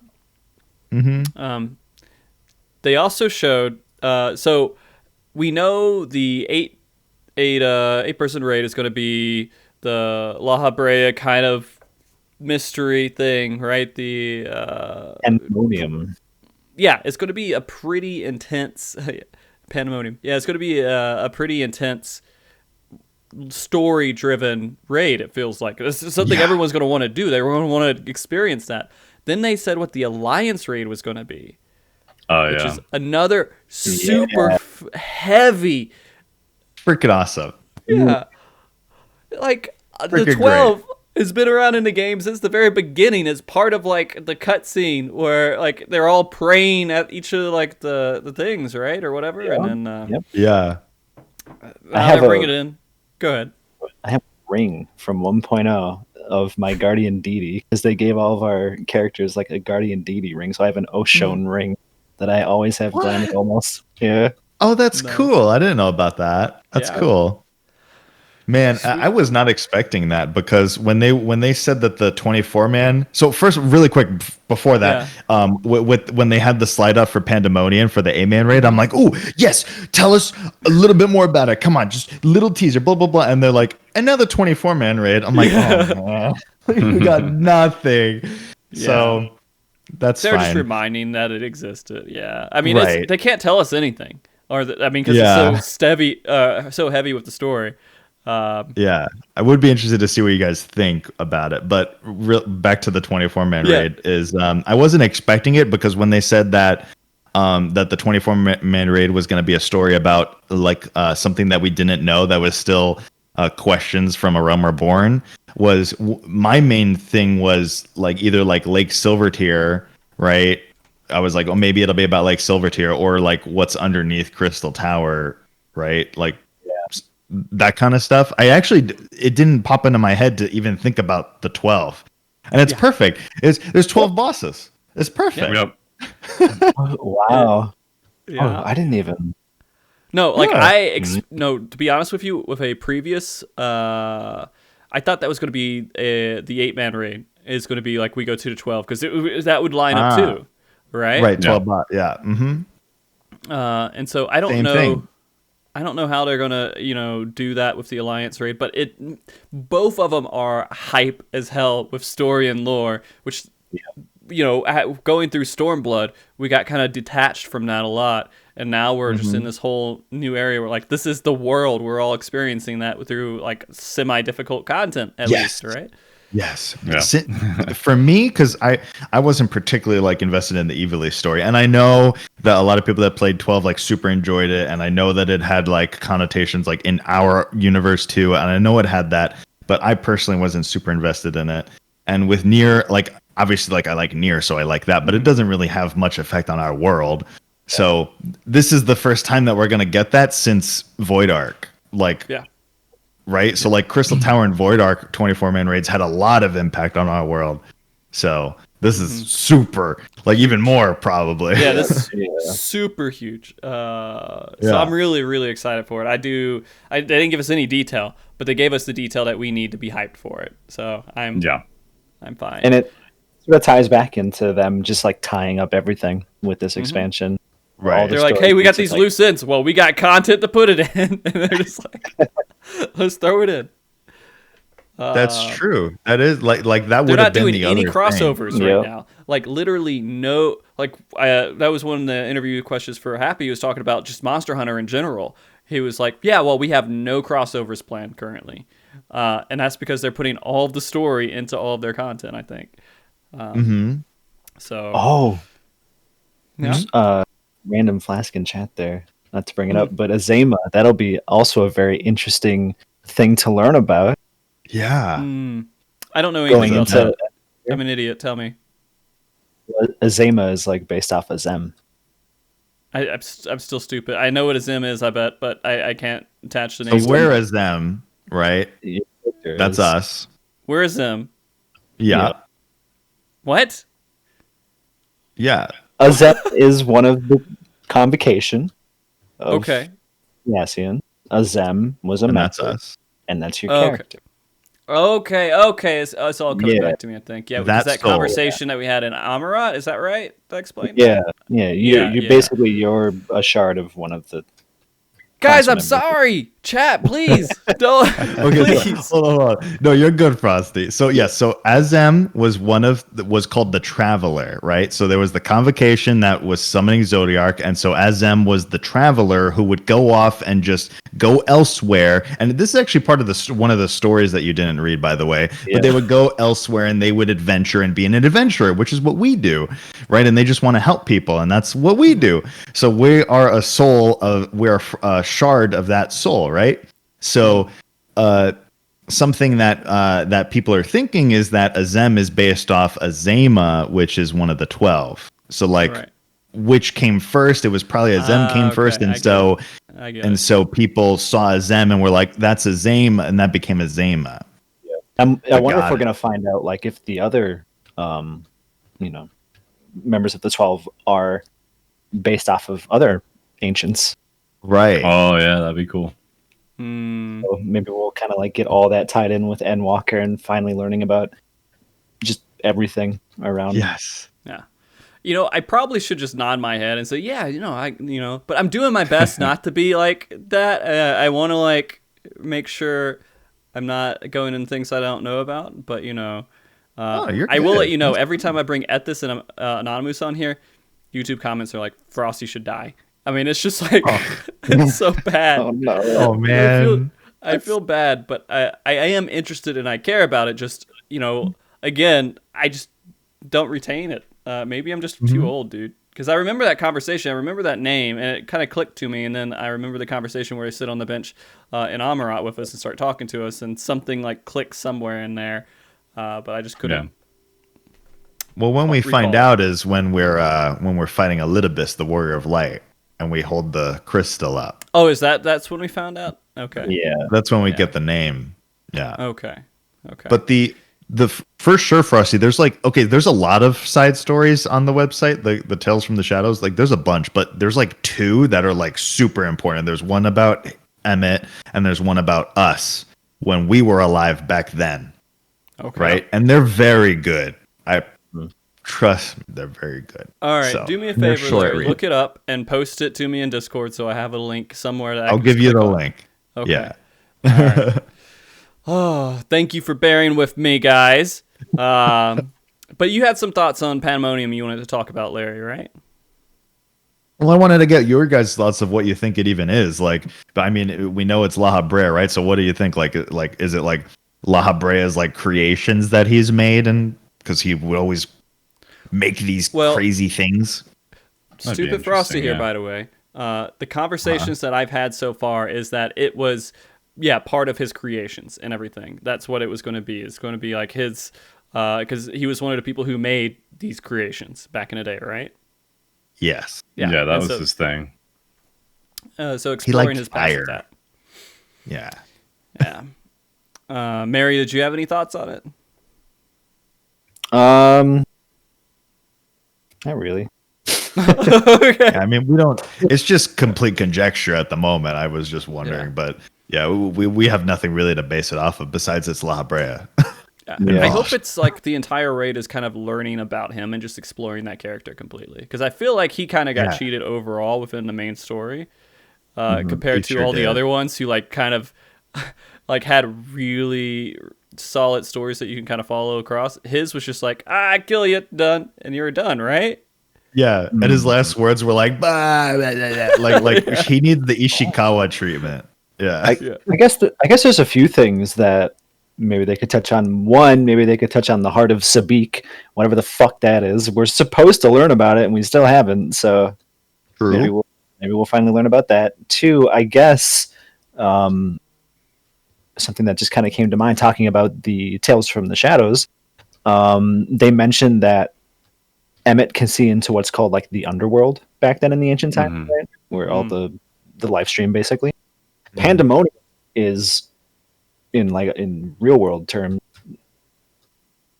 They also showed, so we know the eight person raid is going to be the La Habrea kind of mystery thing, right? The Pandemonium. yeah, it's going to be a pretty intense pandemonium. Yeah, it's going to be a pretty intense story-driven raid. It feels like this is something everyone's going to want to do. They're going to want to experience that. Then they said what the Alliance raid was going to be, Oh which yeah. is another super heavy. freaking awesome. Yeah, like the Freaking 12 has been around in the game since the very beginning. As part of like the cutscene where like they're all praying at each of like the things, right, or whatever, and then Yep. Yeah. have bring a- it in. Go ahead. I have a ring from 1.0 of my guardian deity because they gave all of our characters like a guardian deity ring. So I have an Oshone ring that I always have done almost. Yeah. Oh, that's cool. I didn't know about that. That's Yeah. cool. Man, I was not expecting that because when they said that the 24-man. So first, really quick before that, when they had the slide up for Pandemonium for the 8-man raid, I'm like, oh yes, tell us a little bit more about it. Come on, just little teaser, blah blah blah. And they're like, another 24-man raid. I'm like, oh man, we got nothing. So that's They're just fine. reminding that it existed. Yeah, I mean, Right. they can't tell us anything, or I mean, because Yeah. it's so heavy with the story. Yeah, I would be interested to see what you guys think about it. But back to the 24-man Yeah. raid is I wasn't expecting it because when they said that that the 24-man raid was going to be a story about like something that we didn't know that was still questions from A Realm Reborn. My main thing was like either like Lake Silvertear, right? I was like, oh, maybe it'll be about Lake Silvertear, or like what's underneath Crystal Tower, right? Like that kind of stuff. It didn't pop into my head to even think about the 12, and it's perfect. There's 12 bosses. It's perfect. Yep. Wow. Yeah. Oh, I didn't even. No, like Yeah. no. To be honest with you, with a previous, I thought that was going to be the 8-man raid is going to be like we go 2 to 12 because that would line up too, right? Right, 12 bot. Yeah. Mm-hmm. And so I don't Same know. thing. I don't know how they're gonna, do that with the Alliance raid, but both of them are hype as hell with story and lore, which, going through Stormblood, we got kind of detached from that a lot, and now we're just in this whole new area where, like, this is the world. We're all experiencing that through, like, semi-difficult content, at least, right? Yes. Yeah. For me, because I wasn't particularly like invested in the Evilly story, and I know that a lot of people that played 12 like super enjoyed it, and I know that it had like connotations like in our universe too, and I know it had that, but I personally wasn't super invested in it. And with Nier, like obviously like I like Nier, so I like that, but it doesn't really have much effect on our world. So this is the first time that we're gonna get that since Void Ark. Like right? So like Crystal Tower and Void Ark 24-man raids had a lot of impact on our world. So this is super, like even more probably. Yeah, this is super huge. So I'm really, really excited for it. They didn't give us any detail, but they gave us the detail that we need to be hyped for it. So I'm fine. And it sort of ties back into them just like tying up everything with this expansion. Right. They're like, hey, we got these loose ends. Well, we got content to put it in. And they're just like, let's throw it in. That's true. That is like that would They're not have been doing the any other crossovers thing. right now. Like literally no. Like that was one of the interview questions for Happy. He was talking about just Monster Hunter in general. He was like, yeah, well, we have no crossovers planned currently, and that's because they're putting all of the story into all of their content. I think. So. Yeah. Random flask in chat there. Not to bring it up, but Azema, that'll be also a very interesting thing to learn about. Yeah. I don't know anything about into- that. I'm an idiot. Tell me. Azema is like based off of Zem. I'm still stupid. I know what a Zim is, I bet, but I can't attach the name. So where is them, right? That's us. Where is Zim? Yeah. What? A Zem is one of the convocation of Yassian. A Zem was a And that's method, us. and that's your character. Okay. It's all coming back to me, I think. Yeah, because that That's cool. conversation that we had in Amarat, is that right? That explained? You're basically you're a shard of one of the Guys, I'm members. sorry. Chat, please. Don't. Okay, Please. hold on. No, you're good, Frosty. So yes, so Azem was called the Traveler, right? So there was the convocation that was summoning Zodiark, and so Azem was the Traveler who would go off and just go elsewhere. And this is actually part of one of the stories that you didn't read, by the way. Yeah. But they would go elsewhere and they would adventure and be an adventurer, which is what we do, right? And they just want to help people, and that's what we do. So we're a shard of that soul, right? So something that people are thinking is that Azem is based off Azema, which is one of the 12. So which came first? It was probably Azem came first, and so people saw Azem and were like, that's Azema, and that became Azema. I wonder if we're gonna find out like if the other members of the 12 are based off of other ancients. Right. Oh yeah, that'd be cool. So maybe we'll kind of like get all that tied in with Endwalker and finally learning about just everything around. Yes. Yeah. I probably should just nod my head and say, but I'm doing my best not to be like that. I want to like make sure I'm not going into things I don't know about, but I will let you know every time I bring Ethis and Anonymous on here, YouTube comments are like, Frosty should die. I mean, it's just like, it's so bad. Oh, no. Oh, man. I feel bad, but I am interested and I care about it. Just, again, I just don't retain it. Maybe I'm just too old, dude. Because I remember that conversation. I remember that name, and it kind of clicked to me. And then I remember the conversation where he sit on the bench in Amarat with us and start talking to us, and something like clicked somewhere in there. But I just couldn't. Well, when we recall. find out is when we're fighting Elidibus, the Warrior of Light, and we hold the crystal up. Oh, that's when we found out? Okay. Yeah. That's when we get the name. Yeah. Okay. But the for sure, Frosty, there's there's a lot of side stories on the website, the Tales from the Shadows. Like there's a bunch, but there's like 2 that are like super important. There's one about Emmett, and there's one about us when we were alive back then. Okay. Right? And they're very good. Trust me, they're very good. All right, So, do me a they're favor, short Larry. read. Look it up and post it to me in Discord so I have a link somewhere that I I'll can give just you click the on. link. Okay. Yeah. All right. Oh, thank you for bearing with me, guys. But you had some thoughts on Pandemonium you wanted to talk about, Larry, right? Well, I wanted to get your guys' thoughts of what you think it even is. Like, I mean, we know it's La Habrea, right? So what do you think? Like, is it like La Habrea's like creations that he's made, and because he would always make these crazy things? Stupid Frosty here, by the way. The conversations that I've had so far is that it was, part of his creations and everything. That's what it was going to be. It's going to be like his, because he was one of the people who made these creations back in the day, right? Yes. Yeah, that was his thing. So exploring his past fire. with that. Yeah. Yeah. Merri, did you have any thoughts on it? Not really. Okay. I mean, we don't. It's just complete conjecture at the moment. I was just wondering, but yeah, we have nothing really to base it off of besides it's La Habrea. I hope it's like the entire raid is kind of learning about him and just exploring that character completely. Because I feel like he kind of got cheated overall within the main story compared to all the other ones who like kind of like had really solid stories that you can kind of follow across. His was just like, I kill you, done, and you're done, right? Yeah, and his last words were like, bah, blah, blah, blah. like he needs the Ishikawa treatment. Yeah, I guess there's a few things that maybe they could touch on. One, maybe they could touch on the heart of Sabik, whatever the fuck that is. We're supposed to learn about it, and we still haven't. So true. Maybe we'll finally learn about that. Two, I guess, something that just kind of came to mind talking about the Tales from the Shadows. They mentioned that Emmett can see into what's called like the underworld back then in the ancient times, right? Where all the live stream basically. Pandemonium is in real world terms,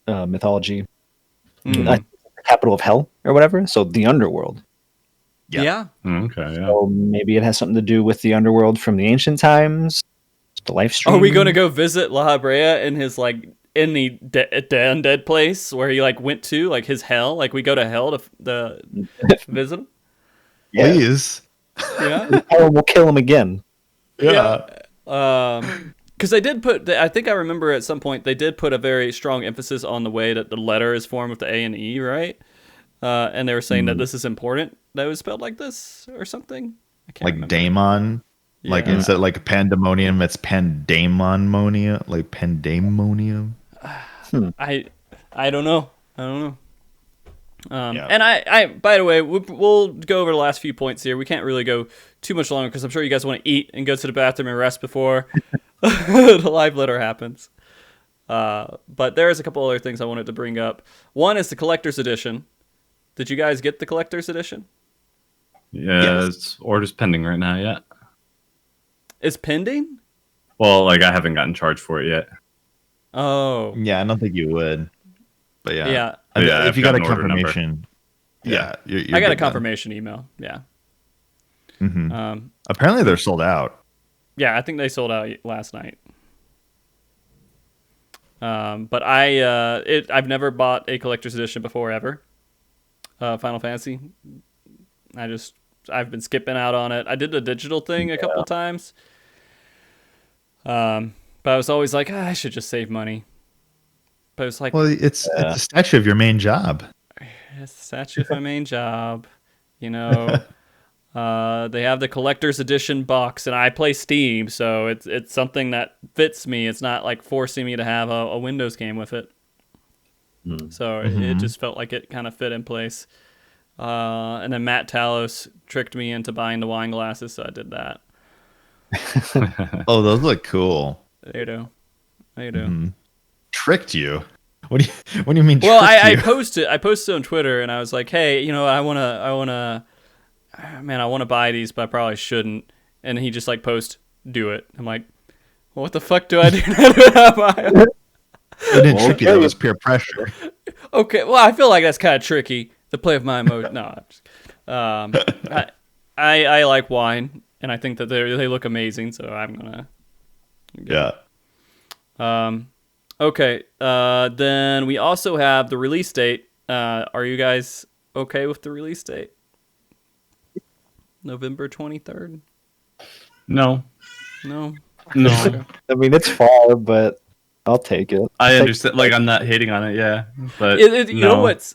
mythology, the capital of hell or whatever. So the underworld. Yeah. Okay. Yeah. So maybe it has something to do with the underworld from the ancient times. The live stream. Are we going to go visit La Habrea in his like in the undead place where he like went to like his hell? Like we go to hell to visit him? Please. Yeah. We'll kill him again. Yeah. Because they did put, I think I remember at some point they did put a very strong emphasis on the way that the letter is formed with the A and E, right? And they were saying that this is important, that it was spelled like this or something. I can't Like remember. daemon. Like instead like pandemonium, it's pandaemonia, like pandemonium. I don't know. And I by the way, we'll go over the last few points here. We can't really go too much longer because I'm sure you guys want to eat and go to the bathroom and rest before the live letter happens. But there's a couple other things I wanted to bring up. One is the collector's edition. Did you guys get the collector's edition? Yeah, it's orders pending right now. Yeah. It's pending? Well, like I haven't gotten charged for it yet. Oh. Yeah, I don't think you would. But yeah. Yeah. And Yeah, if I've you got a got an order number. confirmation. Yeah. You're I got a good then. confirmation email. Yeah. Apparently they're sold out. Yeah, I think they sold out last night. But I've never bought a collector's edition before ever. Final Fantasy. I've been skipping out on it. I did the digital thing a couple times. But I was always like, I should just save money. But it's like, Well, it's a statue of your main job. it's such my main job, you know. They have the collector's edition box, and I play Steam, so it's something that fits me. It's not like forcing me to have a Windows game with it. So it just felt like it kind of fit in place. And then Matt Talos tricked me into buying the wine glasses, so I did that. Oh, those look cool. They do. Tricked you? What do you mean? Well, I tricked you? posted on Twitter, and I was like, hey, I wanna buy these, but I probably shouldn't. And he just like do it. I'm like, well, what the fuck do I do now? It didn't trick you. That was peer pressure. Okay, well, I feel like that's kind of tricky. The play of my emotion. No, I like wine, and I think that they look amazing. So I'm gonna. Yeah. Okay. Then we also have the release date. Are you guys okay with the release date? November 23rd. No. No. No. I mean, it's far, but I'll take it. I understand. Like, I'm not hating on it, yeah. But You know what's...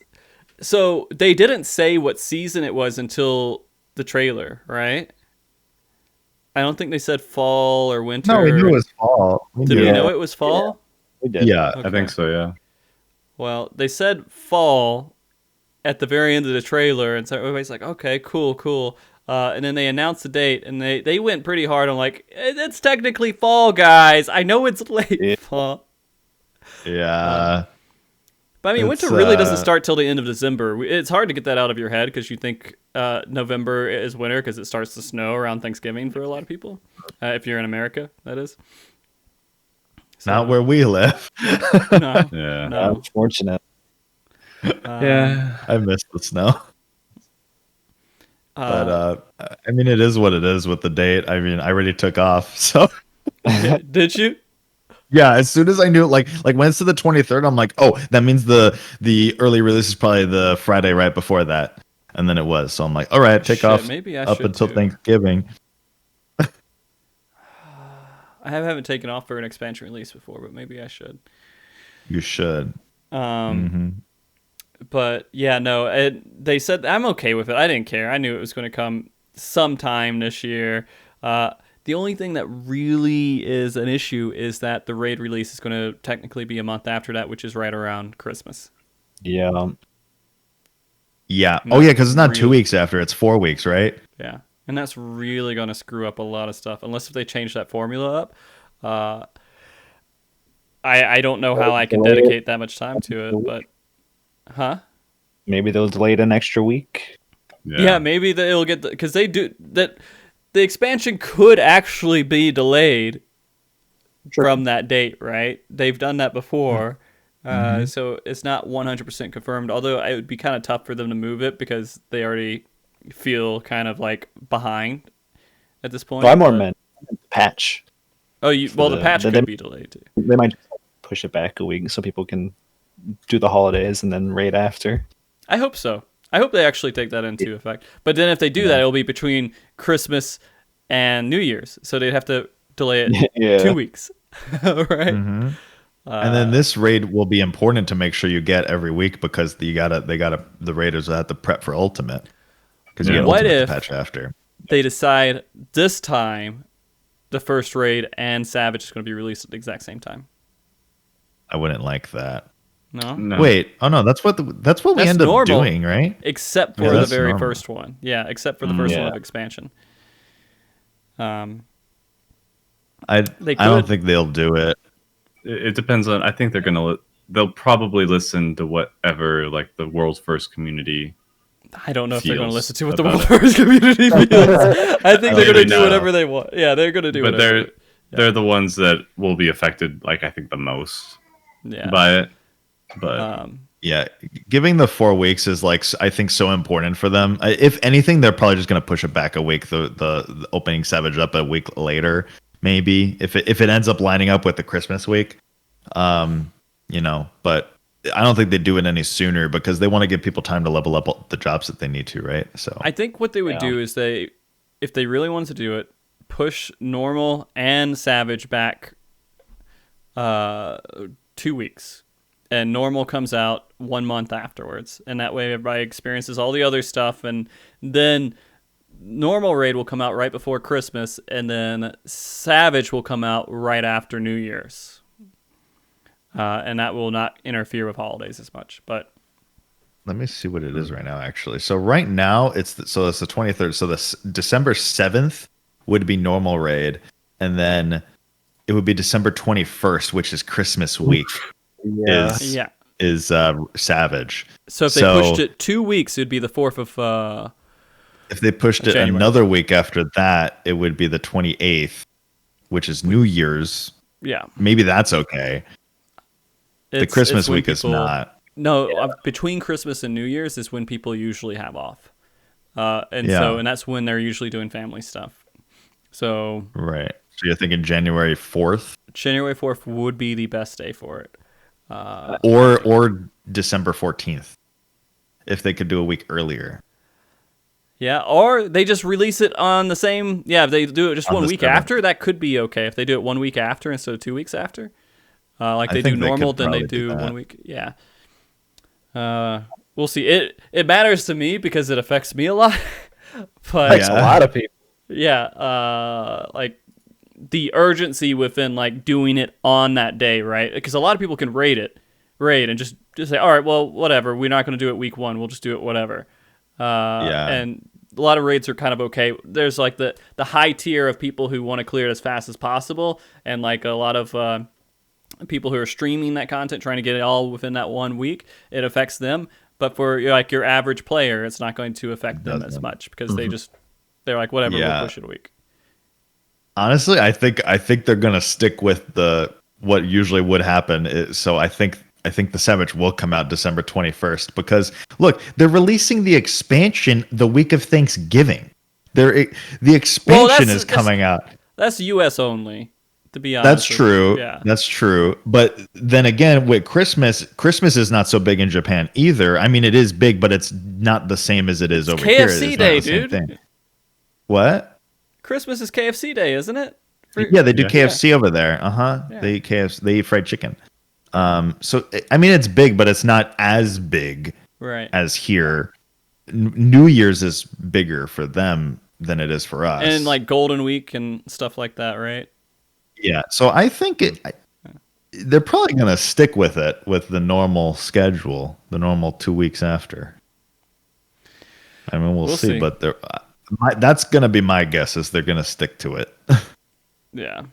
So, they didn't say what season it was until the trailer, right? I don't think they said fall or winter. No, we knew it was fall. Did we know it was fall? We did. Yeah. Okay. I think so, yeah. Well, they said fall at the very end of the trailer, and so everybody's like, okay, cool. And then they announced the date, and they went pretty hard on like, it's technically fall, guys. I know it's late fall. Yeah. But I mean, winter really doesn't start till the end of December. It's hard to get that out of your head because you think November is winter because it starts to snow around Thanksgiving for a lot of people. If you're in America, that is. So, Not where we live. No, Yeah. no. Unfortunate. Yeah. I miss the snow. But I mean, it is what it is with the date. I mean, I already took off, so. Did you? Yeah, as soon as I knew, like when it's to the 23rd, I'm like, oh, that means the early release is probably the Friday right before that, and then it was. So I'm like, all right, take off maybe I up should until too. Thanksgiving. I haven't taken off for an expansion release before, but maybe I should. You should. But yeah, no, they said I'm okay with it. I didn't care. I knew it was going to come sometime this year. The only thing that really is an issue is that the raid release is going to technically be a month after that, which is right around Christmas. Yeah. Yeah. Oh yeah, because it's not 2 really- weeks after; it's 4 weeks, right? Yeah, and that's really going to screw up a lot of stuff. Unless if they change that formula up, I don't know how I can dedicate that much time to it. But, Maybe they'll delay it an extra week. Yeah, maybe it'll get because they do that. The expansion could actually be delayed from that date, right? They've done that before, so it's not 100% confirmed. Although it would be kind of tough for them to move it because they already feel kind of like behind at this point. Well, I more meant the patch. Oh, the patch could be delayed too. They might push it back a week so people can do the holidays and then raid after. I hope so. I hope they actually take that into effect. But then if they do that, it'll be between Christmas and New Year's. So they'd have to delay it 2 weeks. Right? And then this raid will be important to make sure you get every week because the raiders have to prep for Ultimate. Because you get What Ultimate if to patch after. they decide this time the first raid and Savage is going to be released at the exact same time? I wouldn't like that. No? Wait. Oh no, that's what we end up normal. doing, right? Except for Yeah, the that's very normal. first one. Yeah, except for the first one Yeah. of expansion. I They don't could. think they'll do it. It depends on. I think they'll probably listen to whatever like the world's first community. I don't know if they're going to feels listen to what the about world first community feels. I think they're going to Maybe do not. whatever they want. Yeah, they're going to do But whatever. they're the ones that will be affected. Like I think the most by it. But Yeah, giving the 4 weeks is like I think so important for them. If anything, they're probably just gonna push it back a week. The opening Savage up a week later, maybe if it ends up lining up with the Christmas week, But I don't think they do it any sooner because they want to give people time to level up the jobs that they need to, right? So I think what they would do is if they really wanted to do it, push normal and Savage back 2 weeks. And normal comes out 1 month afterwards. And that way everybody experiences all the other stuff. And then normal raid will come out right before Christmas. And then Savage will come out right after New Year's. And that will not interfere with holidays as much. But Let me see what it is right now, actually. So right now, it's the 23rd. So this December 7th would be normal raid, and then it would be December 21st, which is Christmas week. Is Savage. So if they pushed it 2 weeks, it'd be the 4th of. If they pushed it another week after that, it would be the 28th, which is New Year's. Yeah, maybe that's okay. The Christmas week is not. No, between Christmas and New Year's is when people usually have off, and that's when they're usually doing family stuff. So right. So you're thinking January 4th? January 4th would be the best day for it. Or December 14th, if they could do a week earlier. Yeah, or they just release it on the same. Yeah, if they do it just 1 week 7th. after, that could be okay. If they do it 1 week after instead of 2 weeks after, like they do normal, then they do 1 week. Yeah. We'll see. It matters to me because it affects me a lot. But Affects a lot of people. Yeah, like the urgency within like doing it on that day, right? Because a lot of people can raid and just say, all right, well, whatever. We're not going to do it week 1. We'll just do it whatever. And a lot of raids are kind of okay. There's like the high tier of people who want to clear it as fast as possible, and like a lot of people who are streaming that content, trying to get it all within that 1 week. It affects them, but for like your average player, it's not going to affect them as much because they're like, whatever, we'll push it a week. Honestly, I think they're gonna stick with what usually would happen. So I think the Savage will come out December 21st because look, they're releasing the expansion the week of Thanksgiving. The expansion is coming out. That's US only, to be honest. That's true. Yeah. That's true. But then again, with Christmas is not so big in Japan either. I mean, it is big, but it's not the same as it is over here. KFC Day, dude. What? Christmas is KFC Day, isn't it? Yeah, they do KFC over there. Yeah. They eat fried chicken. So I mean, it's big, but it's not as big as here. New Year's is bigger for them than it is for us, and like Golden Week and stuff like that, right? Yeah. So I think they're probably gonna stick with it with the normal schedule, the normal 2 weeks after. I mean, we'll see, but that's gonna be my guess is they're gonna stick to it. Yeah.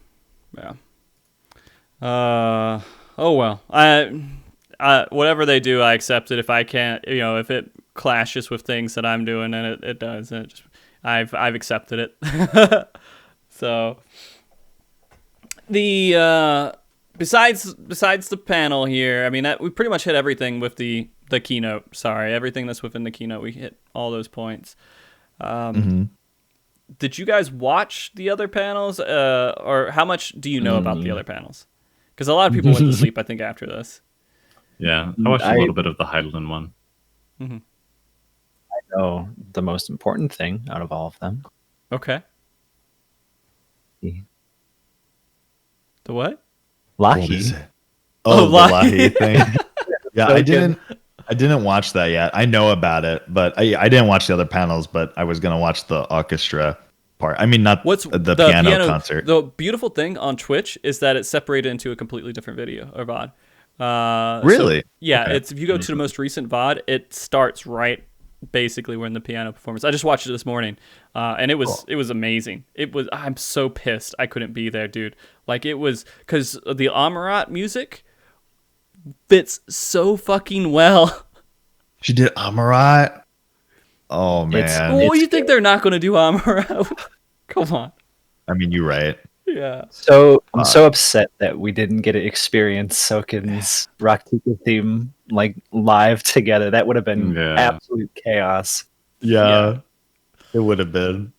Oh well. I whatever they do, I accept it. If I can't, if it clashes with things that I'm doing, and it does, and I've accepted it. So the besides the panel here, I mean we pretty much hit everything with the keynote. Sorry, everything that's within the keynote, we hit all those points. Did you guys watch the other panels, or how much do you know about the other panels? Because a lot of people went to sleep, I think, after this. Yeah, I watched a little bit of the Heidelin one. I know the most important thing out of all of them. Okay. The what? Lahi. What is it? Oh, the Lahi thing. Yeah, I didn't watch that yet. I know about it, but I didn't watch the other panels, but I was going to watch the orchestra part. I mean, not the piano concert. The beautiful thing on Twitch is that it's separated into a completely different video or VOD. Really? So, yeah, okay. If you go to the most recent VOD, it starts right basically when the piano performance. I just watched it this morning, and it was amazing. I'm so pissed I couldn't be there, dude. Like it was because the Amarat music fits so fucking well. She did Amarat. Oh man! You think they're not going to do Amarat? Come on. I mean, you're right. Yeah. So I'm so upset that we didn't get to experience Soken's Raktika theme like live together. That would have been absolute chaos. Yeah, it would have been.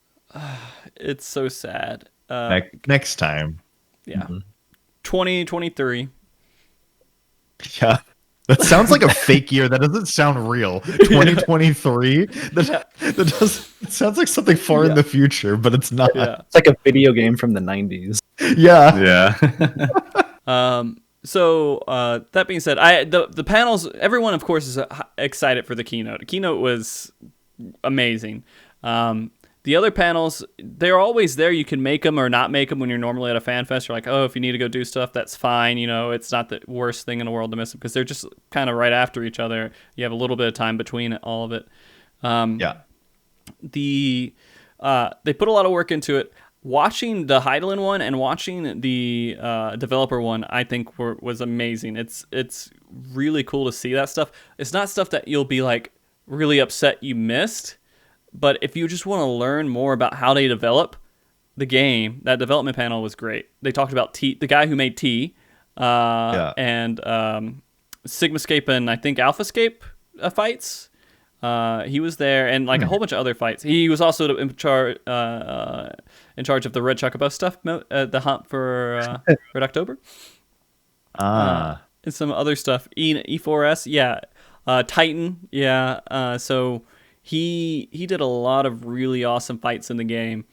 It's so sad. Next time. Yeah. 2023. Yeah. That sounds like a fake year. That doesn't sound real. 2023. It sounds like something far in the future, but it's not. Yeah. It's like a video game from the 90s. Yeah. So that being said, the panels. Everyone, of course, is excited for the keynote. The keynote was amazing. The other panels, they're always there. You can make them or not make them when you're normally at a fan fest. You're like, oh, if you need to go do stuff, that's fine. You know, it's not the worst thing in the world to miss them because they're just kind of right after each other. You have a little bit of time between all of it. They put a lot of work into it. Watching the Heidelin one and watching the developer one, I think was amazing. It's really cool to see that stuff. It's not stuff that you'll be like really upset you missed, but if you just want to learn more about how they develop the game, that development panel was great. They talked about T, the guy who made T, and Sigmascape and I think AlphaScape fights. He was there, and like a whole bunch of other fights. He was also in charge of the Red Chocobo stuff, the hunt for Red October. And some other stuff. E4S, yeah. Titan, yeah. So he did a lot of really awesome fights in the game.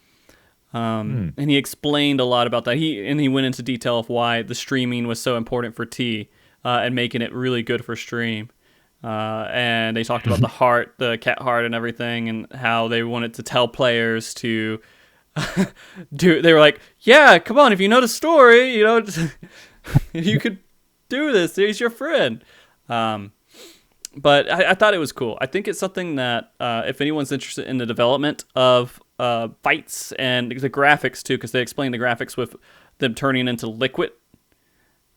And he explained a lot about that. He went into detail of why the streaming was so important for T, and making it really good for stream. And they talked about the heart, the cat heart and everything, and how they wanted to tell players to they were like, yeah, come on, if you know the story, you know, you could do this. He's your friend. But I thought it was cool. I think it's something that if anyone's interested in the development of fights and the graphics too, because they explained the graphics with them turning into liquid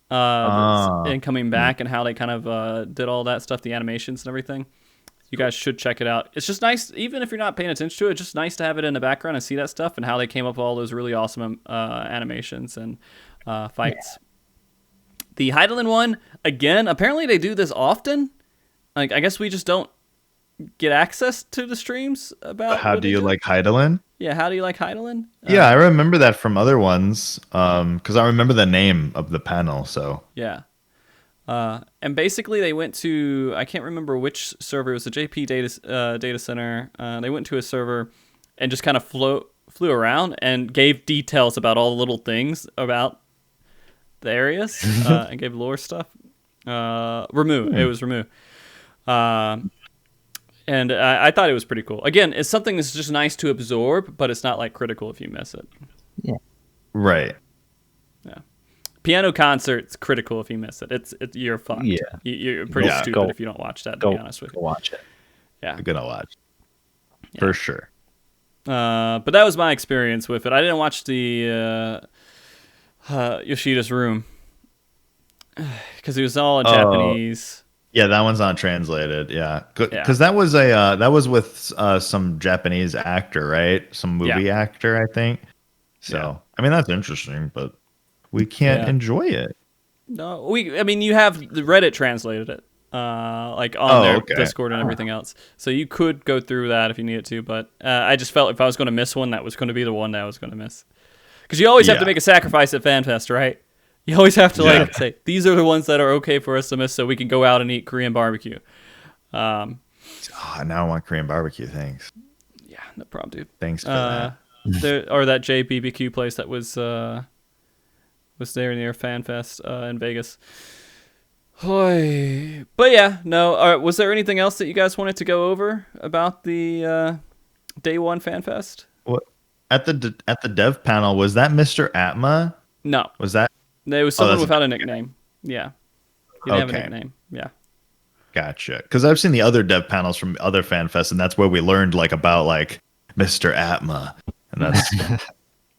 and coming back, and how they kind of did all that stuff, the animations and everything. You guys should check it out. It's just nice, even if you're not paying attention to it, it's just nice to have it in the background and see that stuff and how they came up with all those really awesome animations and fights. Yeah. The Heidelin one, again, apparently they do this often. Like, I guess we just don't get access to the streams about how do you like Heidelin? Yeah, how do you like Heidelin? Yeah, I remember that from other ones, because I remember the name of the panel. So yeah, and basically they went to, I can't remember which server. It was the JP data center. They went to a server and just kind of flew around and gave details about all the little things about the areas and gave lore stuff. Ramu, it was Ramu. And I thought it was pretty cool. Again, it's something that's just nice to absorb, but it's not like critical if you miss it. Yeah. Right. Yeah. Piano concert's critical if you miss it. You're fucked. Yeah. You're pretty stupid if you don't watch that, to be honest with you. Go watch it. Yeah. I'm gonna watch. Yeah. For sure. But that was my experience with it. I didn't watch the Yoshida's Room because it was all in Japanese. Yeah, that one's not translated. Yeah, because that was with some Japanese actor, right? Some movie actor, I think. So I mean, that's interesting, but we can't enjoy it. No, I mean, you have the Reddit translated it, like on their Discord and everything else. So you could go through that if you needed to. But I just felt if I was going to miss one, that was going to be the one that I was going to miss. Because you always have to make a sacrifice at FanFest, right? You always have to say, these are the ones that are okay for us to miss so we can go out and eat Korean barbecue. Now I want Korean barbecue, thanks. Yeah, no problem, dude. Thanks for that. Or that JBBQ place that was there near FanFest in Vegas. But yeah, no. Was there anything else that you guys wanted to go over about the Day 1 FanFest? What at the dev panel, was that Mr. Atma? No. Was that? There was someone without a nickname. Yeah. He didn't have a nickname. Yeah. Gotcha. Because I've seen the other dev panels from other FanFests, and that's where we learned about Mr. Atma. And that's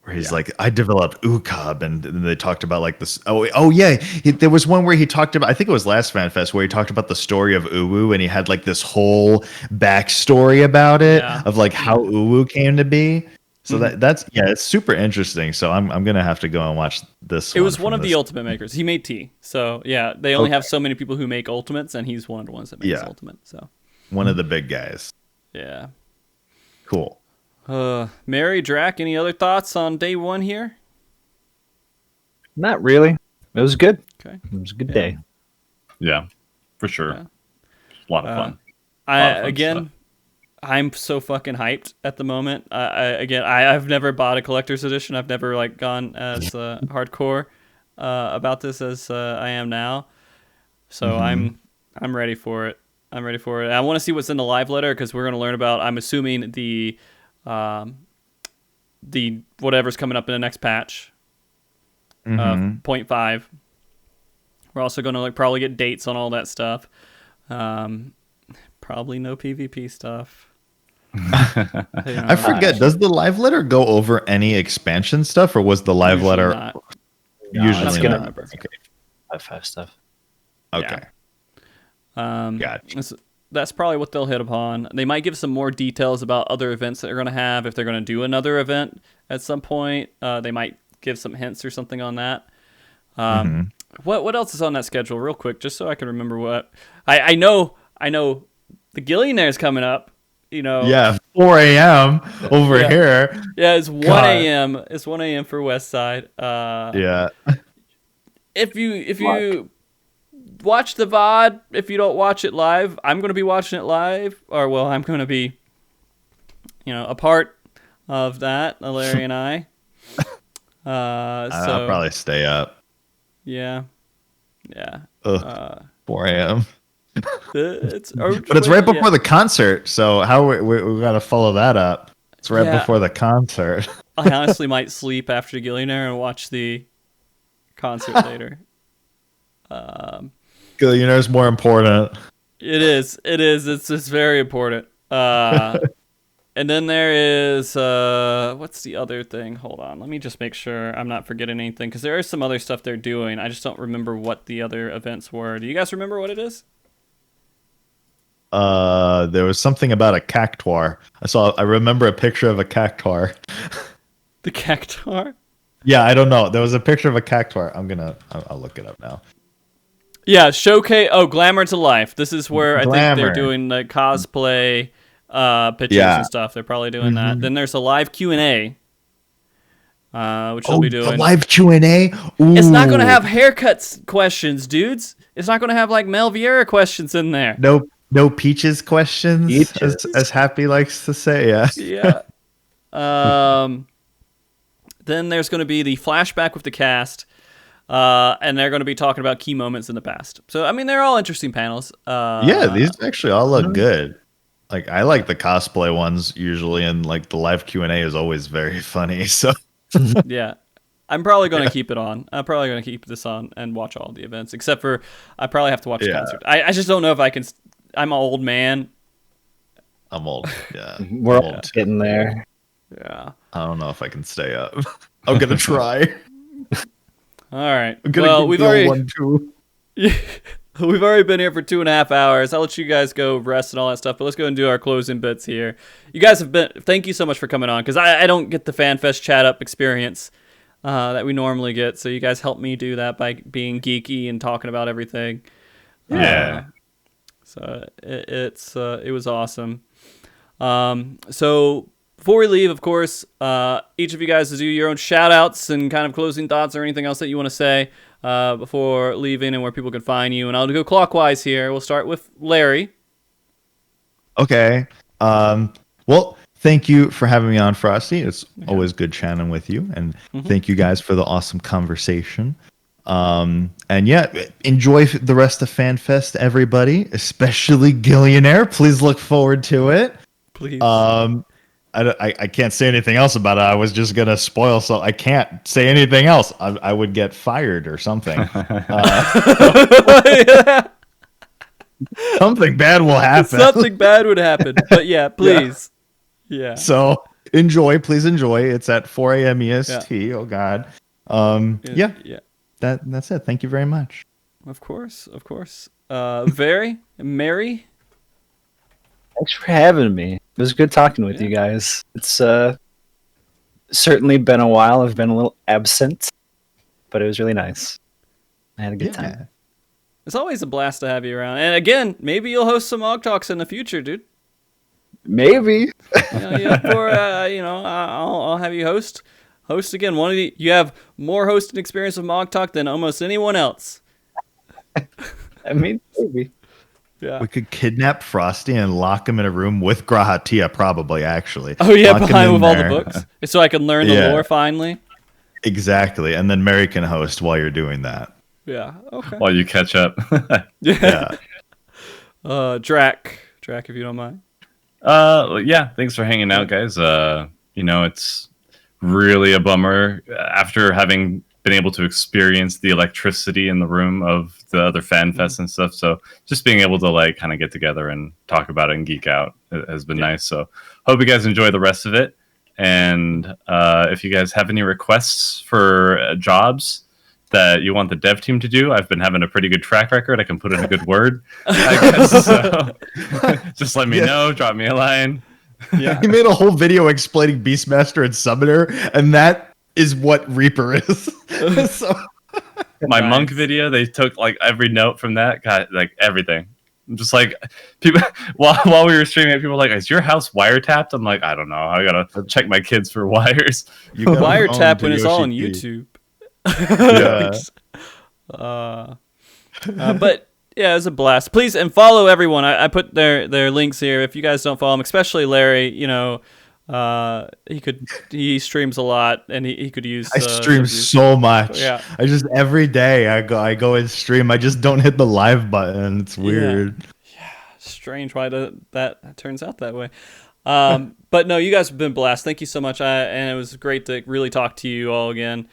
where he's like, I developed UCOB, and then they talked about this. Oh yeah. There was one where he talked about, I think it was last FanFest, where he talked about the story of Uwu, and he had this whole backstory about it of how Uwu came to be. So that's it's super interesting. So I'm gonna have to go and watch this. It was one of the ultimate makers. He made T. So yeah, they only have so many people who make ultimates, and he's one of the ones that makes ultimate. So one of the big guys. Yeah. Cool. Merri, Drak, any other thoughts on Day 1 here? Not really. It was good. Okay. It was a good day. Yeah, for sure. Yeah. A lot of fun. Again, I'm so fucking hyped at the moment. I've never bought a collector's edition. I've never gone as hardcore about this as I am now. So I'm ready for it. I want to see what's in the live letter, because we're going to learn about, I'm assuming, the the whatever's coming up in the next patch. Mhm. 0.5. We're also going to probably get dates on all that stuff. Probably no PvP stuff. I forget. Does the live letter go over any expansion stuff, or was the live Usually letter not. usually it's gonna not? remember. Okay. 5 stuff. Okay. Gotcha. That's probably what they'll hit upon. They might give some more details about other events that they're going to have. If they're going to do another event at some point, they might give some hints or something on that. What else is on that schedule, real quick, just so I can remember what I know the Gillionaire's coming up. Yeah, 4 a.m. over here. Yeah, it's 1 a.m. It's 1 a.m. for West Side. Yeah. If you watch the VOD, if you don't watch it live, I'm going to be watching it live, I'm going to be, a part of that, Larry and I. I'll probably stay up. Yeah. 4 a.m. But it's right before the concert, so how we got to follow that up. It's right before the concert. I honestly might sleep after Gillionaire and watch the concert later. Gillionaire's more important. It is. It's just very important. And then there is, what's the other thing? Hold on. Let me just make sure I'm not forgetting anything, because there is some other stuff they're doing. I just don't remember what the other events were. Do you guys remember what it is? There was something about a cactuar. I remember a picture of a cactuar. The cactuar? Yeah, I don't know. There was a picture of a cactuar. I'll look it up now. Yeah, showcase. Oh, Glamour to Life. This is where I think they're Glamour. doing the cosplay pictures and stuff. They're probably doing that. Then there's a live Q&A, which they'll be doing. The live Q&A? Ooh. It's not going to have haircuts questions, dudes. It's not going to have like Mel Vieira questions in there. No Peaches questions, as Happy likes to say. Yeah. Then there's going to be the flashback with the cast, and they're going to be talking about key moments in the past. So, I mean, they're all interesting panels. These actually all look good. Like, I like the cosplay ones usually, and like the live Q&A is always very funny. So, yeah. I'm probably going to keep it on. I'm probably going to keep this on and watch all the events, except for I probably have to watch the concert. I just don't know if I can. I'm an old man. I'm old. Yeah. We're all getting there. Yeah. I don't know if I can stay up. I'm going to try. All right. Well, we've already been here for 2.5 hours. I'll let you guys go rest and all that stuff, but let's go and do our closing bits here. You guys thank you so much for coming on, because I don't get the FanFest chat up experience that we normally get, so you guys help me do that by being geeky and talking about everything. So it was awesome. So before we leave, of course, each of you guys do your own shout outs and kind of closing thoughts or anything else that you want to say before leaving, and where people can find you. And I'll go clockwise here. We'll start with Larry. Okay. Well, thank you for having me on, Frosty. It's always good chatting with you, and thank you guys for the awesome conversation. And enjoy the rest of FanFest, everybody, especially Gillionaire. Please look forward to it. Please. I can't say anything else about it. I was just gonna spoil, so I can't say anything else. I would get fired or something. Something bad will happen. Something bad would happen. But yeah, please. Yeah. So please enjoy. It's at 4 a.m. EST. Yeah. Oh God. Yeah. That's it. Thank you very much. Of course. Merri. Thanks for having me. It was good talking with you guys. It's certainly been a while. I've been a little absent, but it was really nice. I had a good time. It's always a blast to have you around. And again, maybe you'll host some MogTalks in the future, dude. Maybe. I'll have you host again. You have more hosting experience with MogTalk than almost anyone else. I mean, maybe. Yeah. We could kidnap Frosty and lock him in a room with Grahatia, probably, actually. Oh, yeah, behind with all the books? So I can learn the lore finally? Exactly. And then Merri can host while you're doing that. Yeah, okay. While you catch up. Yeah. Drak, if you don't mind. Yeah, thanks for hanging out, guys. It's really a bummer after having been able to experience the electricity in the room of the other Fanfest and stuff. So just being able to like kind of get together and talk about it and geek out has been nice. So hope you guys enjoy the rest of it. And if you guys have any requests for jobs that you want the dev team to do, I've been having a pretty good track record. I can put in a good word, I guess. So just let me know. Drop me a line. Yeah, he made a whole video explaining Beastmaster and Summoner, and that is what Reaper is. So, my monk video, they took like every note from that, got like everything. I'm just like, people while we were streaming it, people were like, "Is your house wiretapped?" I'm like, I don't know. I gotta check my kids for wires. you got Wiretap when to it's all on Yoshi YouTube. Yeah. But yeah, it was a blast. Please and follow everyone. I put their links here. If you guys don't follow them, especially Larry, you know, he streams a lot and he could use. I stream so much. Yeah. I just every day I go and stream. I just don't hit the live button. It's weird. Yeah. Strange why that turns out that way. But no, you guys have been blessed. Thank you so much. And it was great to really talk to you all again.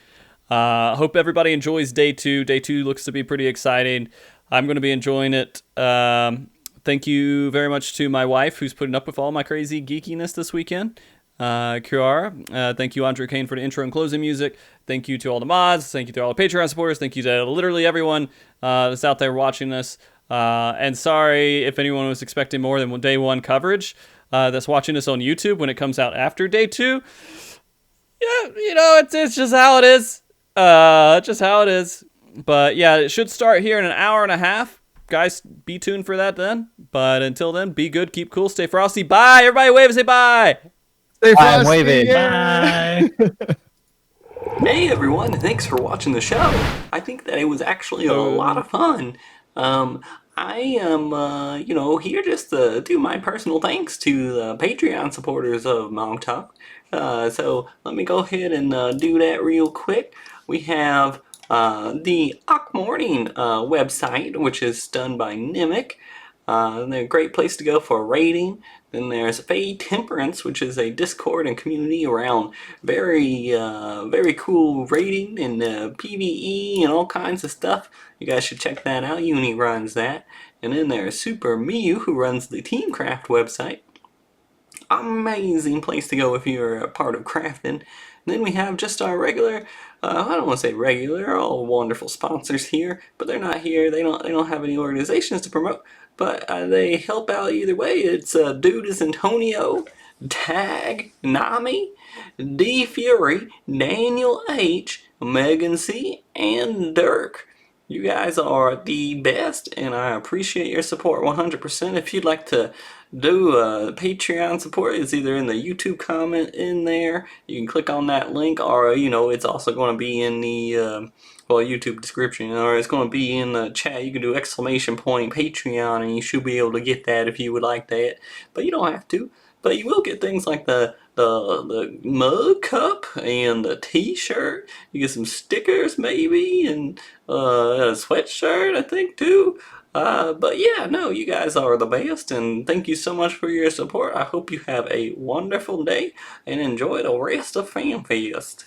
Hope everybody enjoys day 2. Day 2 looks to be pretty exciting. I'm going to be enjoying it. Thank you very much to my wife who's putting up with all my crazy geekiness this weekend. Kiara. Thank you, Andre Kane, for the intro and closing music. Thank you to all the mods. Thank you to all the Patreon supporters. Thank you to literally everyone that's out there watching this. And sorry if anyone was expecting more than day 1 coverage that's watching this on YouTube when it comes out after day 2. Yeah, you know, it's just how it is. Just how it is. But yeah, it should start here in an hour and a half. Guys, be tuned for that then. But until then, be good, keep cool, stay frosty. Bye. Everybody wave and say bye. Stay I'm frosty, waving. yeah. Bye. Hey everyone, thanks for watching the show. I think that it was actually a lot of fun. I am, here just to do my personal thanks to the Patreon supporters of MogTalk. So let me go ahead and do that real quick. We have the Morning website, which is done by Nimic. They're a great place to go for a rating. Then there's Fade Temperance, which is a Discord and community around very cool rating and PvE and all kinds of stuff. You guys should check that out. Uni runs that. And then there's Super Mew, who runs the Teamcraft website. Amazing place to go if you're a part of crafting. Then we have just our regular, I don't want to say regular, all wonderful sponsors here, but they're not here. They don't have any organizations to promote, but they help out either way. It's Dude is Antonio, Tag, Nami, D Fury, Daniel H, Megan C, and Dirk. You guys are the best, and I appreciate your support 100%. If you'd like to do Patreon support, it's either in the YouTube comment in there. You can click on that link, or it's also going to be in the YouTube description, or it's going to be in the chat. You can do ! Patreon, and you should be able to get that if you would like that. But you don't have to. But you will get things like the mug cup and the t-shirt. You get some stickers maybe, and a sweatshirt I think too. But yeah, no, you guys are the best, and thank you so much for your support. I hope you have a wonderful day and enjoy the rest of FanFest.